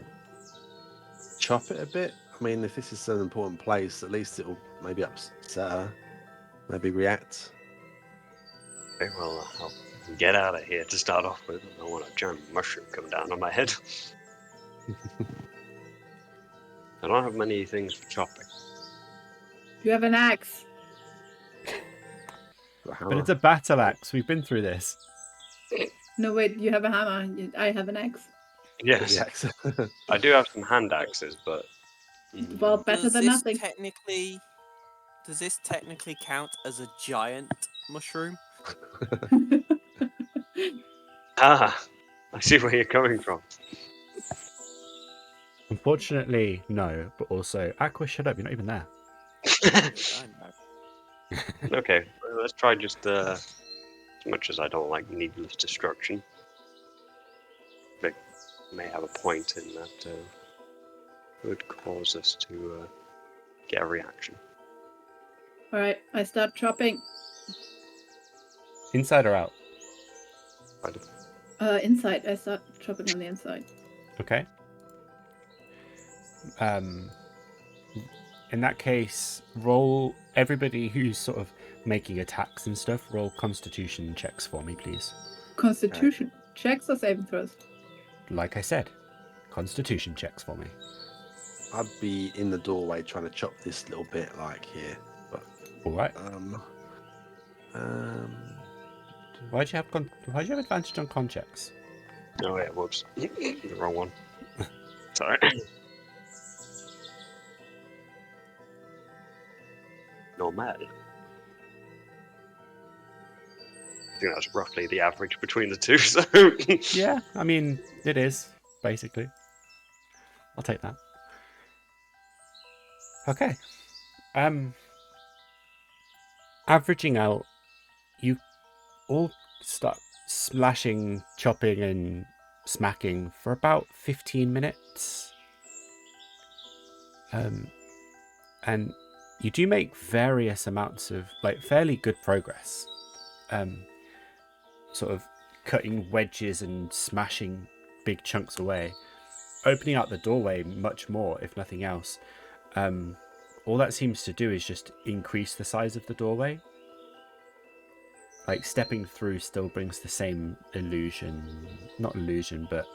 chop it a bit. I mean, if this is an important place, at least it'll maybe upset her. Maybe react. Okay, well, I'll get out of here to start off with. I don't want a giant mushroom come down on my head. I don't have many things for chopping. You have an axe. But it's a battle axe. We've been through this. No, wait, you have a hammer. I have an axe. Yes, The axe. I do have some hand axes, but Well, better Does than this nothing. does this technically count as a giant mushroom? I see where you're coming from. Unfortunately, no. But also, Aqua, shut up. You're not even there. I know. Okay, well, let's try just as much as I don't like needless destruction. But may have a point in that would cause us to get a reaction. Alright, I start chopping. Inside or out? Inside. I start chopping on the inside. Okay. In that case, roll everybody who's sort of making attacks and stuff. Roll Constitution checks for me, please. Constitution. Checks or saving throws? Like I said, Constitution checks for me. I'd be in the doorway trying to chop this little bit like here. But All right. Why'd you have advantage on con checks? Oh yeah, whoops, the wrong one. Sorry. Normal. I think that's roughly the average between the two. So Yeah, I mean it is basically. I'll take that. Okay. Averaging out, you all start slashing, chopping, and smacking for about 15 minutes. And you do make various amounts of, like, fairly good progress. Sort of cutting wedges and smashing big chunks away. Opening out the doorway much more, if nothing else. All that seems to do is just increase the size of the doorway. Like, stepping through still brings the same illusion. Not illusion, but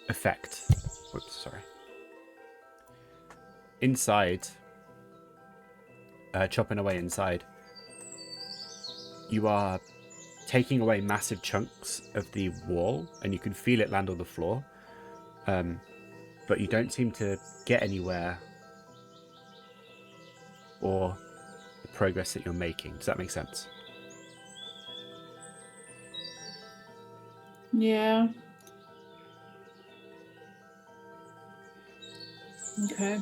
effect. Whoops, sorry. Inside, chopping away inside, you are taking away massive chunks of the wall, and you can feel it land on the floor. But you don't seem to get anywhere or the progress that you're making. Does that make sense? Yeah. Okay.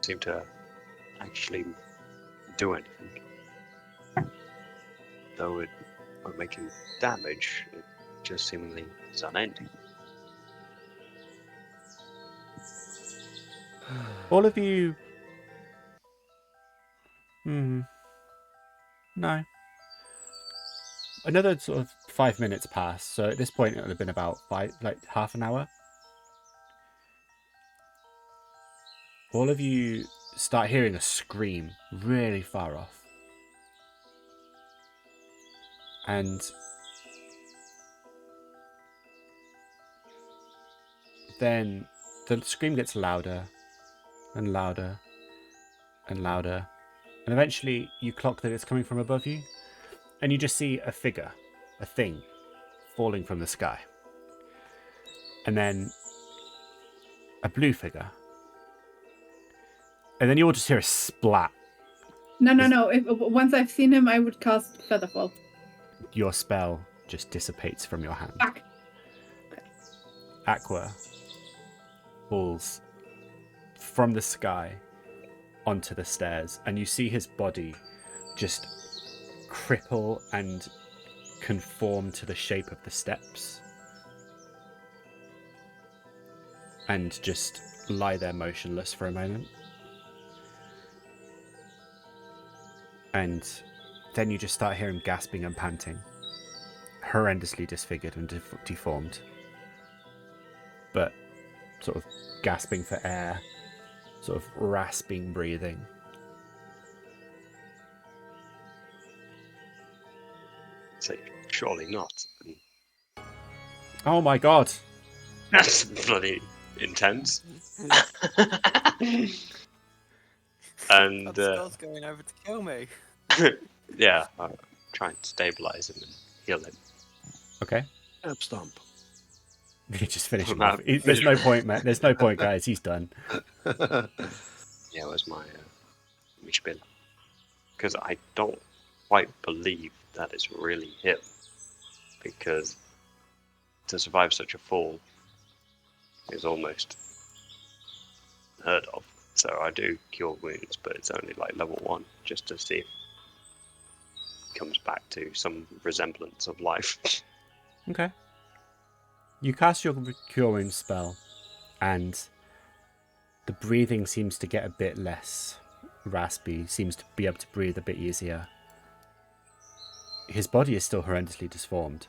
seem to actually do anything. Though it won't make him damage, it just seemingly is unending. All of you... No. Another sort of 5 minutes pass, so at this point it would have been about half an hour. All of you start hearing a scream really far off. And then the scream gets louder and louder and louder. And eventually you clock that it's coming from above you. And you just see a figure, a thing, falling from the sky. And then a blue figure. And then you all just hear a splat. No. Once I've seen him, I would cast Featherfall. Your spell just dissipates from your hand. Fuck. Aqua falls from the sky onto the stairs, and you see his body just cripple and conform to the shape of the steps and just lie there motionless for a moment. And then you just start hearing gasping and panting, horrendously disfigured and deformed, but sort of gasping for air, sort of rasping breathing. So surely not. Oh my god! That's bloody intense. And That skull's going over to kill me. yeah, I'll try and stabilize him and heal him. Okay. Herb stomp. You just finish him off. There's no point, man. There's no point, guys. He's done. Yeah, it was my spiel. Because I don't quite believe that it's really him. Because to survive such a fall is almost unheard of. So I do cure wounds, but it's only like level 1, just to see if it comes back to some resemblance of life. Okay. You cast your Cure Wounds spell, and the breathing seems to get a bit less raspy, seems to be able to breathe a bit easier. His body is still horrendously deformed,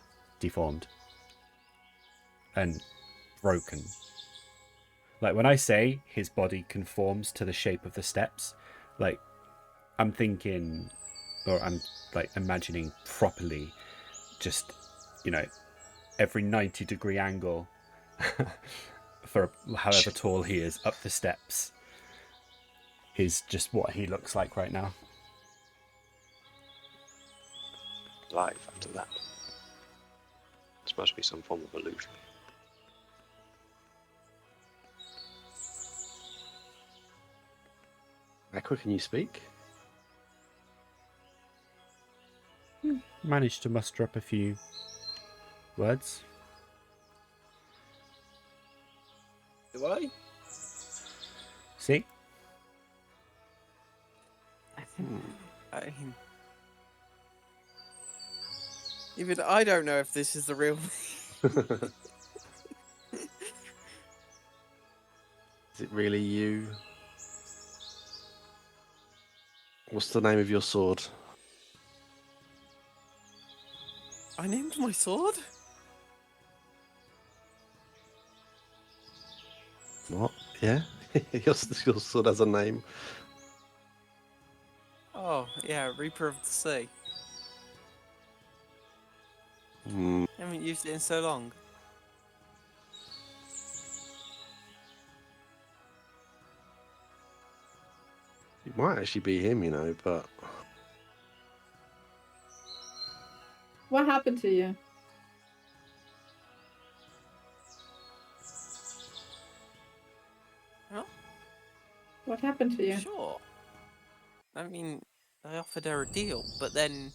and broken. Like, when I say his body conforms to the shape of the steps, like, I'm thinking, or I'm, like, imagining properly just, you know, every 90-degree angle for however tall he is up the steps is just what he looks like right now. Life after that. This must be some form of illusion. Aqua, can you speak? Managed to muster up a few words. Do I? See? Even I don't know if this is the real me. Is it really you? What's the name of your sword? I named my sword? What? Yeah? your sword has a name. Oh, yeah, Reaper of the Sea. Hmm. I haven't used it in so long. It might actually be him, you know, but... What happened to you? Huh? What happened to you? Sure. I mean, I offered her a deal, but then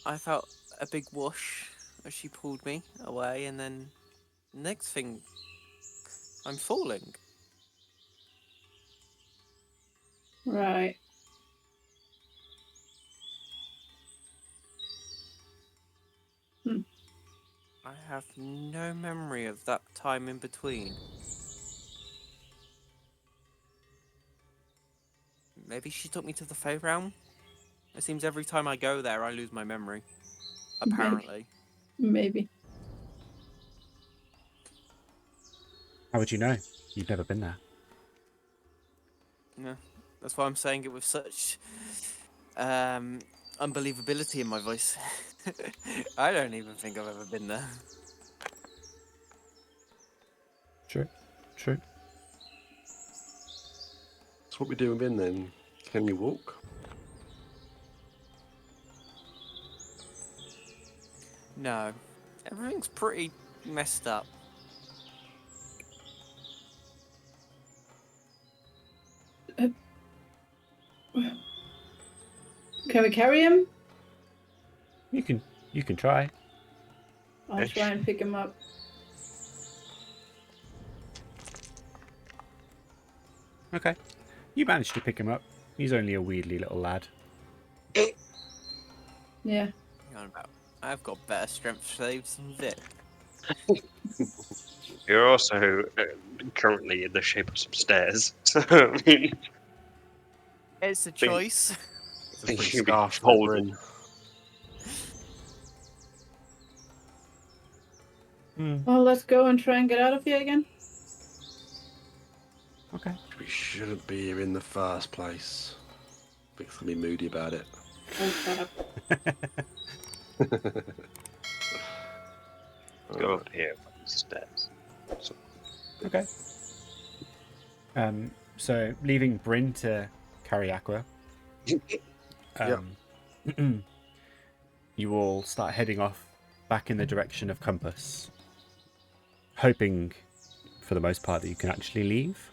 I felt a big whoosh as she pulled me away, and then next thing, I'm falling. Right. I have no memory of that time in between. Maybe she took me to the Fey Realm? It seems every time I go there, I lose my memory. apparently. Maybe. How would you know? You've never been there. Yeah, that's why I'm saying it with such unbelievability in my voice. I don't even think I've ever been there. True. True. So what we doing then? Can you walk? No, everything's pretty messed up. Can we carry him? You can try. I'll try and pick him up. Okay. You managed to pick him up. He's only a weedly little lad. Yeah. Hang on about. I've got better strength saves than Vic. You're also currently in the shape of some stairs, so I mean, It's a choice. It's a pretty you'll be scarf folded. Well, let's go and try and get out of here again. Okay. We shouldn't be here in the first place. Vic's gonna be moody about it. Oh, crap. Go up here by these stairs. So, Okay. So leaving Bryn to carry Aqua. You all start heading off back in the direction of Compass, hoping, for the most part, that you can actually leave.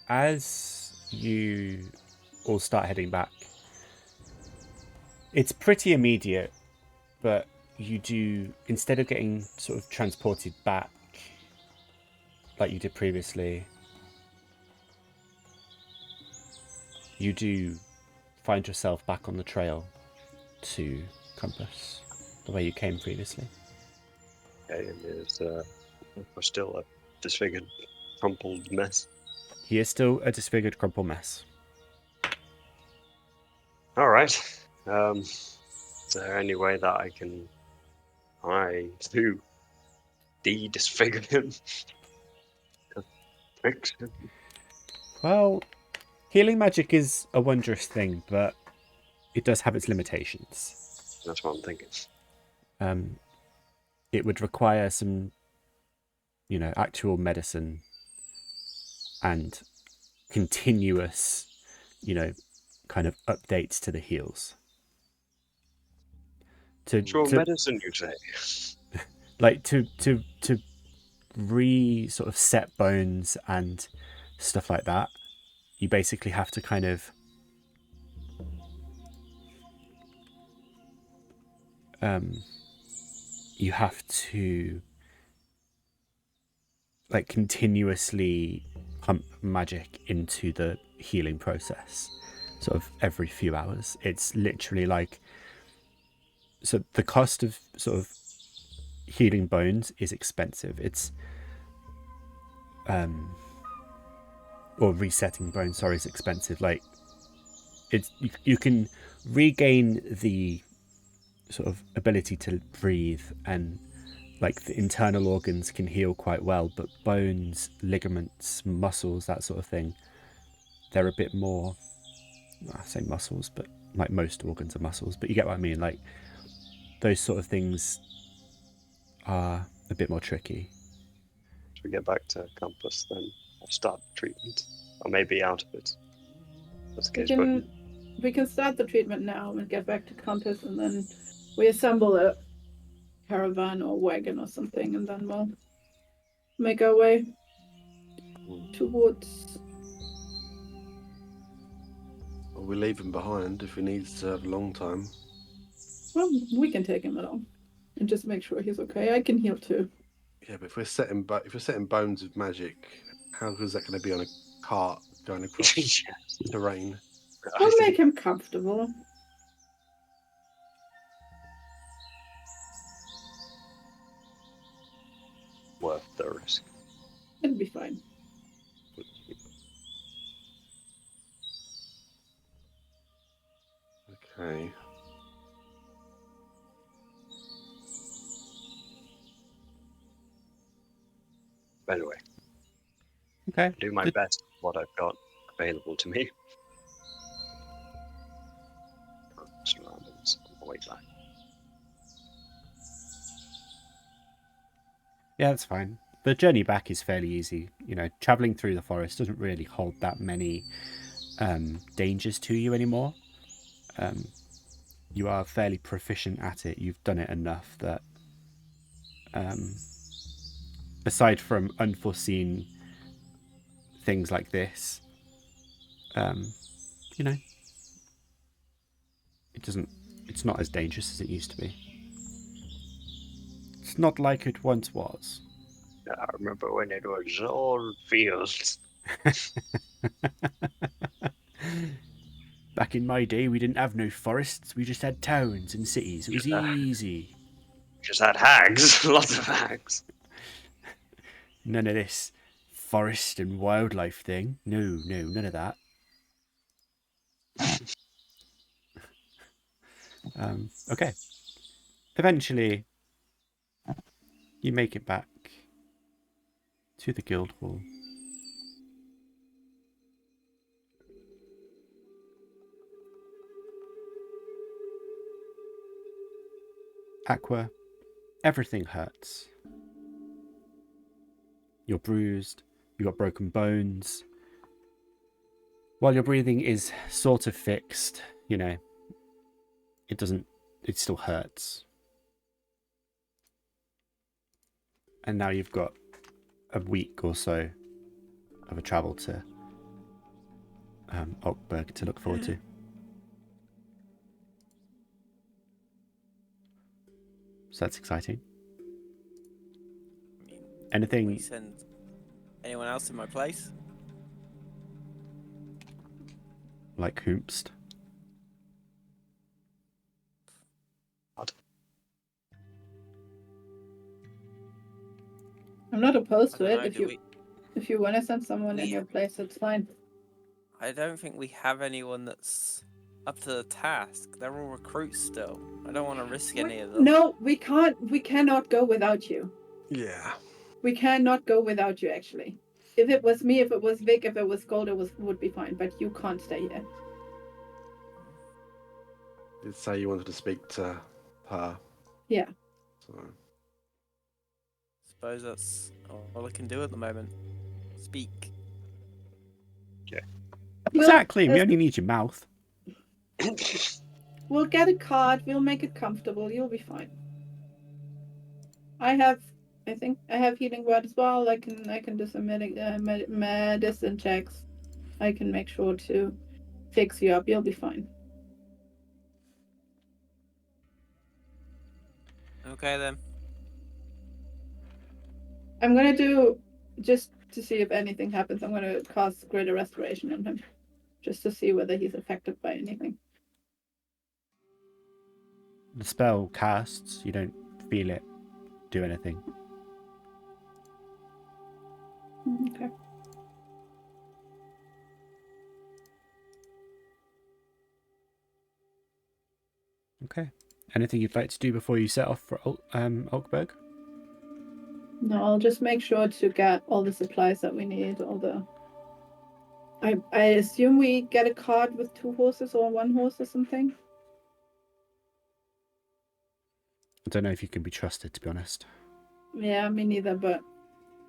As you all start heading back, it's pretty immediate, but you do, instead of getting sort of transported back like you did previously, you do find yourself back on the trail to Compass, the way you came previously. okay, and we're still a disfigured, crumpled mess. He is still a disfigured, crumpled mess. All right. Is there any way that I can de-disfigure him? Fix him? Well, healing magic is a wondrous thing, but it does have its limitations. That's what I'm thinking. It would require some, actual medicine and continuous, kind of updates to the heals. Actual medicine, you say? Like to sort of set bones and stuff like that, you basically have to kind of you have to like continuously pump magic into the healing process sort of every few hours. It's literally like, so the cost of sort of healing bones is expensive. It's or resetting bones, sorry, is expensive. Like it's you can regain the sort of ability to breathe, and like the internal organs can heal quite well, but bones, ligaments, muscles, that sort of thing, they're a bit more, I say muscles, but like most organs are muscles, but you get what I mean. Like those sort of things are a bit more tricky. Should we get back to Compass, then I'll start the treatment. Or maybe out of it. That's the case, but We can start the treatment now and get back to Compass, and then we assemble a caravan or wagon or something, and then we'll make our way towards. Or we leave him behind if he needs to have a long time. Well, we can take him along and just make sure he's okay. I can heal too. Yeah, but if we're setting bones with magic, how good is that going to be on a cart going across terrain? We'll make him comfortable. worth the risk. It'll be fine. Anyway, Okay. do my Good. best with what I've got available to me. Surroundings on the way back. Yeah, that's fine. The journey back is fairly easy. You know, traveling through the forest doesn't really hold that many dangers to you anymore. You are fairly proficient at it. You've done it enough that, aside from unforeseen things like this, you know, it's not as dangerous as it used to be. It's not like it once was. I remember when it was all fields. Back in my day, we didn't have no forests. We just had towns and cities. It was easy. Just had hags, lots of hags. None of this forest and wildlife thing. No, none of that. Okay. Eventually, you make it back to the guild hall. Aqua, everything hurts. You're bruised, you got broken bones. While your breathing is sort of fixed, you know, it still hurts. And now you've got a week or so of a travel to Oakberg to look forward to. So that's exciting. I mean, Anything we send anyone else in my place? like Hoomst? I'm not opposed to I don't it. know, If you want to send someone in We- your place, it's fine. I don't think we have anyone that's up to the task. They're all recruits still. I don't want to risk any of them. No, we can't. We cannot go without you. Yeah. We cannot go without you. Actually, if it was me, if it was Vic, if it was Sköld, would be fine. But you can't stay here. You did say you wanted to speak to her. Yeah. So. Suppose that's all I can do at the moment. Speak. Exactly, we We'll, only need your mouth. we'll get a card. We'll make it comfortable. You'll be fine. I think I have healing word as well. I can do some medicine checks. I can make sure to fix you up. You'll be fine. Okay then. I'm gonna do, just to see if anything happens, I'm gonna cast greater restoration on him, just to see whether he's affected by anything. The spell casts, you don't feel it do anything. Okay. Okay. Anything you'd like to do before you set off for Oakberg? No, I'll just make sure to get all the supplies that we need. I assume we get a cart with 2 horses or 1 horse or something. I don't know if you can be trusted, to be honest. Yeah, me neither, but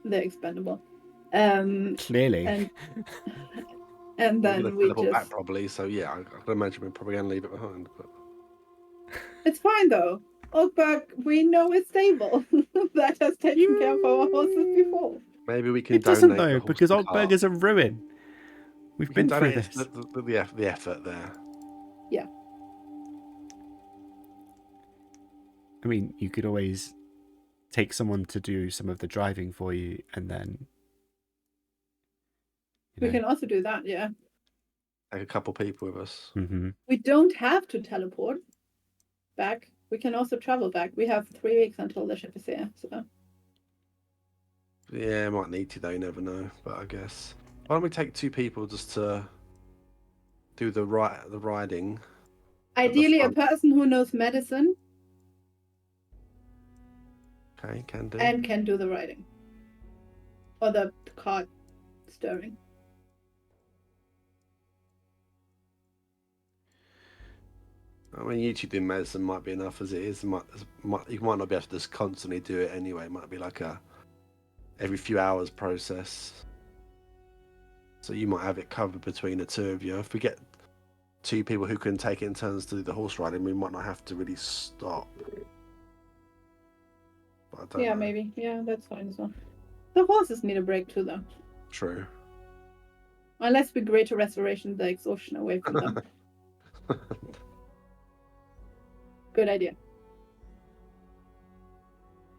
they're expendable. Clearly. And We're then gonna we teleport just. back probably. So yeah, I can imagine we're probably gonna leave it behind. But It's fine though. Oakberg, we know it's stable. That has taken care of our horses before. maybe we can. It doesn't donate the though, horse because and Oakberg cart. is a ruin. We've We can been through donate this. the effort there. Yeah. I mean, you could always take someone to do some of the driving for you, and then We can also do that, yeah. Take a couple people with us. Mm-hmm. We don't have to teleport back. We can also travel back. We have 3 weeks until the ship is here, so. Yeah, might need to though. You never know. But I guess why don't we take 2 people just to do the riding? Ideally, a front. person who knows medicine Okay, can do. and can do the riding. other cart stirring. I mean, you two doing medicine might be enough as it is. You might not be able to just constantly do it anyway. It might be like a every few hours process. So you might have it covered between the two of you. If we get 2 people who can take it in turns to do the horse riding, we might not have to really stop. But I don't know. Maybe. Yeah, that's fine as well. The horses need a break too, though. True. Unless we greater restoration the exhaustion away from them. Good idea.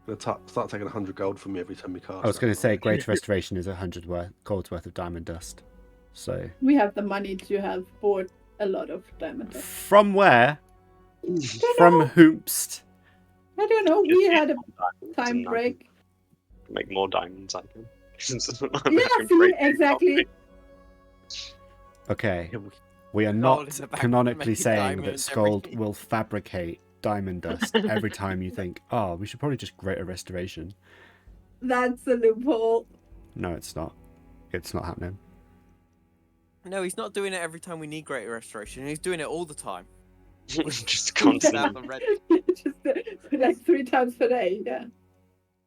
Gonna start taking 100 gold from me every time we cast. I was going to say Greater Restoration is 100 gold's worth of diamond dust. So We have the money to have bought a lot of diamond dust. from where? Don't From know. Hoopst. I don't know. We had a Diamonds time and I break. can make more diamonds. I can. Yeah, see, exactly. Okay. Yeah, we- We are Gold not in the bank, canonically making saying that diamonds Sköld every- will fabricate diamond dust every time you think, oh, we should probably just Greater Restoration. That's a loophole. No, it's not. It's not happening. No, he's not doing it every time we need greater restoration. He's doing it all the time. Just Constant. constant. The red. Just like 3 times per day. Yeah.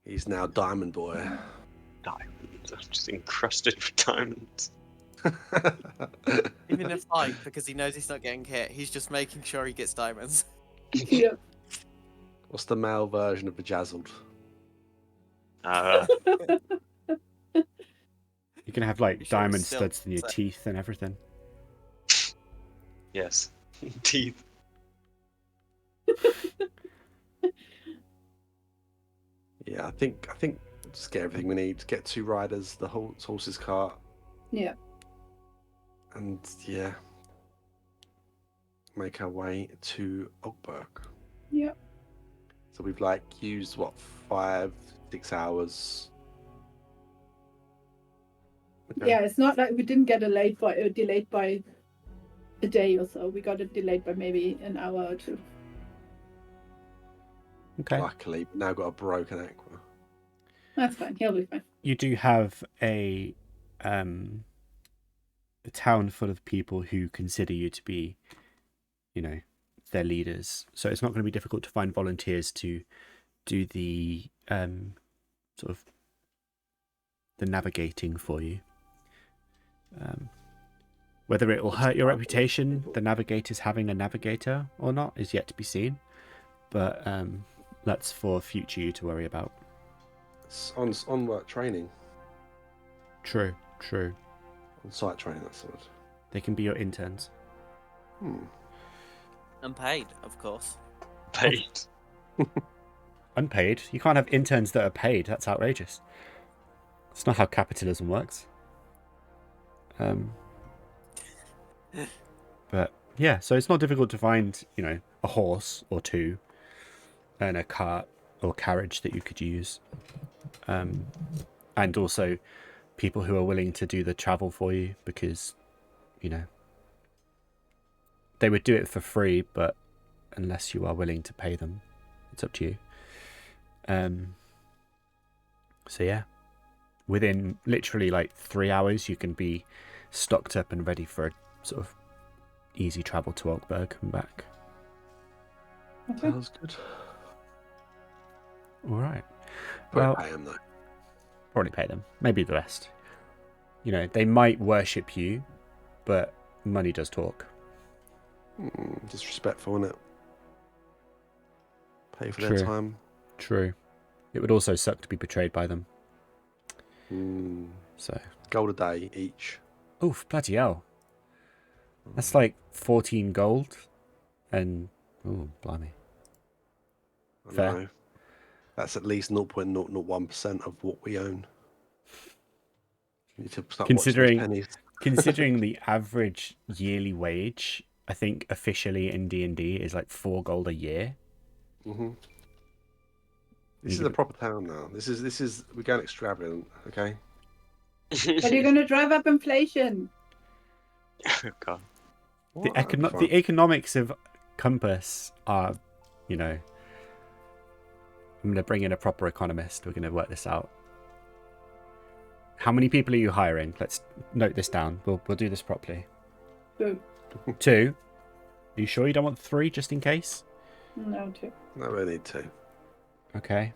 He's now Diamond Boy. Diamonds. I'm just encrusted with diamonds. Even in a fight, because he knows he's not getting hit, he's just making sure he gets diamonds. Yeah. What's the male version of Bejazzled? You can have like You sure it's diamond still- studs in your so- teeth and everything. Yes. Teeth. Yeah, I think just get everything we need. Get 2 riders, the horse's cart, Yeah. and yeah, make our way to Ogberg. Yeah. So we've like used what 5-6 hours. Okay. Yeah, it's not like we didn't get delayed by a day or so. We got it delayed by maybe an hour or 2. Okay. Luckily, we've now got a broken Aqua. That's fine. He'll be fine. You do have a town full of people who consider you to be, you know, their leaders. So it's not going to be difficult to find volunteers to do the sort of the navigating for you. Whether it will hurt your reputation, the navigators having a navigator or not, is yet to be seen. But that's for future you to worry about. It's on work training, True. on site training. That's the word. They can be your interns. Unpaid, of course. Paid. Unpaid? You can't have interns that are paid. That's outrageous. It's not how capitalism works. But yeah, so it's not difficult to find, you know, a horse or 2 and a cart or carriage that you could use. And also people who are willing to do the travel for you because, you know, they would do it for free, but unless you are willing to pay them, it's up to you. So yeah, within literally like 3 hours, you can be stocked up and ready for a sort of easy travel to Ogberg and back. Okay. Sounds good. All right. Well, Well, I am though. probably pay them. Maybe the rest. You know, they might worship you, but money does talk. Disrespectful, isn't it? Pay for True. their time. True. It would also suck to be betrayed by them. So, Gold a day each. oof, bloody hell. That's like 14 gold. And, oh, blimey. I Fair. know. That's at least 0.001% of what we own. You need to start watching those Considering- pennies. Considering the average yearly wage, I think officially in D&D is like 4 gold a year. Mm-hmm. This is a proper town now. This is we're going extravagant, okay? But you're going to drive up inflation. Oh, God. The, Well, that'd be the economics of Compass are, you know, I'm going to bring in a proper economist. We're going to work this out. How many people are you hiring? Let's note this down. We'll do this properly. 2. 2. Are you sure you don't want 3 just in case? No, 2. No, we need to. Okay.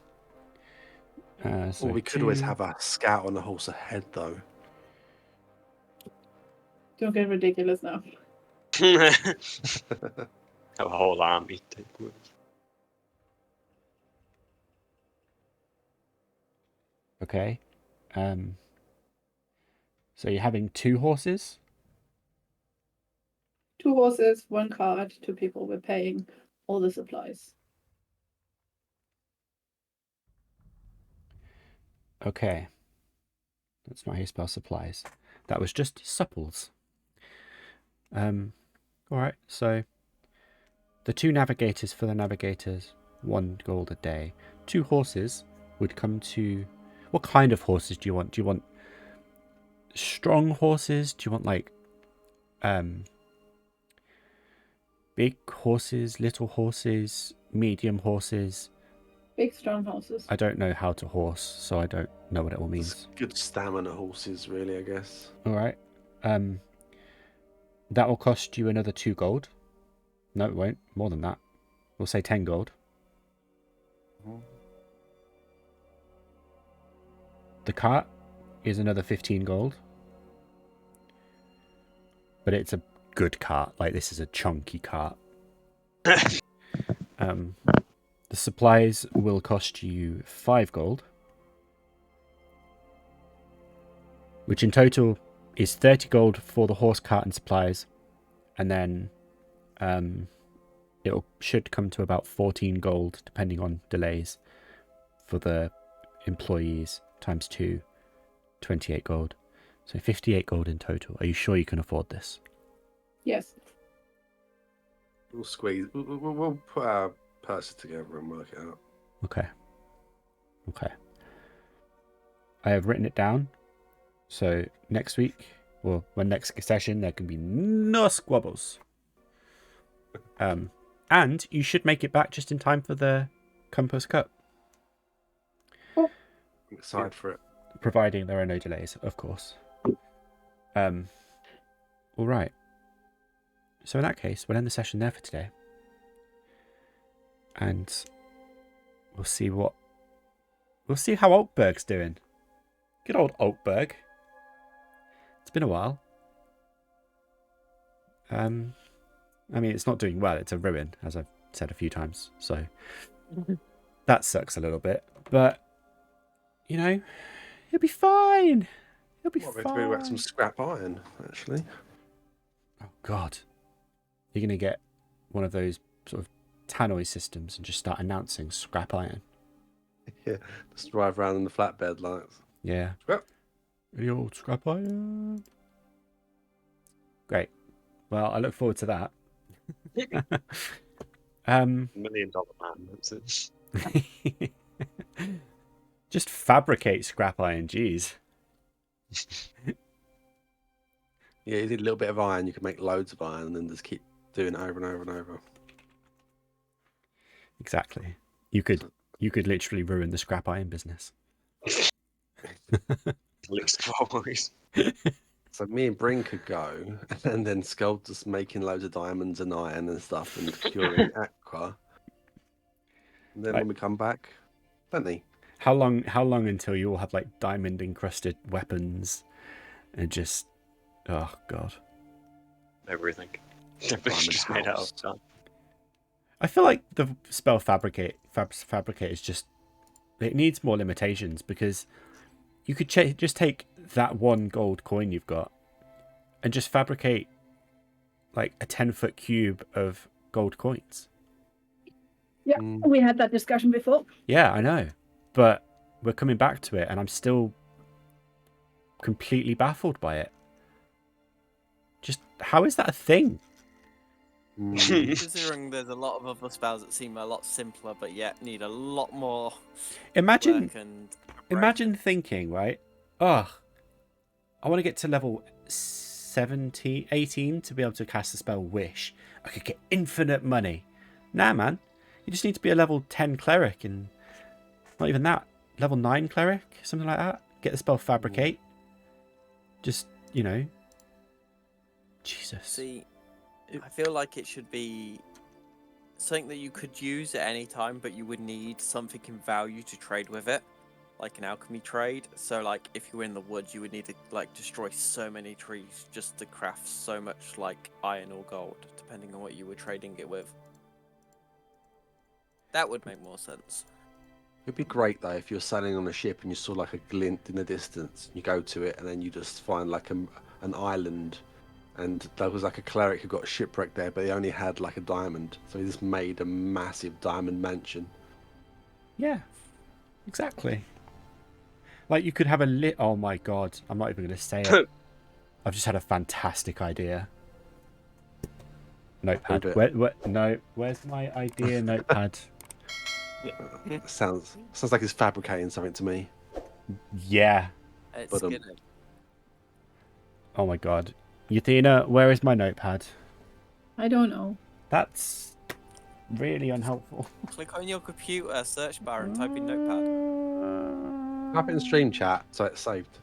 So Or we could always 2. have a scout on the horse ahead, though. Don't get ridiculous now. Have a whole army. Okay. So you're having 2 horses? 2 horses, 1 cart, 2 people. We're paying all the supplies. Okay. That's not how you spell supplies. That was just supples. Alright, so the 2 navigators for the navigators, 1 gold a day. 2 horses would come to... What kind of horses do you want? Do you want strong horses? Do you want like big horses, little horses, medium horses? Big, strong horses. I don't know how to horse, so I don't know what it all means. Just good stamina horses, really, I guess. Alright. That will cost you another 2 gold. No, it won't. More than that. We'll say 10 gold. Mhm. The cart is another 15 gold. But it's a good cart. Like, this is a chunky cart. The supplies will cost you 5 gold. Which in total is 30 gold for the horse, cart and supplies. And then it should come to about 14 gold, depending on delays, for the employees, times 2, 28 gold. So 58 gold in total. Are you sure you can afford this? Yes. We'll squeeze. We'll put our purses together and work it out. Okay. Okay. I have written it down. So next week, or when next session, there can be no squabbles. And you should make it back just in time for the Compass Cup. I'm excited for it. Providing there are no delays, of course. All right. So in that case, we'll end the session there for today. And we'll see how Altberg's doing. Good old Altberg. It's been a while. I mean, it's not doing well. It's a ruin, as I've said a few times. So that sucks a little bit. But, you know, he'll be fine. He'll be Well, we fine. have to bring back some scrap iron, actually. Oh, God. You're going to get one of those sort of tannoy systems and just start announcing scrap iron. Yeah, just drive around in the flatbed lights. Yeah. Scrap. The old scrap iron. Great. Well, I look forward to that. $1 million man. That's it. Just fabricate scrap iron, jeez. Yeah, you need a little bit of iron, you can make loads of iron and then just keep doing it over and over and over. Exactly. You could literally ruin the scrap iron business. Looks always. So me and Bryn could go, and then Sköld just making loads of diamonds and iron and stuff and curing Aqua. And then Right. when we come back, plenty. How long until you all have like diamond encrusted weapons and just oh god. Everything. Everything's just made out of time. I feel like the spell fabricate is just, it needs more limitations, because you could just take that 1 gold coin you've got and just fabricate like a 10-foot cube of gold coins. Yeah, we had that discussion before. Yeah, I know, but we're coming back to it and I'm still completely baffled by it. Just how is that a thing? Considering there's a lot of other spells that seem a lot simpler, but yet need a lot more Imagine work and Imagine thinking, right? Oh, I want to get to level 18 to be able to cast the spell Wish. I could get infinite money. Nah, man. You just need to be a level 10 cleric, and not even that. Level 9 cleric, something like that. Get the spell Fabricate. Just, you know. Jesus. See, I feel like it should be something that you could use at any time, but you would need something in value to trade with it, like an alchemy trade. So, like, if you were in the woods, you would need to like destroy so many trees just to craft so much like iron or gold, depending on what you were trading it with. That would make more sense. It'd be great though if you're sailing on a ship and you saw like a glint in the distance. You go to it and then you just find like an island, and there was like a cleric who got shipwrecked there, but he only had like a diamond, so he just made a massive diamond mansion. Yeah, exactly. Like you could have a oh my god, I'm not even going to say it. I've just had a fantastic idea. Notepad. Where's my idea notepad? Sounds like he's fabricating something to me. Yeah. It's But, gonna. Oh my god. Yathina, where is my notepad? I don't know. That's really unhelpful. Click on your computer search bar and type in notepad. Type it in stream chat so it's saved.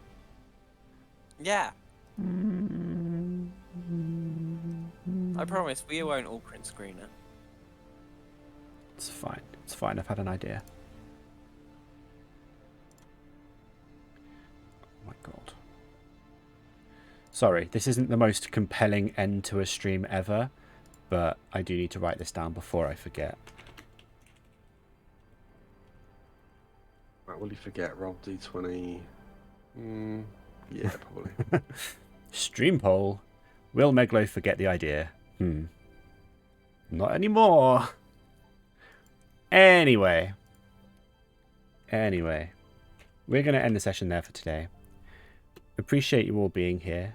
Yeah. I promise we won't all print screen it. It's fine. It's fine. I've had an idea. Oh my god. Sorry, this isn't the most compelling end to a stream ever, but I do need to write this down before I forget. Right, will you forget? Roll d20. Yeah, probably. Stream poll. Will Meglo forget the idea? Not anymore. Anyway, we're going to end the session there for today. Appreciate you all being here.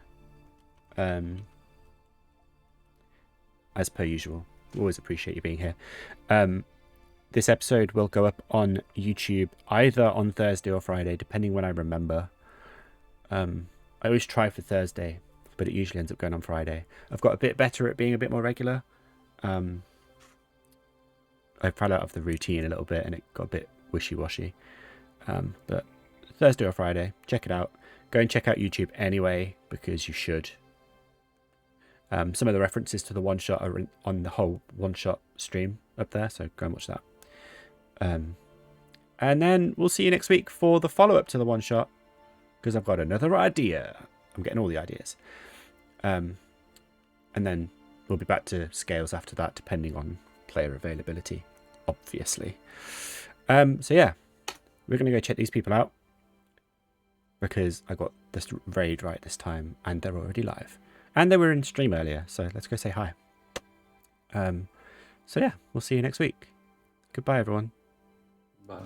As per usual, always appreciate you being here. This episode will go up on YouTube either on Thursday or Friday, depending when I remember. I always try for Thursday, but it usually ends up going on Friday. I've got a bit better at being a bit more regular. I fell out of the routine a little bit and it got a bit wishy-washy. But Thursday or Friday, check it out. Go and check out YouTube anyway, because you should. Some of the references to the one-shot are on the whole one-shot stream up there, so go and watch that. And then we'll see you next week for the follow-up to the one-shot, because I've got another idea. I'm getting all the ideas. And then we'll be back to scales after that, depending on player availability, obviously. So yeah, we're going to go check these people out, because I got this raid right this time, and they're already live. And they were in stream earlier, so let's go say hi. So yeah, we'll see you next week. Goodbye, everyone. Bye.